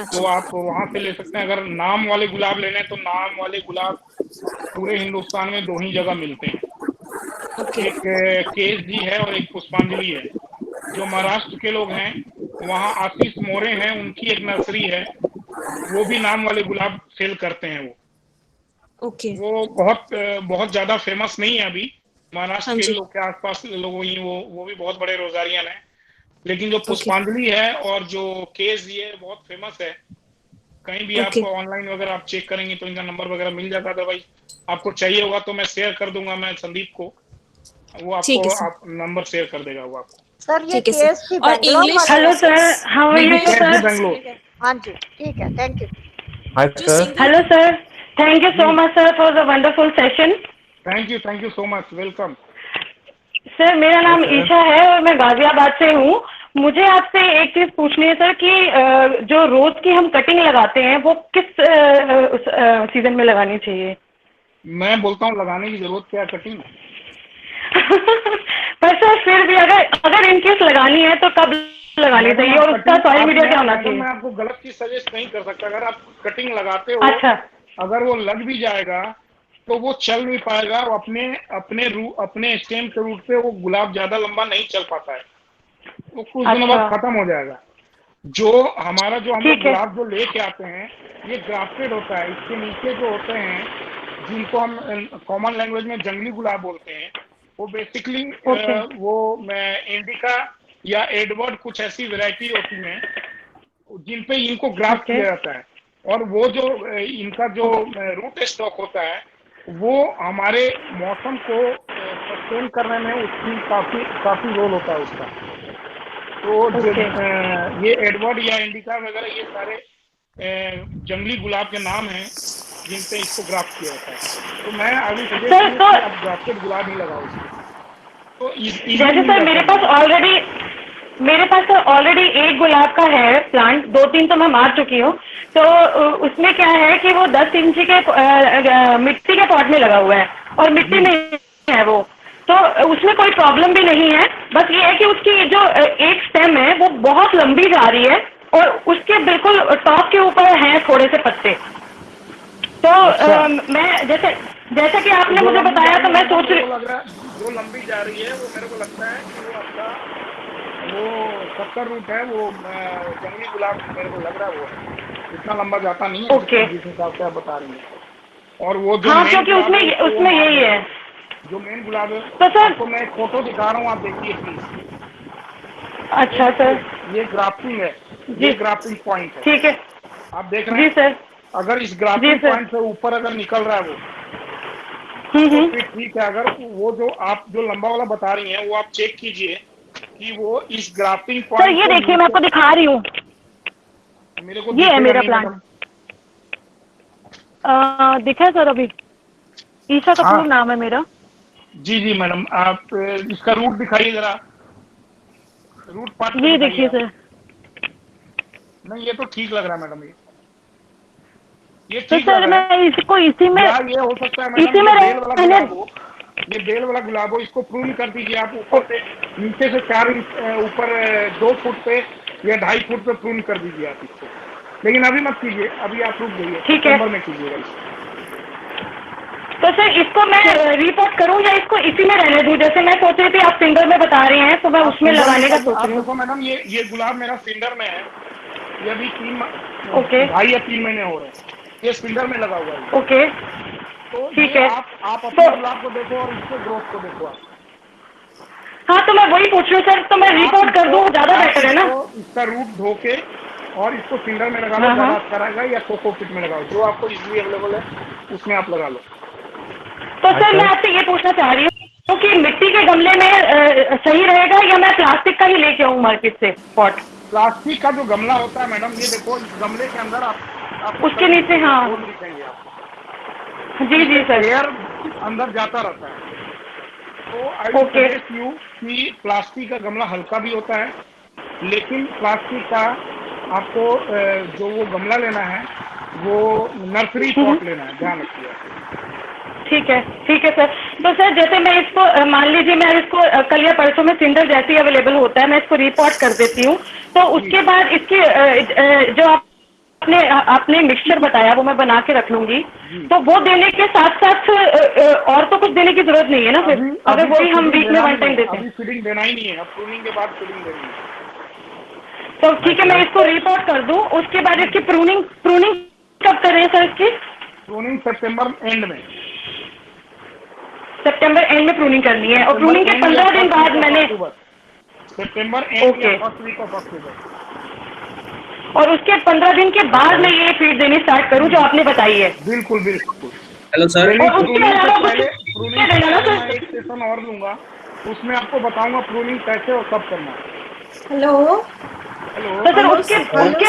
तो आप वहां से ले सकते हैं। अगर नाम वाले गुलाब लेने हैं तो नाम वाले गुलाब पूरे हिंदुस्तान में 2 ही जगह मिलते हैं। एक केएसडी है और एक पुष्पांजलि है। जो महाराष्ट्र के लोग हैं वहाँ आशीष मोरे हैं, उनकी एक नर्सरी है, वो भी नाम वाले गुलाब सेल करते हैं। वो बहुत ज्यादा फेमस नहीं है अभी, महाराष्ट्र के लोग के आसपास लोग ही वो भी बहुत बड़े रोजारियन है। लेकिन जो पुष्पांजलि है और जो केएसडी है बहुत फेमस है। कहीं भी आपको ऑनलाइन वगैरह आप चेक करेंगे तो इनका नंबर वगैरह मिल जाता है। भाई आपको चाहिए होगा तो मैं शेयर कर दूंगा, मैं संदीप को, वो आपको नंबर शेयर कर देगा वो आपको। सर ये केएसडी और English. Hello sir, how are you sir? Bangalore. हाँ जी ठीक है, thank you. Hi sir. Hello sir, thank you so much sir for the wonderful session. Thank you so much, welcome. Sir मेरा नाम ईशा है और मैं गाजियाबाद से हूँ। मुझे आपसे एक चीज पूछनी है सर कि जो रोज की हम कटिंग लगाते हैं वो किस सीजन में लगानी चाहिए? मैं बोलता हूँ लगाने की जरूरत क्या है कटिंग। पर सर फिर भी अगर इनकेस लगानी है तो कब लगानी चाहिए और उसका सॉइल मीडिया क्या होना चाहिए? मैं आपको गलत चीज सजेस्ट नहीं कर सकता। अगर आप कटिंग लगाते हो, अगर वो लग भी जाएगा तो वो चल नहीं पाएगा। वो अपने स्टेम के रूट पे वो गुलाब ज्यादा लंबा नहीं चल पाता है, वो कुछ दिनों बाद खत्म हो जाएगा। हम गुलाब जो लेके आते हैं ये ग्राफ्टेड होता है। इसके नीचे जो होते हैं जिनको हम कॉमन लैंग्वेज में जंगली गुलाब बोलते हैं, वो बेसिकली वो इंडिका या एडवर्ड कुछ ऐसी वैरायटी होती हैं जिन पे इनको ग्राफ्ट किया जाता है। और वो जो इनका जो रूट स्टॉक होता है वो हमारे मौसम को सस्टेन करने में उसकी काफी रोल होता है उसका। तो ये एडवर्ड या इंडिका वगैरह ये सारे जंगली गुलाब के नाम हैं जिन पे इसको ग्राफ्ट किया जाता है। तो मैं अभी सजेस्ट आप ग्राफ्टेड गुलाब ही लगाओ इसको। तो जैसे सर मेरे पास ऑलरेडी एक गुलाब का है प्लांट, 2-3 तो मैं मार चुकी हूँ। तो उसमें क्या है कि वो 10 इंची के मिट्टी के पॉट में लगा हुआ है और मिट्टी नहीं है वो। तो उसमें कोई प्रॉब्लम भी नहीं है। बस ये है कि उसकी जो एक स्टेम है वो बहुत लंबी जा रही है और उसके बिल्कुल टॉप के ऊपर हैं थोड़े से पत्ते। तो मैं जैसा कि आपने मुझे बताया तो मैं सोच रही जो लंबी जा रही है वो मेरे को लगता है कि वो आपका वो 70 रूट है, वो जंगली गुलाब मेरे को लग रहा है वो इतना लंबा जाता नहीं है। ओके, जिस हिसाब से आप बता रही हैं। और वो जो हाँ, क्योंकि उसमें यही है जो मेन गुलाब है। तो सर आपको मैं एक फोटो दिखा रहा हूँ, आप देखिए प्लीज। अच्छा सर, ये ग्राफ्टिंग है, ये ग्राफ्टिंग पॉइंट है। ठीक है, आप देख रहे हैं? जी सर। अगर इस ग्राफ्टिंग पॉइंट से ऊपर अगर निकल रहा है वो तो फिर ठीक है। अगर वो जो आप जो लंबा वाला बता रही हैं वो आप चेक कीजिए कि वो इस ग्राफ्टिंग पॉइंट सर ये देखिए मैं आपको दिखा रही हूँ, मेरे को ये है मेरा प्लांट। दिखा है सर अभी? ईशा कपूर नाम है मेरा। जी जी मैडम, आप इसका रूट दिखाइए जरा, रूट पार्ट। ये देखिए सर। नहीं ये तो ठीक लग रहा है मैडम, ये तो सर मैं इसको इसी में ये हो सकता है इसी में ये बेल वाला गुलाब हो, इसको प्रून कर दीजिए आप ऊपर से, नीचे से 4 इंच ऊपर 2 फुट पे या 2.5 फुट पे प्रून कर दीजिए आप इसको। लेकिन अभी मत कीजिए, अभी आप रुक जाइए, सितंबर में कीजिएगा। तो सर इसको मैं रिपोर्ट करूं या इसको इसी में रहने दूं? जैसे मैं सोच रही थी आप सिंडर में बता रहे हैं तो मैं उसमें लगाने का सोच रही हूँ। मैडम ये गुलाब मेरा सिंडर में है, ये अभी 2.5 या 3 महीने हो रहे हैं, ये स्पिंडर में लगा हुआ है। ओके, तो ठीक है। आप अपने गुलाब को देखो और इसके ग्रोथ को देखो आप। हाँ तो मैं वही पूछ रही हूँ सर, तो मैं रिपोर्ट कर दूँ, ज्यादा बेटर है ना? इसका रूट धो के और इसको स्पिंडर में लगा लो, ज्यादा अच्छा रहेगा, या कोकोपीट में लगाओ, जो आपको इजीली अवेलेबल है उसमें आप लगा लो। तो सर मैं आपसे ये पूछना चाह रही हूँ कि मिट्टी के गमले में सही रहेगा या मैं प्लास्टिक का ही लेके आऊँ मार्केट से पॉट? प्लास्टिक का जो गमला होता है मैडम, ये देखो इस गमले के अंदर आप उसके नीचे, हाँ जी जी सर, एयर अंदर जाता रहता है। तो आई सजेस्ट यू कि प्लास्टिक का गमला हल्का भी होता है, लेकिन प्लास्टिक का आपको जो वो गमला लेना है वो नर्सरी पॉट लेना है, ध्यान रखिए। ठीक है सर। तो सर जैसे मैं इसको मान लीजिए मैं इसको कल या परसों में सिंडर जैसे ही अवेलेबल होता है मैं इसको रिपोर्ट कर देती हूँ, तो उसके बाद इसके जो आपने मिक्सचर बताया वो मैं बना के रख लूंगी, तो वो देने के साथ साथ और तो कुछ देने की जरूरत नहीं है ना फिर? अगर वही हम वीक में 1 टाइम देते हैं। फीडिंग देना ही नहीं है, अब प्रूनिंग के बाद फीडिंग देनी है। तो ठीक है, मैं इसको रिपोर्ट कर दूं, उसके बाद इसकी प्रूनिंग कब करें सर? इसकी प्रूनिंग सितंबर एंड में, सितंबर एंड में प्रूनिंग करनी है, और प्रूनिंग के 15 दिन बाद मैंने सितंबर एंड या फर्स्ट वीक ऑफ अक्टूबर, और उसके 15 दिन के बाद मैं ये फीड देनी स्टार्ट करूं जो आपने बताई है। बिल्कुल बिल्कुल। Hello sir. और उसके अलावा एक सेशन और लूंगा, उसमें आपको बताऊंगा प्रूनिंग कैसे और कब करना है। हेलो तो सर उसके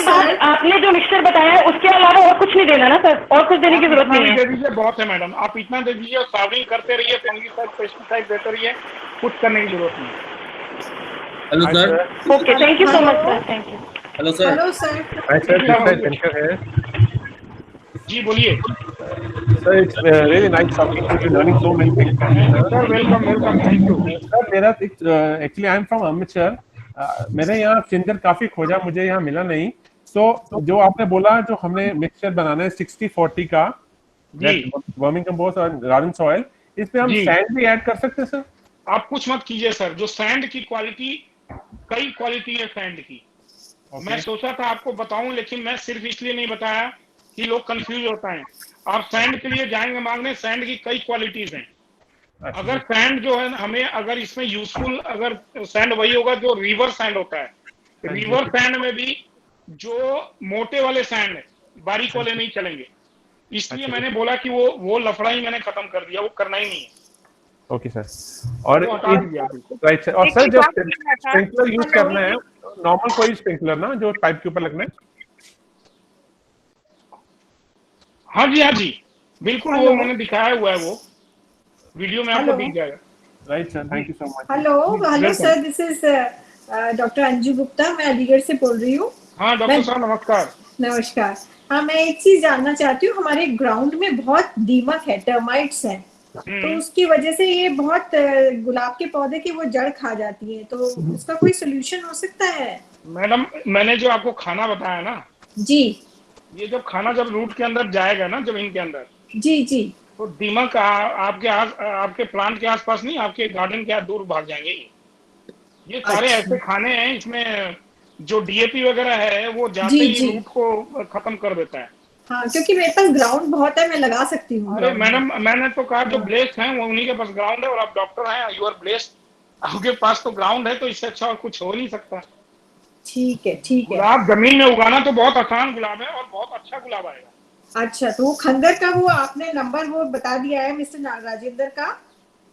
बाद आपने जो मिक्सचर बताया है उसके अलावा और कुछ नहीं देना ना सर? और कुछ देने की जरूरत नहीं है? दे दीजिए, बहुत है मैडम, आप इतना दे दीजिए, सावरिंग करते रहिए, फंगीसाइड पेस्टिसाइड देते रहिए, कुछ करने की जरूरत नहीं है। Hello sir. Okay, thank you so much sir, thank you. Hello sir. Hello sir. Hi sir, Shankar है। जी बोलिए sir. It's really nice talking to you, learning so many things. Sir welcome, thank you. Sir मेरा actually I am from Amritsar. मैंने यहाँ cinder काफी खोजा, मुझे यहाँ मिला नहीं। तो जो आपने बोला, जो हमने मिक्सचर बनाना है 60-40 का, वर्मिंग कंपोस्ट और गार्डन सॉइल, इसमें हम सैंड भी ऐड कर सकते हैं सर? आप कुछ मत कीजिए सर, जो सैंड की क्वालिटी, कई क्वालिटी है सैंड की। मैं सोचा था आपको बताऊं, लेकिन मैं सिर्फ इसलिए नहीं बताया कि लोग कंफ्यूज होता है। आप सैंड के लिए जाएंगे मांगने, सैंड की कई क्वालिटीज हैं। अगर सैंड जो है हमें, अगर इसमें यूजफुल अगर सैंड वही होगा जो रिवर सैंड होता है। रिवर सैंड में भी जो मोटे वाले सैंड है, बारीक वाले नहीं चलेंगे, इसलिए मैंने बोला कि वो लफड़ा ही मैंने खत्म कर दिया, वो करना ही नहीं है। Okay sir. और राइट सर, और सर जो स्प्रिंकलर यूज करना है, नॉर्मल कोई स्प्रिंकलर ना, जो पाइप के ऊपर लगना है? हाँ जी बिल्कुल, वो मैंने दिखाया हुआ है, वो वीडियो में आपको दिख जाएगा। Right sir, thank you so much. Hello sir, this is doctor Anju Gupta, मैं अलीगढ़ से बोल रही हूँ। हाँ डॉक्टर साहब नमस्कार। नमस्कार। हाँ, मैं एक चीज जानना चाहती हूँ, हमारे ग्राउंड में बहुत दीमक है, टर्माइट्स हैं, तो उसकी वजह से ये बहुत गुलाब के पौधे की वो जड़ खा जाती है, तो उसका कोई सोल्यूशन हो सकता है? मैडम मैंने जो आपको खाना बताया ना जी, ये जब खाना जब रूट के अंदर जाएगा ना जमीन के अंदर, जी जी, तो दीमक आपके प्लांट के आसपास नहीं, आपके गार्डन के दूर भाग जाएंगे। ये सारे ऐसे खाने हैं, इसमें जो डीएपी वगैरह है वो जाते ही रूट को खत्म कर देता है। हाँ, क्योंकि मेरे पास ग्राउंड बहुत है, मैं लगा सकती हूँ। अरे मैडम मैंने तो कहा जो ब्लेस्ड हैं वो उन्हीं के पास ग्राउंड है, और आप डॉक्टर हैं, यू आर ब्लेस्ड, आपके पास तो ग्राउंड है, तो इससे अच्छा और कुछ हो नहीं सकता। ठीक है, ठीक है। गुलाब जमीन में उगाना तो बहुत आसान गुलाब है और बहुत अच्छा गुलाब आएगा। अच्छा, तो वो खंगर का वो आपने नंबर वो बता दिया है मिस्टर राजेंद्र का,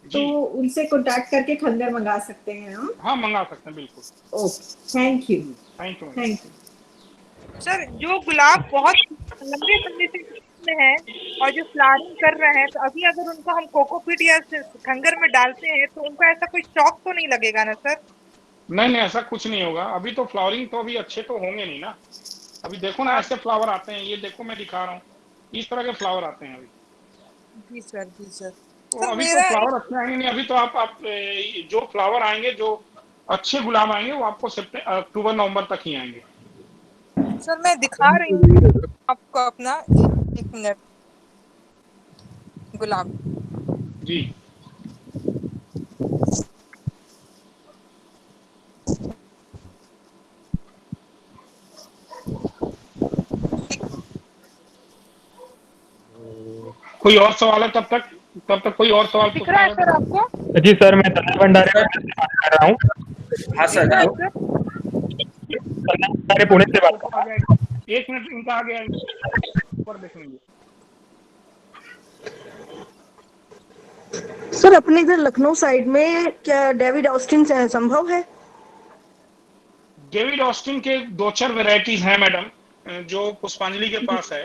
तो उनसे कांटेक्ट करके खंगर मंगा सकते हैं हम? हाँ मंगा सकते हैं, बिल्कुल। Okay, thank you, thank you, thank you. Sir जो गुलाब बहुत लंबे समय से है और जो फ्लावरिंग कर रहे हैं, तो अभी अगर उनको हम कोकोपीट या खंगर में डालते हैं तो उनको ऐसा कोई शॉक तो नहीं लगेगा ना सर? नहीं ऐसा कुछ नहीं होगा। अभी तो फ्लावरिंग तो अभी अच्छे तो होंगे नहीं ना। अभी देखो ना ऐसे फ्लावर आते हैं, ये देखो मैं दिखा रहा हूँ, इस तरह के फ्लावर आते हैं अभी। जी सर, जी सर। तो अभी तो फ्लावर अच्छे आएंगे नहीं। अभी तो आप जो फ्लावर आएंगे, जो अच्छे गुलाब आएंगे, वो आपको अक्टूबर नवंबर तक ही आएंगे। सर मैं दिखा रही हूँ आपको अपना, एक मिनट। गुलाब जी, कोई और सवाल है? तब तक कोई और सवाल दिख रहा है सर आपको? जी सर, मैं तन्मय भंडारे कर रहा हूँ। हाँ सर, भंडारे पुणे से बात कर रहा हूँ। एक मिनट, इनका आ गया, ऊपर देखेंगे। सर अपने इधर लखनऊ साइड में क्या डेविड ऑस्टिन से संभव है? डेविड ऑस्टिन के 2-4 वेराइटीज हैं मैडम, जो पुष्पांजलि के पास है,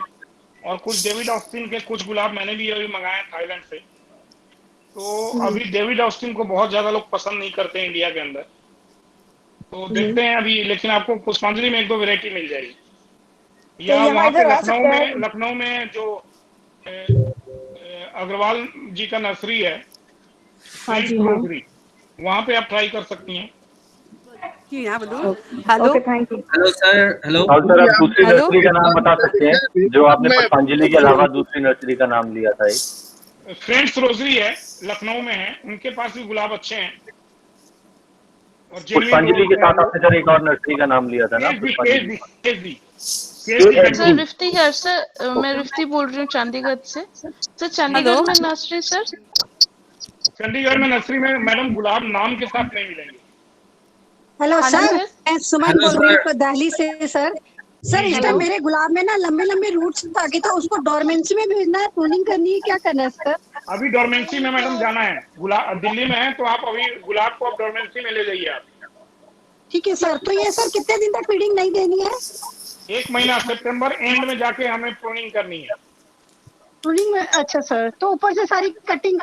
और कुछ डेविड ऑस्टिन के कुछ गुलाब मैंने भी अभी मंगाए थाईलैंड से। तो अभी डेविड ऑस्टिन को बहुत ज्यादा लोग पसंद नहीं करते इंडिया के अंदर, तो देखते हैं अभी। लेकिन आपको पुष्पांजलि में 1-2 वेराइटी मिल जाएगी। या वहाँ पे लखनऊ में जो अग्रवाल जी का नर्सरी है, वहाँ पे आप ट्राई कर सकती हैं। Hello, thank you. Hello sir, hello sir, आप दूसरी नर्सरी का नाम बता सकते हैं जो आपने पुष्पांजलि के अलावा दूसरी नर्सरी का नाम लिया था? फ्रेंड्स रोजरी है, लखनऊ में है, उनके पास भी गुलाब अच्छे हैं। और पुष्पांजलि के साथ आपने सर एक और नर्सरी का नाम लिया था ना? सर रिफ्ती है सर, मैं रिफ्ती बोल रही हूँ चंडीगढ़ से। सर चंडीगढ़ में नर्सरी सर? चंडीगढ़ में नर्सरी में मैडम गुलाब नाम के साथ नहीं मिलेंगे। हेलो सर, मैं सुमन बोल रही हूँ दिल्ली से। सर इस टाइम मेरे गुलाब में ना लंबे लंबे रूट्स आगे, तो उसको डोरमेंसी में भेजना है, प्रूनिंग करनी है, क्या करना है सर? अभी डोरमेंसी में मैडम जाना है। गुलाब दिल्ली में है, तो आप अभी गुलाब को आप डोरमेंसी में ले जाइए आप। ठीक है सर। तो ये सर कितने दिन तक फीडिंग नहीं देनी है? 1 महीना, सितंबर एंड में जाके हमें प्रूनिंग करनी है। प्रूनिंग में? अच्छा सर, तो ऊपर से सारी कटिंग?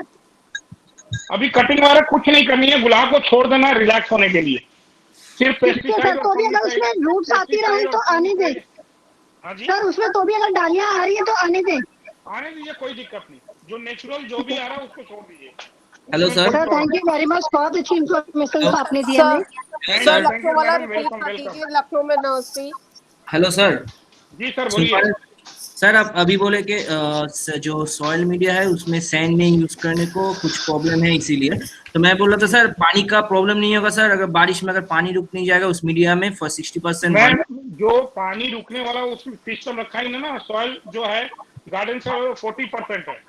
अभी कटिंग वगैरह कुछ नहीं करनी है, गुलाब को छोड़ देना है रिलैक्स होने के लिए। सिर्फ पेस्टिसाइड। तो भी अगर उसमें रूट्स आती रही तो आने दे सर, उसमें तो भी अगर डालियां आ रही है तो आने दे, आने दीजिए, कोई दिक्कत नहीं। जो नेचुरल जो भी आ रहा है उसको छोड़ दीजिए। Hello sir, thank you very much, बहुत अच्छी इन्फॉर्मेशन आपने दी हमें। सर लखनऊ वाला रिपीट कर दीजिए, लखनऊ में नर्सरी। Hello sir. जी सर बोलिए। सर आप अभी बोले कि जो सॉइल मीडिया है उसमें सैंड नहीं यूज करने को कुछ प्रॉब्लम है, इसीलिए तो मैं बोल रहा था सर पानी का प्रॉब्लम नहीं होगा सर? अगर बारिश में अगर पानी रुक नहीं जाएगा उस मीडिया में 60%? जो पानी रुकने वाला उसमें सिस्टम रखा ही ना, सॉइल जो है गार्डन से 40% है।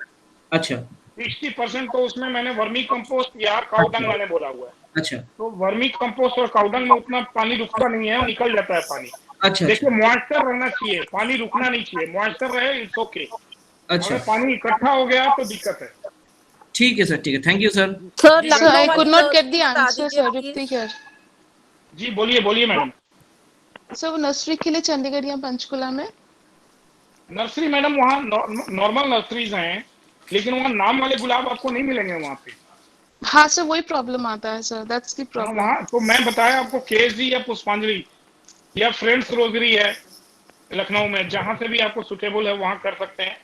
अच्छा, 60% तो उसमें मैंने वर्मी कंपोस्ट या काउडंग मैंने बोला हुआ है। अच्छा, तो वर्मी कंपोस्ट और काउडंग में उतना पानी रुकता नहीं है, निकल जाता है पानी। अच्छा, देखिए मॉइस्चर रहना चाहिए, पानी रुकना नहीं चाहिए, मॉइस्चर रहे इट्स ओके। अच्छा, अगर पानी इकट्ठा हो गया तो दिक्कत है। ठीक है सर, ठीक है, thank you sir. Sir I could not get the answer sir, repeat here. जी बोलिए मैडम। सर वो नर्सरी के लिए चंडीगढ़ या पंचकुला में? नर्सरी मैडम वहाँ नॉर्मल नर्सरीज हैं, लेकिन वहाँ नाम वाले गुलाब आपको नहीं मिलेंगे वहाँ पे। हाँ सर, वही प्रॉब्लम आता है सर, दैट्स द प्रॉब्लम। वहाँ तो मैं बताया आपको, केजी या पुष्पांजलि या फ्रेंड्स रोजरी है लखनऊ में, जहाँ से भी आपको सुटेबल है वहाँ कर सकते हैं।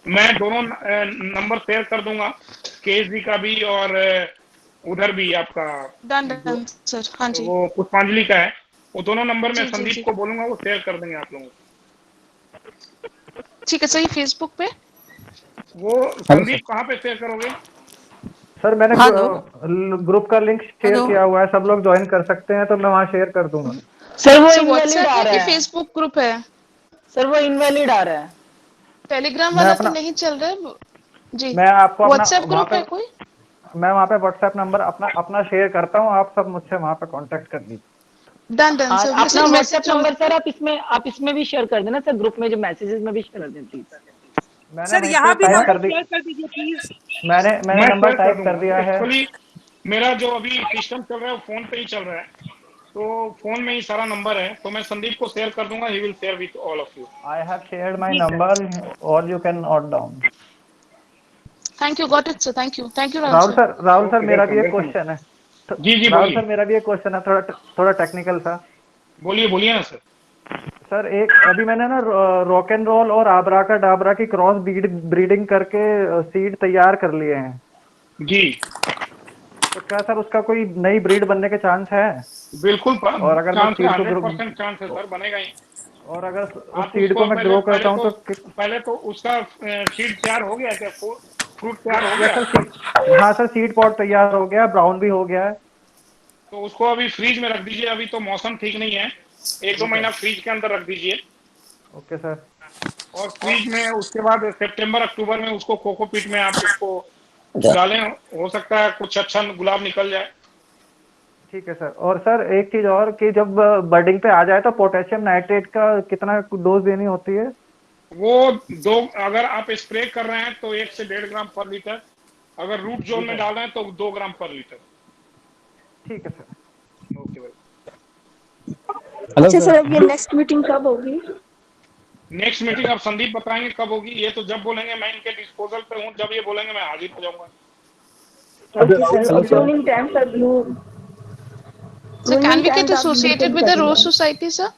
मैं दोनों नंबर शेयर कर दूंगा, केएसजी का भी और उधर भी आपका डन सर। हाँ जी, वो पुष्पांजलि का है, वो दोनों नंबर मैं जी, संदीप जी। को बोलूंगा, वो शेयर कर देंगे आप लोगों को। ठीक है सर, ये फेसबुक पे वो संदीप कहाँ पे शेयर करोगे? सर मैंने हेलो। ग्रुप का लिंक शेयर हेलो। किया हुआ है, सब लोग ज्वाइन कर सकते हैं, तो मैं वहाँ शेयर कर दूंगा। सर वो सर इनवैलिड व्हाट्सएप आ है रहा कि है, फेसबुक ग्रुप है? सर वो इनवैलिड आ रहा है। टेलीग्राम मैं वाला तो अपना नहीं चल रहा है जी। मैं आपको अपना व्हाट्सएप वहाँ ग्रुप है पे कोई? मैं वहाँ पे व्हाट्सएप नंबर अपना शेयर करता हूँ, आप सब मुझसे वहाँ पे कांटेक्ट कर लीजिए। डन हाँ, सर। अपना मैसेज व्हाट्सएप जो नंबर सर आप इसमें भी शेयर कर देना सर, ग्रुप में जो मैसेजेस में भी शेयर कर देना प्लीज। मैंने सर वहीं यहाँ पे भी टाइप नंबर कर दी, शेयर कर दीजिए प्लीज। मैंने मैं नंबर शेयर कर टाइप दूंगा। कर दिया है। एक्चुअली मेरा जो अभी सिस्टम चल रहा है वो फोन पे ही चल रहा है, तो फोन में ही सारा नंबर है, तो मैं संदीप को शेयर कर दूंगा, he will share with all of you. I have shared my number और you can note down. Thank you, got it sir. Thank you Rahul sir मेरा भी एक वेलकम। क्वेश्चन है। जी राहुल बोलिए। सर मेरा भी एक क्वेश्चन है, थोड़ा टेक्निकल सा। बोलिए ना सर। सर एक अभी मैंने ना रॉक एंड रोल और आबरा का डाबरा की क्रॉस ब्रीडिंग करके सीड तैयार कर लिए हैं जी। तो क्या सर उसका कोई नई ब्रीड बनने के चांस है? बिल्कुल और अगर मैं चांस है, सीड को 100% चांस है सर, बनेगा ही। और अगर उस आप सीड उसको को मैं ग्रो करता हूँ तो पहले तो उसका सीड तैयार हो गया क्या? फ्रूट तैयार हो गया? हाँ सर, सीड पॉट तैयार हो गया, ब्राउन भी हो गया है। तो उसको अभी फ्रीज में रख दीजिए, अभी तो मौसम ठीक नहीं है, 1-2 महीना फ्रीज के अंदर रख दीजिए। Okay sir. और फ्रीज में उसके बाद सितंबर अक्टूबर में उसको कोकोपीट में आप उसको डालें, हो सकता है कुछ अच्छा गुलाब निकल जाए। ठीक है सर। और सर एक चीज और कि जब बर्डिंग पे आ जाए तो पोटेशियम नाइट्रेट का कितना डोज देनी होती है? वो अगर आप स्प्रे कर रहे हैं तो 1 से 1.5 ग्राम पर लीटर, अगर रूट जोन में डाल रहे हैं तो 2 ग्राम पर लीटर। ठीक है सर। ओके भाई। अच्छा सर, अब ये नेक्स्ट मीटिंग कब होगी? नेक्स्ट मीटिंग अब संदीप बताएंगे कब होगी, ये तो जब बोलेंगे मैं इनके डिस्पोजल पे हूँ, जब ये बोलेंगे मैं हाजिर हो जाऊंगा। Pruning time sir, So can we get associated with the Rose Society, sir?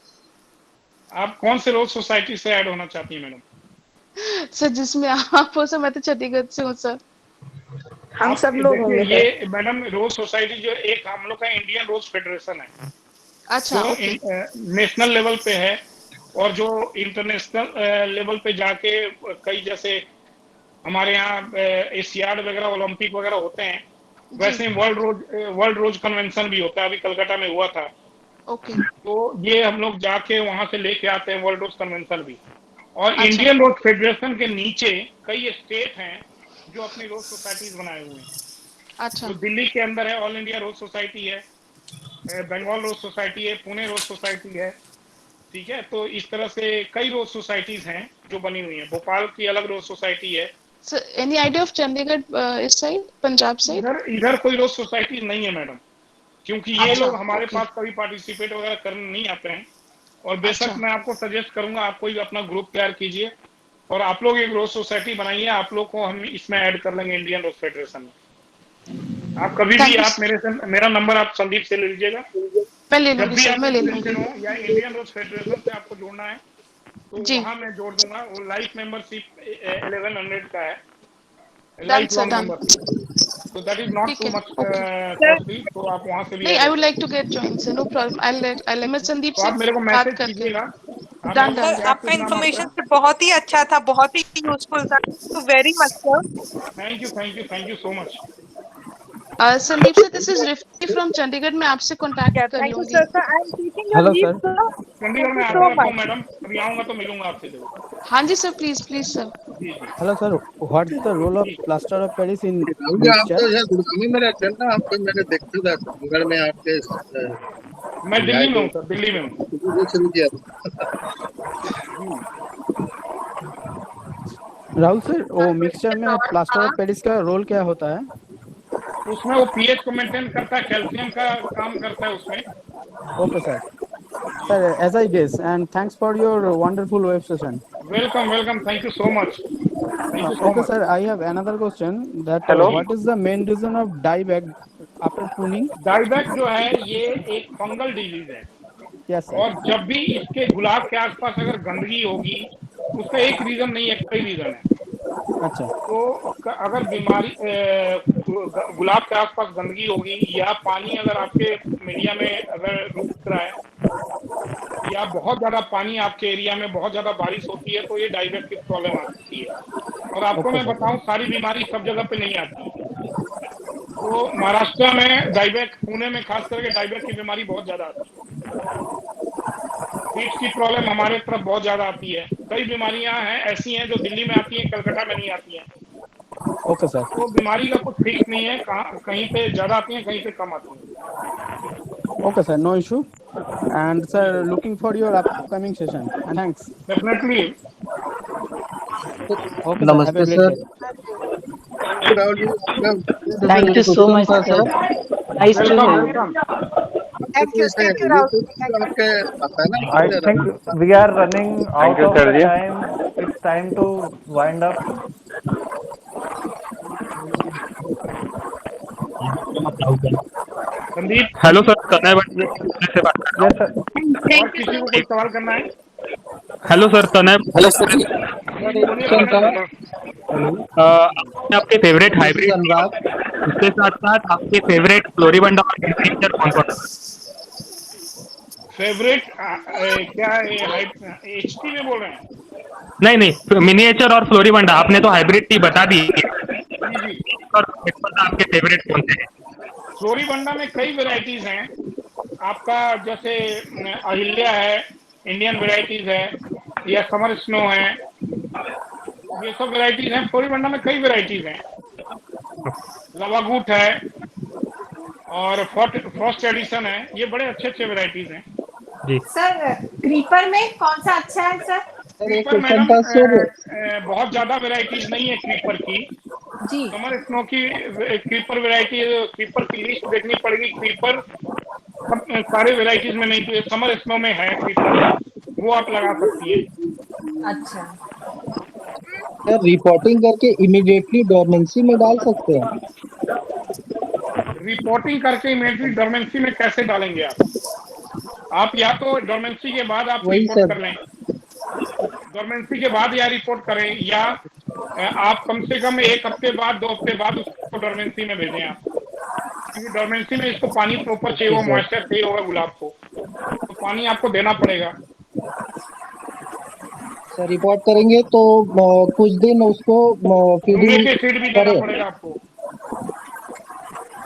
आप कौन से रोज सोसाइटी से ऐड होना चाहती हैं मैडम? सर जिसमें आप हो सर, मैं तो चंडीगढ़ से हूँ सर। हम सब लोग होंगे। ये मैडम रोज सोसाइटी जो एक हम लोग का इंडियन रोज फेडरेशन है, अच्छा, जो नेशनल लेवल पे है, और जो इंटरनेशनल लेवल पे जाके कई जैसे हमारे यहाँ एशियाड वगैरह ओलंपिक वगैरह होते हैं, वैसे वर्ल्ड रोज कन्वेंशन भी होता है, अभी कलकत्ता में हुआ था। ओके। तो ये हम लोग जाके वहां से लेके आते हैं वर्ल्ड रोज कन्वेंशन भी। और इंडियन रोज फेडरेशन के नीचे कई स्टेट हैं जो अपनी रोज सोसाइटीज बनाए हुए हैं। अच्छा। तो दिल्ली के अंदर है ऑल इंडिया रोज सोसाइटी है, बंगाल रोज सोसाइटी है, पुणे रोज सोसाइटी है, ठीक है। तो इस तरह से कई रोज सोसाइटीज हैं जो बनी हुई हैं। भोपाल की अलग रोज सोसाइटी है। Sir any idea of Chandigarh इस साइड, पंजाब साइड? इधर कोई रोज सोसाइटी नहीं है मैडम, क्योंकि ये अच्छा, लोग हमारे पास कभी पार्टिसिपेट वगैरह करने नहीं आते हैं। और बेशक मैं आपको सजेस्ट करूंगा, आप कोई अपना ग्रुप तैयार कीजिए और आप लोग एक रोज सोसाइटी बनाइए, आप लोग को हम इसमें ऐड कर लेंगे इंडियन रोज फेडरेशन में। आप कभी भी आप मेरा नंबर आप संदीप से ले लीजिएगा, जब भी आप या इंडियन रोज फेडरेशन से आपको जोड़ना है तो वहाँ मैं जोड़ दूंगा। वो लाइफ मेंबरशिप 1100 का है, लाइफ लॉन्ग मेंबरशिप, तो that is not too much costly, तो आप वहाँ से भी। नहीं, I would like to get join sir, no problem. I मैं संदीप से आप मेरे को मैसेज कीजिएगा। सर आपका इन्फॉर्मेशन बहुत ही अच्छा था, बहुत ही यूजफुल था, तो very much sir. Thank you so much. Sandeep sir, this is रिफ्टी फ्रॉम चंडीगढ़, मैं आपसे कांटेक्ट कर लूंगी। Hello sir. चंडीगढ़ में आता हूँ मैडम, अभी आऊंगा तो मिलूंगा आपसे जरूर। हाँ जी sir, please sir. Hello sir, what is the role of plaster of Paris in आप तो यार गुड़गांव में रहते हैं ना, आपको मैंने देखा था चंडीगढ़ में आपके। मैं दिल्ली में हूँ सर, दिल्ली में हूँ। शुरू किया राहुल सर, वो मिक्सचर में प्लास्टर ऑफ पेरिस का रोल क्या होता है? उसमें वो पीएच को मेंटेन करता है, कैल्शियम का काम करता है उसमें। Okay sir. Sir, as I guess, and thanks for your wonderful web session. Welcome. Thank you so much. Okay, sir. I have another question. That what is the main reason of dieback after pruning? Dieback जो है ये एक fungal disease है। Yes, sir. और जब भी इसके गुलाब के आसपास अगर गंदगी होगी, उसका एक रीजन नहीं है, कई रीजन है। अच्छा। तो अगर बीमारी गुलाब के आसपास गंदगी होगी या पानी अगर आपके मीडिया में अगर रुक रहा है या बहुत ज्यादा पानी आपके एरिया में बहुत ज्यादा बारिश होती है तो ये डाइबैक की प्रॉब्लम आ सकती है। और आपको मैं बताऊं सारी बीमारी सब जगह पे नहीं आती। तो महाराष्ट्र में डाइबैक, पुणे में खास करके डाइबैक की बीमारी बहुत ज्यादा आती है। पेट की प्रॉब्लम हमारे तरफ बहुत ज्यादा आती है। कई बीमारियां हैं ऐसी हैं जो दिल्ली में आती हैं, कलकत्ता में नहीं आती हैं। Okay sir. तो बीमारी का कुछ फिक्स नहीं है, कहीं पे ज्यादा आती है, कहीं पे कम आती है। Okay sir, no issue. And sir, looking for your upcoming session and thanks. Definitely. Okay, नमस्ते sir. Thank you so much, sir. Nice to know you. Thank you, Rahul. Thank you. I think we are running out of time. It's time to wind up. Sandeep. Hello sir, Kanay से बात कर रहा हूं। और किसी को कोई सवाल करना है? Hello sir, Kanay. Hello sir. आपके फेवरेट हाइब्रिड उसके साथ साथ आपके फेवरेट फ्लोरिबंडा और मिनिएचर कौन कौन? फेवरेट क्या एचटी में बोल रहे हैं? नहीं, मिनिएचर और फ्लोरिबंडा आपने तो हाइब्रिड टी बता दी। जी। और आपके फेवरेट कौन से हैं? फ्लोरिबंडा में कई वेराइटीज हैं। आपका जैसे अहिल्या है, इंडियन वेराइटीज है, या समर स्नो है, ये सब वेराइटीज हैं। फ्लोरिबंडा में कई वेराइटीज हैं। लवागुट है और फर्स्ट एडिशन है। ये बड़े अच्छे अच्छे वेराइटीज हैं जी। सर क्रीपर में कौन सा अच्छा है सर? क्रीपर मैडम बहुत ज्यादा वेराइटीज नहीं है क्रीपर की जी। समर स्नो की क्रीपर वेराइटी, क्रीपर की लिस्ट देखनी पड़ेगी। क्रीपर सारे वेराइटीज में नहीं, तो समर स्नो में है क्रीपर, वो आप लगा सकती हैं। अच्छा सर, रिपोर्टिंग करके इमीडिएटली डोरमेंसी में डाल सकते हैं? रिपोर्टिंग करके इमीडिएटली डोरमेंसी में कैसे डालेंगे आप या तो डोरमेंसी के बाद आप रिपोर्ट कर लें, डोरमेंसी के बाद या रिपोर्ट करें, या आप कम से कम 1 हफ्ते बाद 2 हफ्ते बाद उसको डोरमेंसी में भेजें आप, क्योंकि डोरमेंसी में इसको पानी प्रॉपर चाहिए, वो मॉइस्चर चाहिए होगा गुलाब को, तो पानी आपको देना पड़ेगा। सर रिपोर्ट करेंगे तो कुछ दिन उसको फीड भी देना पड़ेगा आपको।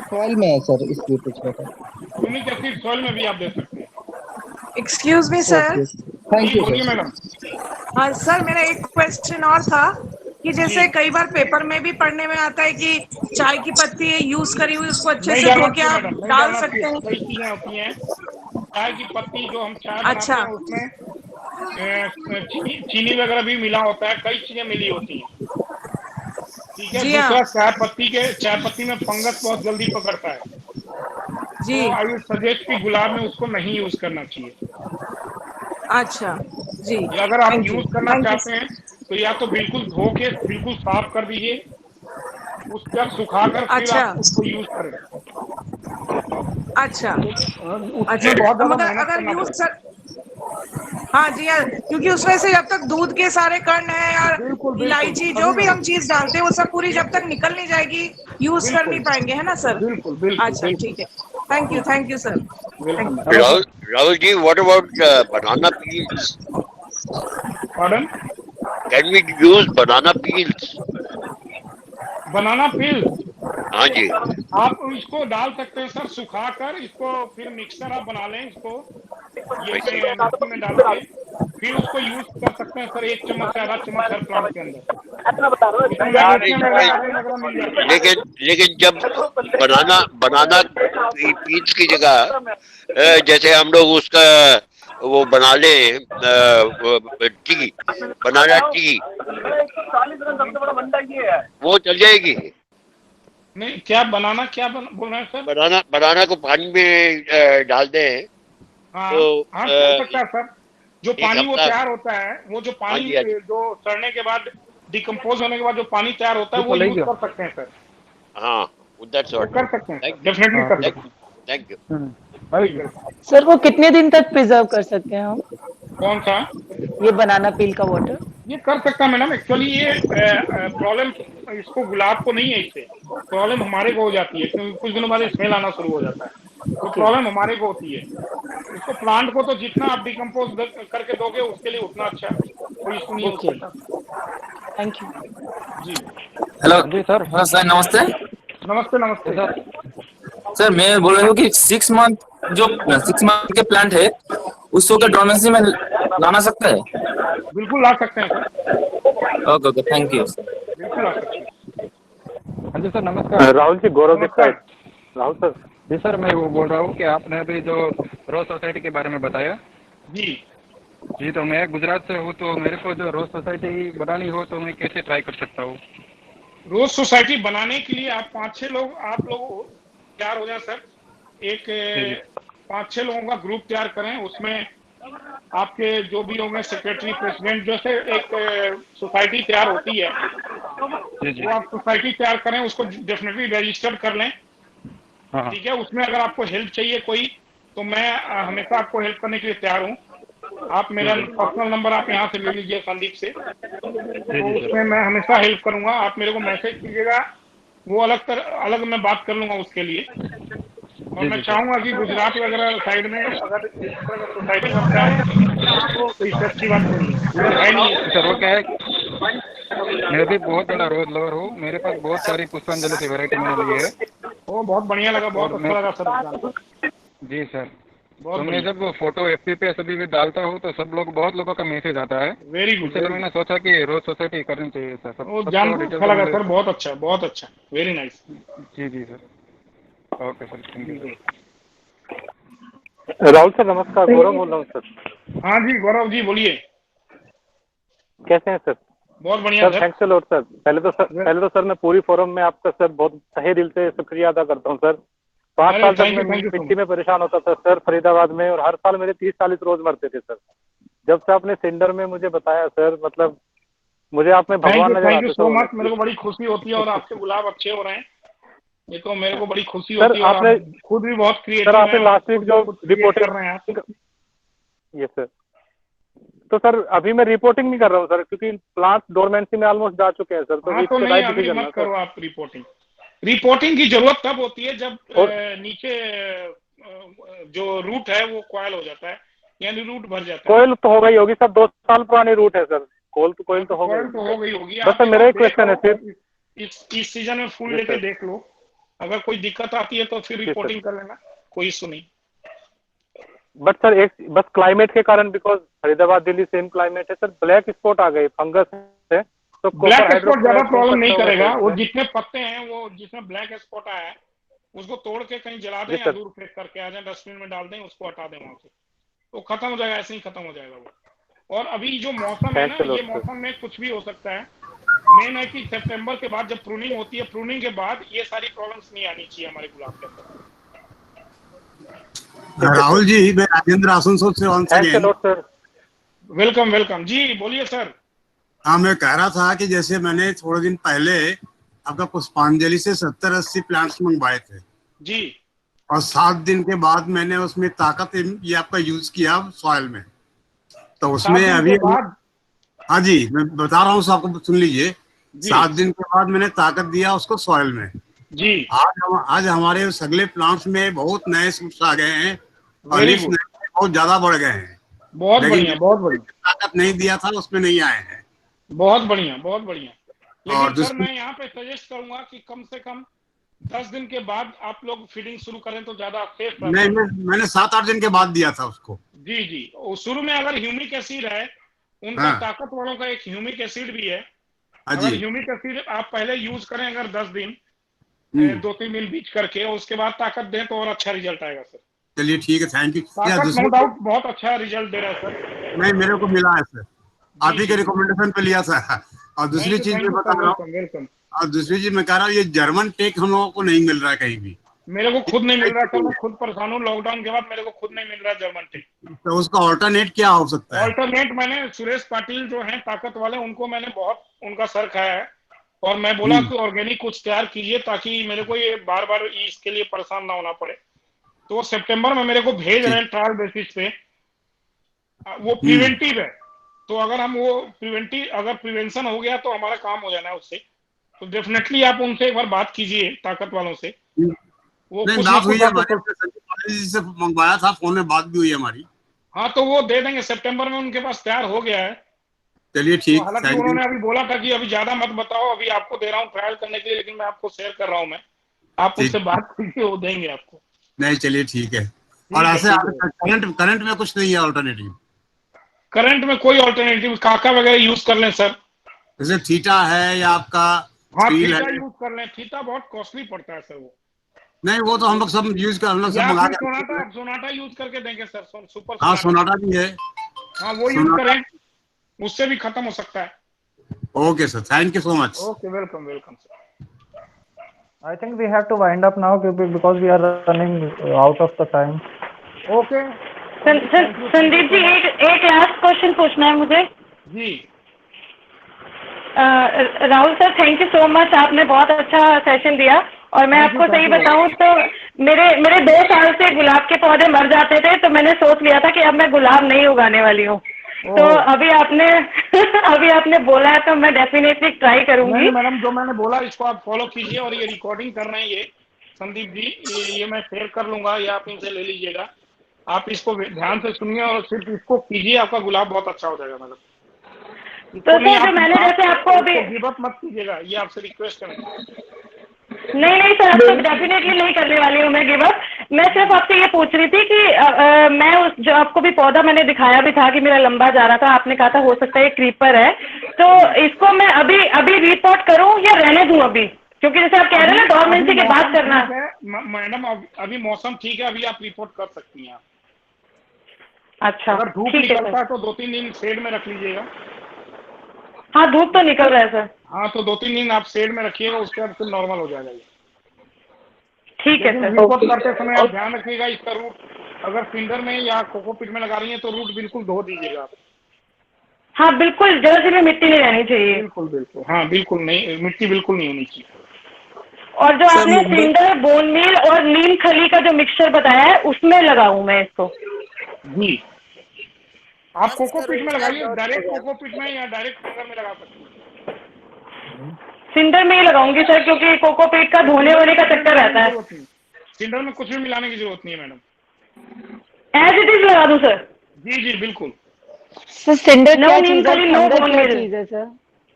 सॉइल में है सर, इसलिए पूछ रहा था। ह्यूमिक एसिड सॉइल में भी आप दे सकते हैं। Excuse me sir. Thank you madam. हाँ सर, मेरा एक क्वेश्चन और था कि जैसे कई बार पेपर में भी पढ़ने में आता है कि चाय की पत्ती यूज करी हुई उसको अच्छे से धो के आप डाल सकते हैं। कई चीजें होती हैं। चाय की पत्ती जो हम चाय बनाते हैं उसमें चीनी वगैरह भी मिला होता है, कई चीजें मिली होती हैं, ठीक है। दूसरा चाय पत्ती में फंगस बहुत जल्दी पकड़ता है जी। तो आई वुड सजेस्ट कि गुलाब में उसको नहीं यूज करना चाहिए। अच्छा जी। अगर आप यूज करना चाहते हैं तो या तो बिल्कुल धो के बिल्कुल साफ कर दीजिए, उसका सुखाकर फिर आप उसको यूज करें। अच्छा उसमें बहुत ज्यादा मेहनत करना पड़ेगा। हाँ जी हाँ, क्योंकि उसमें से जब तक दूध के सारे कण है और इलायची जो भी हम चीज डालते हैं वो सब पूरी जब तक निकल नहीं जाएगी यूज कर नहीं पाएंगे, है ना सर? बिल्कुल। अच्छा ठीक है, thank you sir. Rahul ji, what about banana peels? Pardon? Can we use banana peels? बनाना पील? हाँ जी। आप इसको डाल सकते हैं सर, सुखाकर इसको फिर मिक्सर आप बना लें, इसको ये मिक्सी में डाल के फिर उसको यूज कर सकते हैं सर। 1 चम्मच से आधा चम्मच हर प्लांट के अंदर। लेकिन जब बनाना पील्स की जगह जैसे हम लोग उसका वो बना ले टी, बनाना टी, वो चल जाएगी? नहीं, क्या बनाना बोल रहे हैं सर? बनाना को पानी में डाल दें तो चल सकता है सर। जो पानी वो तैयार होता है, वो जो पानी जो सड़ने के बाद डिकम्पोज होने के बाद जो पानी तैयार होता है वो यूज कर सकते हैं सर। हाँ, कर सकते हैं, डेफिनेटली कर सकते हैं। Thank you sir. वो कितने दिन तक प्रिजर्व कर सकते हैं हम? कौन सा? ये बनाना पील का वाटर ये कर सकता है मैडम। एक्चुअली ये प्रॉब्लम इसको गुलाब को नहीं है, इससे प्रॉब्लम हमारे को हो जाती है, क्योंकि कुछ दिनों बाद स्मेल आना शुरू हो जाता है, तो प्रॉब्लम हमारे को होती है। इसको प्लांट को तो जितना आप डिकम्पोज करके दोगे उसके लिए उतना अच्छा, कोई इशू नहीं हो सकता। थैंक यू जी। हेलो जी सर। हाँ सर, नमस्ते। नमस्ते नमस्ते सर मैं बोल रहा हूँ कि 6 मंथ के प्लांट है उसको क्या डोरमेंसी में लाना सकता है? बिल्कुल ला सकते हैं sir. Okay okay, thank you. बिल्कुल ला सकते हैं। हाँ जी सर, नमस्कार। राहुल जी, गौरव दिखाए। राहुल सर। जी सर, मैं वो बोल रहा हूँ कि आपने अभी जो रोज सोसाइटी के बारे में बताया जी जी, तो मैं गुजरात से हूँ, तो मेरे को जो रोज सोसाइटी बनानी हो तो मैं कैसे ट्राई कर सकता हूँ? रोज सोसाइटी बनाने के लिए आप 5-6 लोग आप लोग तैयार हो जाए सर। एक 5-6 लोगों का ग्रुप तैयार करें, उसमें आपके जो भी होंगे सेक्रेटरी, प्रेसिडेंट, जैसे एक सोसाइटी तैयार होती है वो आप सोसाइटी तैयार करें, उसको डेफिनेटली रजिस्टर कर लें। ठीक है, उसमें अगर आपको हेल्प चाहिए कोई तो मैं हमेशा आपको हेल्प करने के लिए तैयार हूँ। आप मेरा पर्सनल नंबर आप यहाँ से ले लीजिए संदीप से, तो उसमें मैं हमेशा हेल्प करूंगा। आप मेरे को मैसेज कीजिएगा, वो अलग मैं बात कर लूंगा उसके लिए। और मैं चाहूंगा कि गुजरात वगैरह साइड में अगर इस तरह का सोसाइटी बनता है तो कोई अच्छी बात नहीं है। सर वो क्या है, मैं भी बहुत बड़ा रोज लवर हूँ, मेरे पास बहुत सारी पुष्पांजलि की वैरायटी मैंने ली है। वो बहुत बढ़िया लगा, बहुत अच्छा लगा सर। जी सर, तो मैं जब फोटो एफपी पे सभी में डालता हूँ तो बहुत लोगों का मैसेज आता है। Very good. इसलिए मैंने सोचा कि रोज सोसाइटी करनी चाहिए सर। वो जानकर अच्छा लगा सर, बहुत अच्छा, बहुत अच्छा, वेरी नाइस। जी जी sir, okay sir, thank you. Rahul sir नमस्कार, गौरव बोल रहा हूँ सर। हाँ जी गौरव जी बोलिए। कैसे हैं सर? बहुत बढ़िया sir. Thanks a lot sir. पहले तो सर मैं पूरी फोरम में आपका सर बहुत तहे दिल से शुक्रिया अदा करता हूँ सर। 5 साल तक मैं मिट्टी में परेशान होता था सर फरीदाबाद में, और हर साल मेरे 30-40 रोज मरते थे सर। जब से आपने सिंडर में मुझे बताया सर, मतलब मुझे आप में भगवान नजर आते। थैंक यू सो मच, मेरे को बड़ी खुशी होती है, और आपके गुलाब अच्छे हो रहे हैं, ये तो मेरे को बड़ी खुशी होती है। और आपने खुद भी बहुत क्रिएटिव सर, आपने लास्ट वीक जो रिपोर्टिंग कर रहे हैं आप। Yes sir. तो सर अभी मैं रिपोर्टिंग नहीं कर रहा हूँ सर, क्योंकि प्लांट डोरमेंसी में ऑलमोस्ट जा चुके हैं सर। तो तो नहीं, अभी मत करो आप रिपोर्टिंग की जरूरत तब होती है जब नीचे जो रूट है वो कॉयल हो जाता है, यानी रूट भर जाता है। कॉयल तो हो गई होगी सर, 2 साल पुरानी रूट है सर। कॉयल तो हो गई होगी। बस सर मेरा एक क्वेश्चन है सिर्फ, इस सीजन में फूल लेके देख लो, अगर कोई दिक्कत आती है तो फिर रिपोर्टिंग कर लेना, कोई इशू नहीं। बट सर एक बस क्लाइमेट के कारण, because Faridabad Delhi same climate है सर, ब्लैक स्पॉट आ गई फंगस है, तो ब्लैक स्पॉट ज्यादा प्रॉब्लम नहीं करेगा। वो जितने पत्ते हैं वो जिसमें ब्लैक स्पॉट आया है उसको तोड़ के कहीं जला दें या दूर फेंक करके आ जाए, डस्टबिन में डाल दें, उसको हटा दें वहां से, तो खत्म हो जाएगा, ऐसे ही खत्म हो जाएगा वो। और अभी जो मौसम है ना, ये मौसम में कुछ भी हो सकता है। मेन है कि सितंबर के बाद जब प्रूनिंग होती है, प्रूनिंग के बाद ये सारी प्रॉब्लम्स नहीं आनी चाहिए हमारे गुलाब के अंदर। राहुल जी, मैं राजेंद्र आसनसोल से वंस अगेन। वेलकम वेलकम जी, बोलिए सर। हाँ, मैं कह रहा था कि जैसे मैंने थोड़े दिन पहले आपका पुष्पांजलि से 70-80 प्लांट्स मंगवाए थे जी, और 7 दिन के बाद मैंने उसमें ताकत ये आपका यूज किया सॉइल में, तो उसमें अभी हाँ जी मैं बता रहा हूँ आपको, सुन लीजिए। 7 दिन के बाद मैंने ताकत दिया उसको सॉइल में जी। आज हमारे सगले प्लांट्स में बहुत नए सूट्स आ गए हैं और लीव्स बहुत ज्यादा बढ़ गए हैं। बहुत बढ़िया, बहुत बढ़िया। ताकत नहीं दिया था उसमें नहीं आए हैं। बहुत बढ़िया, बहुत बढ़िया। लेकिन सर मैं यहाँ पे सजेस्ट करूंगा कि कम से कम 10 दिन के बाद आप लोग फीडिंग शुरू करें तो ज्यादा सेफ है। नहीं, मैंने 7-8 दिन के बाद दिया था उसको। जी जी, शुरू में अगर ह्यूमिक एसिड है, उनका ताकत वालों का एक ह्यूमिक एसिड भी है, अगर ह्यूमिक एसिड आप पहले यूज करें अगर 10 दिन 2-3 दिन बीच करके, उसके बाद ताकत दें तो और अच्छा रिजल्ट आएगा सर। चलिए ठीक है, थैंक यू। ताकत नो डाउट बहुत अच्छा रिजल्ट दे रहा है सर। नहीं, मेरे को मिला है सर, आप ही के रिकमेंडेशन पे लिया था। और दूसरी चीज मैं बता रहा हूँ, और दूसरी चीज मैं कह रहा हूँ, ये जर्मन टेक हम लोगों को नहीं मिल रहा है कहीं भी। मेरे को खुद नहीं मिल रहा सर, मैं खुद परेशान हूँ। लॉकडाउन के बाद मेरे को खुद नहीं मिल रहा जर्मन टेक। तो उसका ऑल्टरनेट क्या हो सकता है? ऑल्टरनेट मैंने सुरेश पाटिल जो हैं ताकत वाले, उनको मैंने बहुत उनका सर खाया है, और मैं बोला कि ऑर्गेनिक कुछ तैयार कीजिए ताकि मेरे को ये बार बार इसके लिए परेशान ना होना पड़े। तो सितंबर में मेरे को भेज रहे हैं ट्रायल बेसिस पे, वो प्रिवेंटिव है, तो अगर हम वो अगर प्रिवेंशन हो गया तो हमारा काम हो जाना है उससे। तो डेफिनेटली आप उनसे एक बार बात कीजिए, ताकत वालों से। वो नहीं, कुछ बात हुई है आपको हमारी, से मंगवाया था, फोन में बात भी हुई है हमारी। हाँ, तो वो दे देंगे, सितंबर में उनके पास तैयार हो गया है। चलिए तो ठीक, हालांकि थैंक यू। उन्होंने अभी बोला था कि अभी ज्यादा मत बताओ, अभी आपको दे रहा हूँ ट्रायल करने के लिए, लेकिन मैं आपको शेयर कर रहा हूँ। मैं आप उनसे बात कीजिए, वो देंगे आपको। नहीं, चलिए ठीक है। और ऐसे करंट में कुछ नहीं है ऑल्टरनेटिव? करंट में कोई ऑल्टरनेटिव, काका वगैरह यूज कर लें सर। जैसे थीटा है या आपका हाँ, स्टील थीटा है? यूज कर लें। थीटा बहुत कॉस्टली पड़ता है सर वो। नहीं, वो तो हम लोग सब यूज कर, हम लोग सब या मंगा फिर के। सोनाटा यूज करके देंगे सर, सुपर हाँ, सोनाटा भी है। हाँ, वो यूज करें, उससे भी खत्म हो सकता है। Okay sir, thank you so much. Okay, welcome welcome sir. I think we have to wind up now because we are running out of the time. Okay Sandeep ji, एक लास्ट क्वेश्चन पूछना है मुझे जी। Rahul sir, thank you so much, आपने बहुत अच्छा session दिया। और मैं आपको सही बताऊं तो मेरे 2 साल से गुलाब के पौधे मर जाते थे, तो मैंने सोच लिया था कि अब मैं गुलाब नहीं उगाने वाली हूँ। तो अभी आपने बोला है तो मैं डेफिनेटली ट्राई करूंगी। नहीं मैडम, जो मैंने बोला इसको आप फॉलो कीजिए। और ये रिकॉर्डिंग कर रहे हैं ये संदीप जी, ये मैं शेयर कर लूंगा, या आप इनसे ले लीजिएगा। आप इसको ध्यान से सुनिए और सिर्फ इसको कीजिए, आपका गुलाब बहुत अच्छा हो जाएगा मैडम। तो सर, जो मैंने जैसे आपको अभी गिव अप मत कीजिएगा, ये आपसे रिक्वेस्ट है। नहीं सर, अब तो डेफिनेटली नहीं करने वाली हूँ मैं गिव अप। मैं सिर्फ आपसे ये पूछ रही थी कि मैं जो आपको भी पौधा मैंने दिखाया भी था कि मेरा लंबा जा रहा था, आपने कहा था हो सकता है क्रीपर है, तो इसको मैं अभी रिपोर्ट करूँ या रहने दूँ अभी? क्योंकि जैसे आप कह रहे हैं ना, डोरमेंसी के बाद करना। मैडम अभी मौसम ठीक है, अभी आप रिपोर्ट कर सकती हैं। अच्छा, अगर धूप निकलता है तो 2-3 दिन शेड में रख लीजिएगा। हाँ, धूप तो निकल रहा है सर। हाँ, तो 2-3 दिन आप शेड में रखिएगा, उसके बाद फिर नॉर्मल हो जाएगा ये। ठीक है सर। रिपोर्ट करते समय आप ध्यान रखिएगा, इसका रूट अगर सिंडर में या कोकोपीट में लगा रही है तो रूट बिल्कुल धो दीजिएगा आप। हाँ बिल्कुल, जरा सी भी मिट्टी नहीं रहनी चाहिए। बिल्कुल बिल्कुल, हाँ बिल्कुल नहीं, मिट्टी बिल्कुल नहीं होनी चाहिए। और जो आपने सिंडर, बोन मील और नीम खली का जो मिक्सचर बताया है, उसमें लगाऊं मैं इसको? जी, आप कोकोपीट में लगाइए, डायरेक्ट कोकोपीट में या डायरेक्ट सिंडर में लगा सकते हैं। सिंडर में ही लगाऊंगी सर, क्योंकि कोकोपीट का धोने वोने का चक्कर रहता है। सिंडर में कुछ भी मिलाने की जरूरत नहीं है मैडम, एज इट इज लगा दूं सर? जी जी बिल्कुल। सर सिंडर क्या चीज है सर?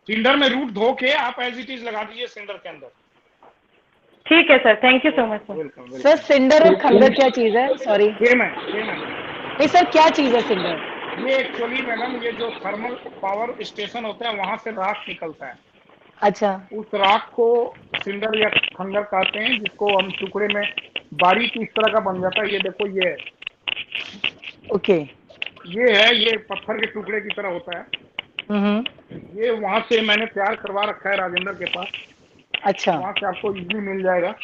सिंडर में रूट धो के आप एज इट इज लगा दीजिए सिंडर के अंदर। ठीक है sir, thank you so much sir. Sir cinder और खंडर क्या चीज है? सॉरी, सेम है। नहीं सर, क्या चीज है सिंडर? ये एक्चुअली मैडम, ये जो थर्मल पावर स्टेशन होता है वहां से राख निकलता है। अच्छा, उस राख को सिंडर या खंडर कहते हैं, जिसको हम टुकड़े में बारीक इस तरह का बन जाता है। ये देखो, ये है। ओके, ये है, ये पत्थर के टुकड़े की तरह होता है। ये वहां से मैंने तैयार करवा रखा है राजेंद्र के पास। अच्छा, वहां से आपको इजीली मिल जाएगा।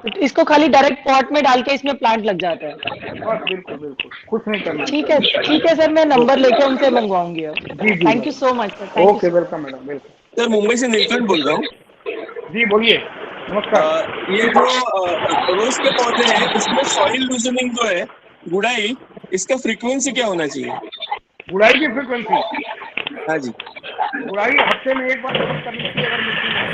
तो इसको खाली डायरेक्ट पॉट में डाल के इसमें प्लांट लग जाता है? बस बिल्कुल बिल्कुल, कुछ नहीं करना। ठीक है सर, मैं नंबर लेके उनसे मंगवाऊंगी। Thank you so much sir. Okay, welcome madam, welcome. Sir Mumbai से नीलकंठ बोल रहा हूँ। जी बोलिए, नमस्कार। ये जो रोज के पौधे हैं, इसमें सॉइल लूजनिंग जो है, गुड़ाई, इसका फ्रीक्वेंसी क्या होना चाहिए? गुड़ाई की फ्रीक्वेंसी? हाँ जी, गुड़ाई हफ्ते में एक बार खत्म करनी चाहिए अगर मिट्टी में,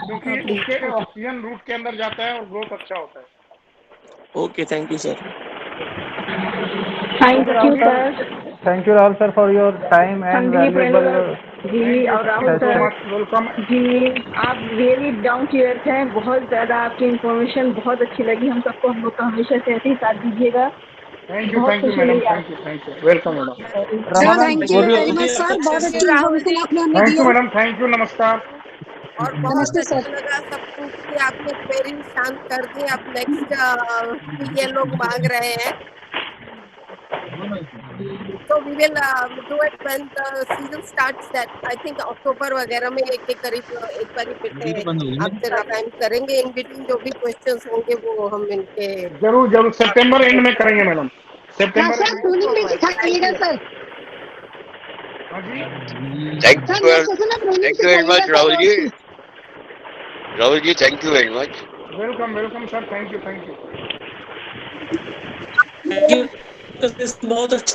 क्योंकि उसके ऑक्सीजन रूट के अंदर जाता है और ग्रोथ अच्छा होता है। Okay, thank you sir. Thank you sir. Thank you Rahul sir for your time and valuable जी, और राहुल सर वेलकम जी, आप रियली डाउन टू अर्थ हैं। बहुत ज्यादा आपकी इन्फॉर्मेशन बहुत अच्छी लगी हम सबको। हम लोग का हमेशा से ऐसे ही साथ दीजिएगा। Thank you madam, thank you, welcome madam. Thank you very much sir, बहुत अच्छी इन्फॉर्मेशन आपने हमें दी। Thank you madam, thank you, नमस्कार। और बहुत अच्छा लगा सबको कि आपने क्वेरी शांत कर दी। अब नेक्स्ट ये लोग मांग रहे हैं, तो we will do it when the season starts. That I think October वगैरह में एक करीब एक बार आपसे टाइम करेंगे। इन बिटवीन जो भी क्वेश्चंस होंगे वो हम इनके जरूर सितंबर एंड में करेंगे मैडम। सितंबर सर ट्यूनिंग भी सिखाइएगा sir. Thank you very much Rahul ji. Rahul ji, thank you very much. Welcome sir, thank you. बहुत अच्छा